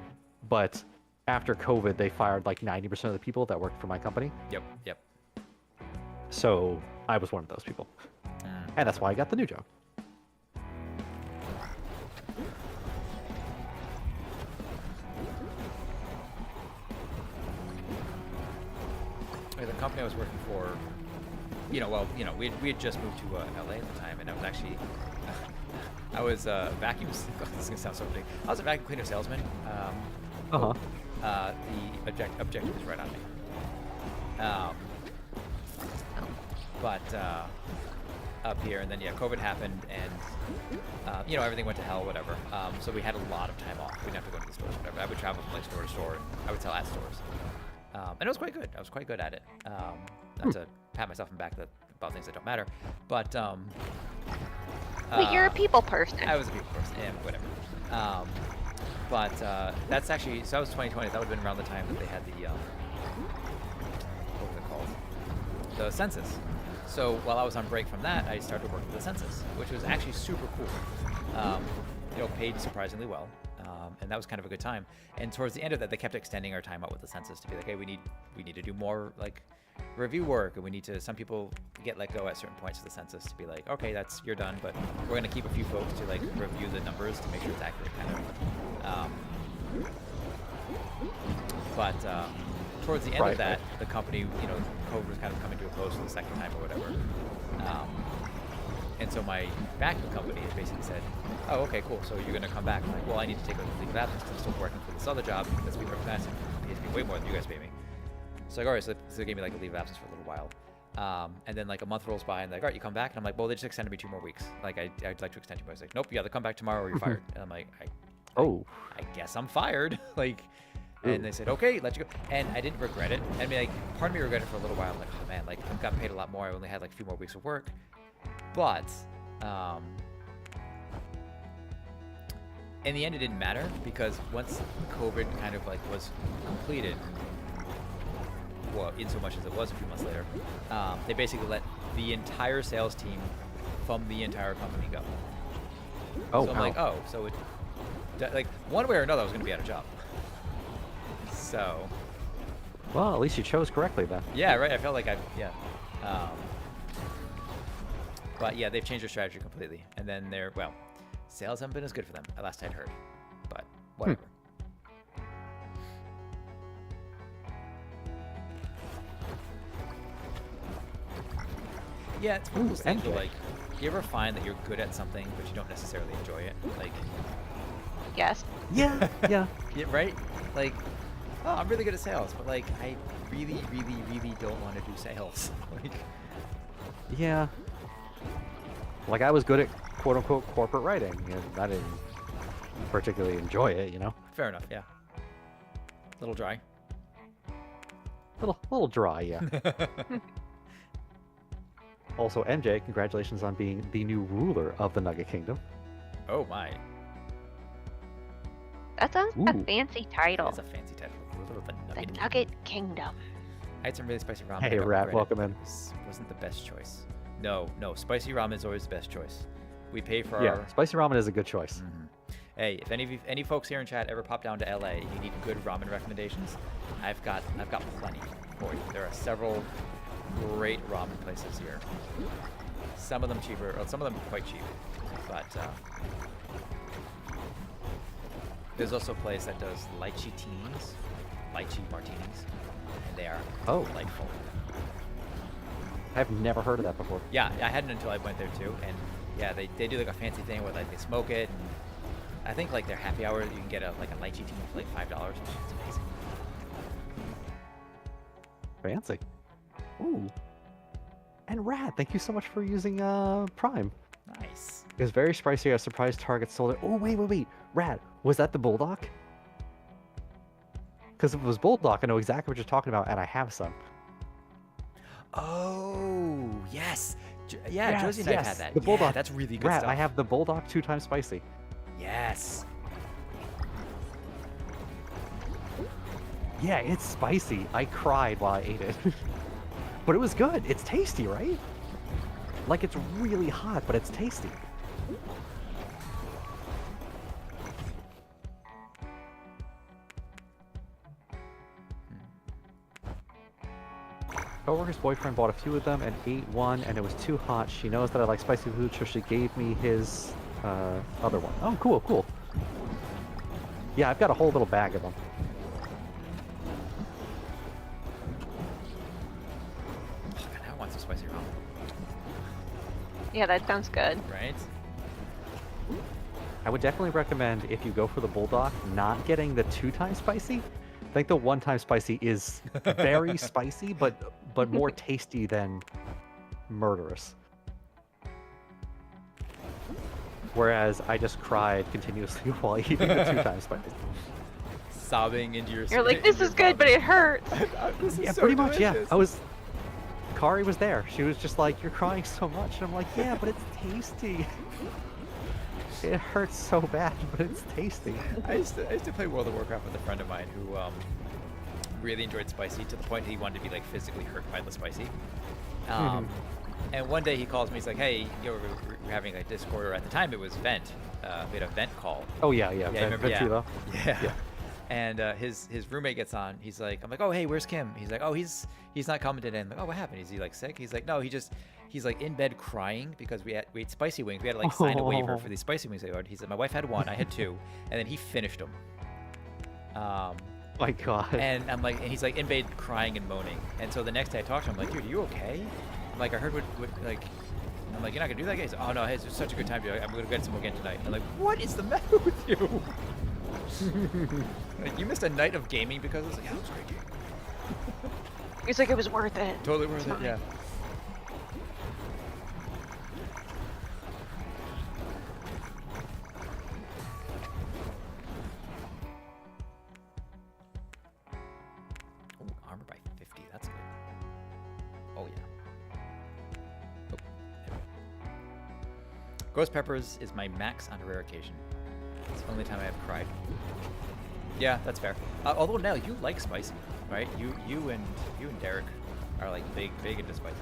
But after COVID, they fired like 90% of the people that worked for my company. Yep, yep. So I was one of those people. And that's why I got the new job. The company I was working for, we had just moved to LA at the time, and I was actually, I was vacuum. This is gonna sound so big. I was a vacuum cleaner salesman. Uh-huh. The objective was right on me. But up here, and then COVID happened, and everything went to hell, whatever. So we had a lot of time off. We didn't have to go to the stores, whatever. I would travel from like store to store, and I would sell at stores. And it was quite good. I was quite good at it. Not to pat myself on the back about things that don't matter, but But you're a people person. I was a people person, yeah, whatever. But that's actually, so that was 2020. That would have been around the time that they had the what was it called? The census. So while I was on break from that, I started working with the census, which was actually super cool. Paid surprisingly well. And that was kind of a good time. And towards the end of that, they kept extending our time out with the census to be like, hey, we need to do more like review work, and we need to. Some people get let go at certain points of the census to be like, okay, you're done, but we're gonna keep a few folks to like review the numbers to make sure it's accurate, kind of. But towards the end of that, the company, COVID was kind of coming to a close for the second time or whatever. And so my backup company has basically said, oh, okay, cool, so you're going to come back. I'm like, well, I need to take a leave of absence because I'm still working for this other job that's being recognized and pays me way more than you guys pay me. So like, all right, so they gave me like a leave of absence for a little while. And then like a month rolls by and like, all right, you come back? And I'm like, well, they just extended me 2 more weeks. Like, I'd like to extend 2 more. It's like, nope, you either come back tomorrow or you're fired. And I'm like, I guess I'm fired. Like, and they said, okay, let you go. And I didn't regret it. I mean, like, part of me regretted it for a little while. I'm like, oh man, like, I've got paid a lot more. I only had like a few more weeks of work. But in the end, it didn't matter because once COVID kind of like was completed, well, in so much as it was a few months later, they basically let the entire sales team from the entire company go. Oh, so I'm like, oh, so it, like, one way or another, I was going to be out of job. So. Well, at least you chose correctly then. Yeah, right. I felt like but yeah, they've changed their strategy completely. And then sales haven't been as good for them, at last I'd heard. But whatever. Yeah, it's one of those things where, like, you ever find that you're good at something, but you don't necessarily enjoy it? Like, Yes. Yeah, yeah. yeah, right? Like, oh, I'm really good at sales, but like, I really, really, really don't want to do sales. Like, Yeah. Like, I was good at quote-unquote corporate writing, and I didn't particularly enjoy it, fair enough, yeah. A little dry. Little dry, yeah. Also, MJ, congratulations on being the new ruler of the Nugget Kingdom. Oh my. That sounds a Ooh. fancy title. That's a fancy title. Ruler of the The Nugget. Nugget Kingdom. I had some really spicy ramen. Hey, I got Rat, regretted. welcome in. It wasn't the best choice. No, spicy ramen is always the best choice. We pay for Yeah, our. spicy ramen is a good choice. Hey, if any folks here in chat ever pop down to LA and you need good ramen recommendations, I've got plenty for you. There are several great ramen places here. Some of them cheaper, or some of them quite cheap, but there's also a place that does lychee teas, lychee martinis, and they are delightful. I've never heard of that before. Yeah, I hadn't until I went there too, and yeah, they do like a fancy thing where like they smoke it. And I think like their happy hour, you can get a lychee tea for like $5. It's amazing. Fancy. Ooh. And Rat, thank you so much for using Prime. Nice. It was very spicy. A surprise target sold it. Oh, wait. Rat, was that the Bulldog? Because if it was Bulldog, I know exactly what you're talking about, and I have some. Oh yes, Yeah, Yes, Josie and I have yes, had that. the Yeah, bulldog. that's really good Rat, stuff. I have the bulldog 2 times spicy. Yes. Yeah, it's spicy. I cried while I ate it. But it was good. It's tasty, right? Like, it's really hot, but it's tasty. Coworker's boyfriend bought a few of them and ate one, and it was too hot. She knows that I like spicy food, so she gave me his other one. Oh, cool, cool. Yeah, I've got a whole little bag of them. Oh, man, I want some spicy ramen. Yeah, that sounds good. Right? I would definitely recommend, if you go for the bulldog, not getting the 2 times spicy. I think the 1 time spicy is very spicy, but more tasty than murderous. Whereas I just cried continuously while eating the 2 times spicy. Sobbing into your. You're like, this is good, but it hurts. Yeah, pretty much. Yeah, Kari was there. She was just like, "You're crying so much," and I'm like, "Yeah, but it's tasty." It hurts so bad, but it's tasty. I used to play World of Warcraft with a friend of mine who really enjoyed spicy to the point he wanted to be like physically hurt by the spicy. And one day he calls me. He's like, "Hey, we're having a Discord, or at the time it was Vent. We had a Vent call." Oh yeah. Yeah, I remember, yeah. Ventura. Yeah. And his roommate gets on. He's like, I'm like, "Oh, hey, where's Kim?" He's like, "Oh, he's not coming today." I'm like, "Oh, what happened? Is he like sick?" He's like, "No, he's like in bed crying because we ate spicy wings. We had to like sign a waiver for these spicy wings they ordered." He said, "My wife had 1, I had 2, and then he finished them." My God. And I'm like, and he's like in bed crying and moaning. And so the next day I talked to him, I'm like, "Dude, are you okay?" I'm like, "I heard what like." I'm like, "You're not gonna do that, guys?" "Oh no, hey, it's such a good time. I'm gonna get some again tonight." I'm like, "What is the matter with you?" Like, you missed a night of gaming because I was like, "Yeah, it was a great game." He's like, it was worth it. Totally worth it. Fine. Yeah. Oh, armor by 50. That's good. Oh yeah. Oh, there we go. Ghost peppers is my max on a rare occasion. It's the only time I have cried. Yeah, that's fair. Although Nell, you like spicy, right? You and Derek are like big into spicy.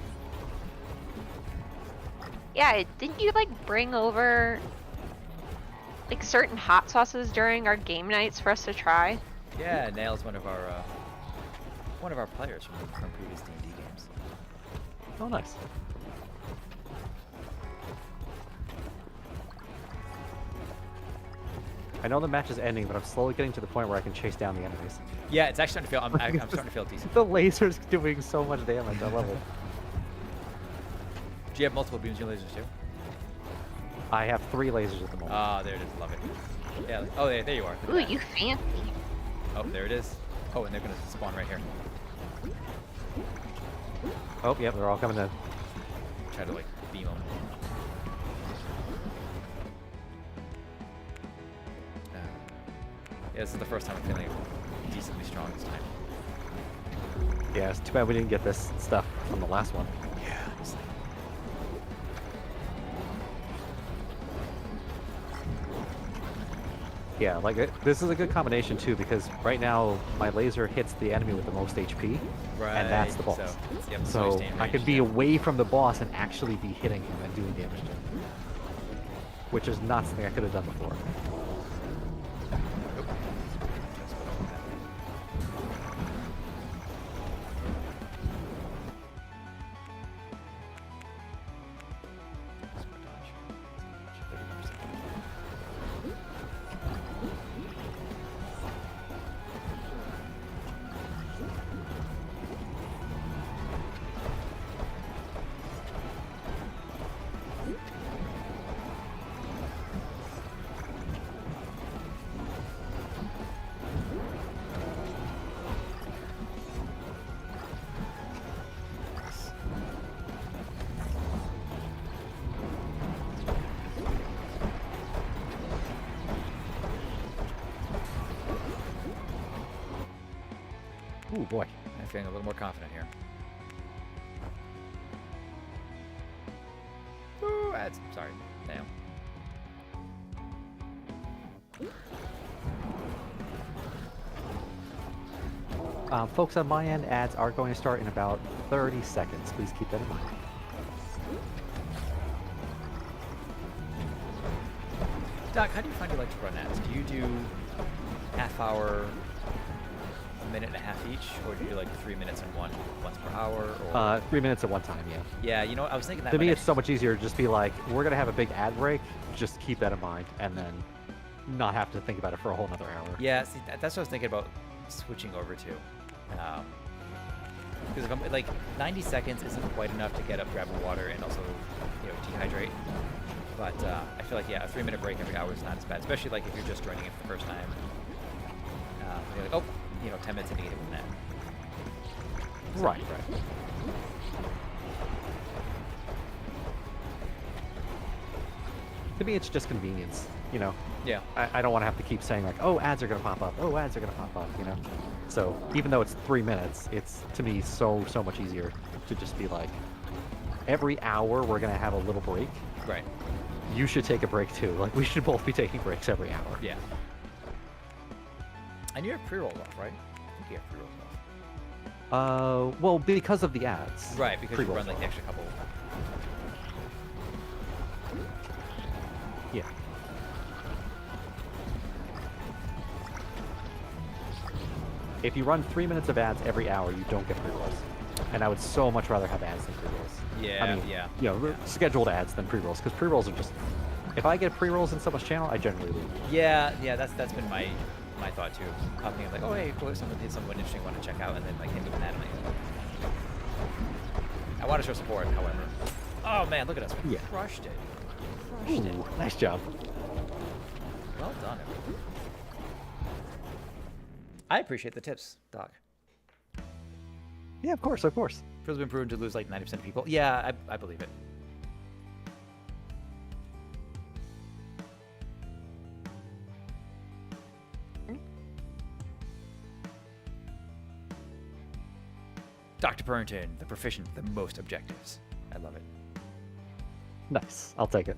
Yeah, didn't you like bring over like certain hot sauces during our game nights for us to try? Yeah, Nail's one of our players from previous D&D games. Oh, nice. I know the match is ending, but I'm slowly getting to the point where I can chase down the enemies. Yeah, it's actually starting to feel. I'm starting to feel decent. The laser's doing so much damage. I love it. Do you have multiple beams in your lasers too? I have 3 lasers at the moment. Ah, there it is. Love it. Yeah. Oh, there you are. Look at Ooh, that. you fancy. Oh, there it is. Oh, and they're gonna spawn right here. Oh, yep, they're all coming in. Try to like beam them. Yeah, this is the first time I'm feeling decently strong this time. Yeah, it's too bad we didn't get this stuff from the last one. Yeah. Honestly. Yeah, like this is a good combination too, because right now my laser hits the enemy with the most HP, and that's the boss. So I could be away from the boss and actually be hitting him and doing damage to him, which is not something I could have done before. Ooh, boy. I'm feeling a little more confident here. Ads. Sorry. Damn. Folks, on my end, ads are going to start in about 30 seconds. Please keep that in mind. Doc, how do you find you like to run ads? Do you do half hour, a minute and a half each, or do you do like 3 minutes and once per hour? Or... 3 minutes at one time, yeah. Yeah, you know what? I was thinking that. To me, when it's so much easier to just be like, we're going to have a big ad break. Just keep that in mind, and then not have to think about it for a whole another hour. Yeah, see, that's what I was thinking about switching over to. Because if I'm like 90 seconds isn't quite enough to get up, grab water, and also dehydrate. But I feel like a 3 minute break every hour is not as bad, especially like if you're just joining it for the first time. You're like, 10 minutes and you get hit with that. Right. To me, it's just convenience, Yeah. I don't want to have to keep saying like, oh, ads are going to pop up. Oh, ads are going to pop up, So even though it's 3 minutes, it's to me so much easier to just be like, every hour we're going to have a little break. Right. You should take a break too. Like, we should both be taking breaks every hour. Yeah. And you have pre-rolls off, right? I think you have pre-rolls off. Well, because of the ads. Right, because you Pre-rolls run like the extra couple. Yeah. If you run 3 minutes of ads every hour, you don't get pre-rolls. And I would so much rather have ads than pre-rolls. Yeah, I mean, scheduled ads than pre-rolls, because pre-rolls are just... If I get pre-rolls in someone's channel, I generally leave. Yeah, that's been my thought too. Popping in like, oh hey, cool, someone did something interesting, want to check out, and then like hit me with that. I want to show support, however. Oh man, look at us, we crushed it. Ooh, nice job. Well done, everyone. I appreciate the tips, Doc. Yeah, of course. Feels been proven to lose like 90% of people. Yeah, I believe it. Dr. Purrington, the proficient, the most objectives. I love it. Nice. I'll take it.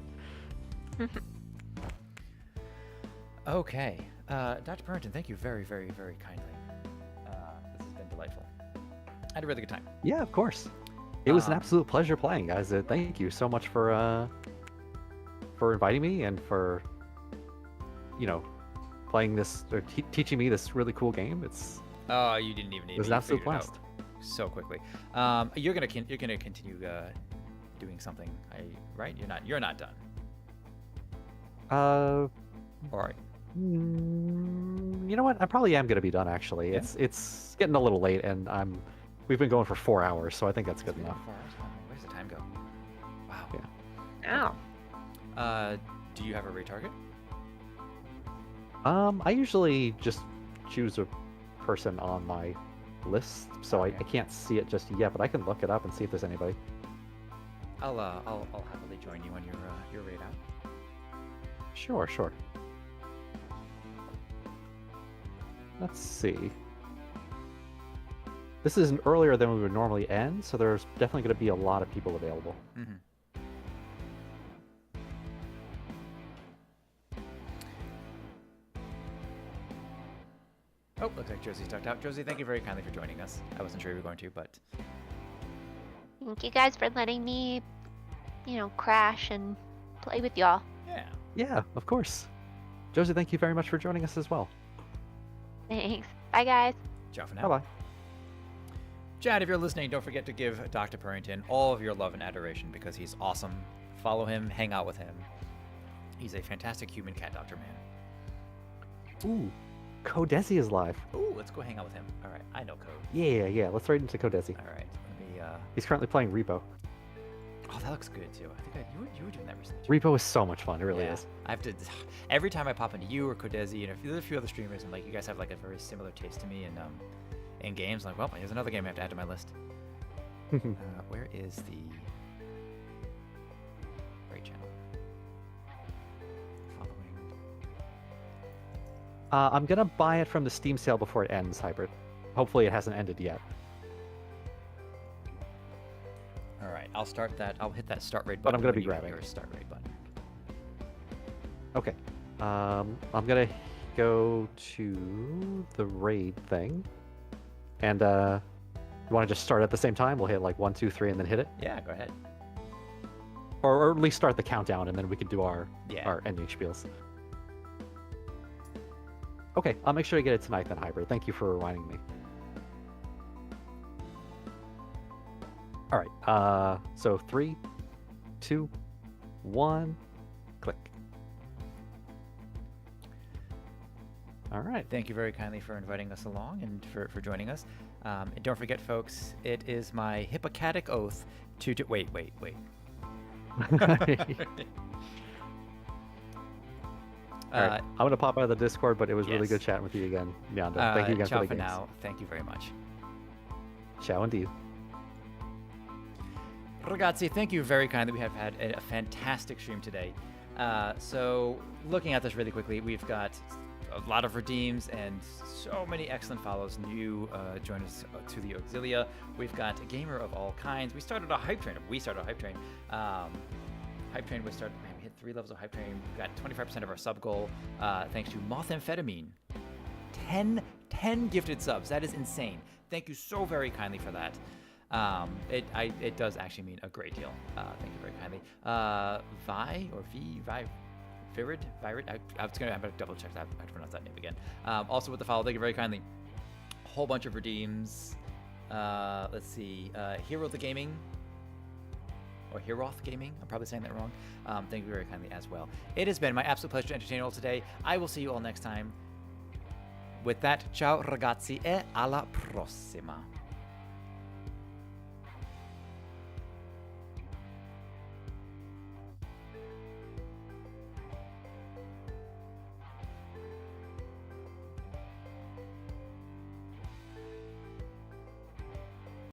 Okay. Dr. Purrington, thank you very, very, very kindly. This has been delightful. I had a really good time. Yeah, of course. It was an absolute pleasure playing, guys. Thank you so much for inviting me and for, playing this or teaching me this really cool game. Oh, you didn't even need. It was an absolute blast. So quickly. You're gonna continue doing something, right? You're not done. All right. You know what? I probably am gonna be done actually. Yeah? It's getting a little late, and we've been going for 4 hours, so I think that's good enough. 4 hours. Where's the time go? Wow. Yeah. Ow. Do you have a retarget? I usually just choose a person on my list, so I can't see it just yet, but I can look it up and see if there's anybody. I'll happily join you on your raid out. Sure. Let's see. This is earlier than we would normally end, so there's definitely going to be a lot of people available. Mm-hmm. Oh, looks like Josie's ducked out. Josie, thank you very kindly for joining us. I wasn't sure you were going to, but... Thank you guys for letting me, crash and play with y'all. Yeah. Yeah, of course. Josie, thank you very much for joining us as well. Thanks. Bye, guys. Ciao for now. Bye-bye. Chad, if you're listening, don't forget to give Dr. Purrington all of your love and adoration because he's awesome. Follow him, hang out with him. He's a fantastic human cat doctor man. Ooh, Codesi is live. Ooh, let's go hang out with him. All right, I know Code. Yeah, let's right into Codesi. All right, let me... He's currently playing Repo. Oh, that looks good too. I think you were doing that recently. Repo is so much fun, it really Yeah. is. I have to... Every time I pop into you or Codesi, and there's a few other streamers, and like you guys have like a very similar taste to me in games. Like, well, here's another game I have to add to my list. Where is the right channel? Following. I'm gonna buy it from the Steam sale before it ends, Hybrid. Hopefully it hasn't ended yet. All right, I'll start that. I'll hit that start raid But button. I'm gonna when be you hit grabbing. your start raid button. Okay. I'm gonna go to the raid thing, and you want to just start at the same time? We'll hit like 1, 2, 3, and then hit it, Yeah, go ahead. or at least start the countdown, and then we can do our Yeah. ending spiels. Okay, I'll make sure to get it tonight then, Hybrid. Thank you for reminding me. All right. So 3, 2, 1, click. All right. Thank you very kindly for inviting us along and for joining us. And don't forget, folks, it is my Hippocratic oath to do. Wait. All right. I'm gonna pop out of the Discord, but it was really yes. good chatting with you again, Nyanda. Thank you again ciao for the for games. now. Thank you very much. Ciao indeed. Ragazzi, thank you very kindly. We have had a fantastic stream today. So, looking at this really quickly, we've got a lot of redeems and so many excellent follows. New join us to the Auxilia. We've got a gamer of all kinds. We started a hype train. Hype train was started. Man, we hit 3 levels of hype train. We got 25% of our sub goal thanks to Methamphetamine. 10 gifted subs. That is insane. Thank you so very kindly for that. It does actually mean a great deal. Thank you very kindly. Virid? I'm gonna double check that. I have to pronounce that name again. Also with the follow, thank you very kindly. A whole bunch of redeems. Let's see. Hero the Gaming. Or Heroth Gaming. I'm probably saying that wrong. Thank you very kindly as well. It has been my absolute pleasure to entertain you all today. I will see you all next time. With that, ciao ragazzi e alla prossima.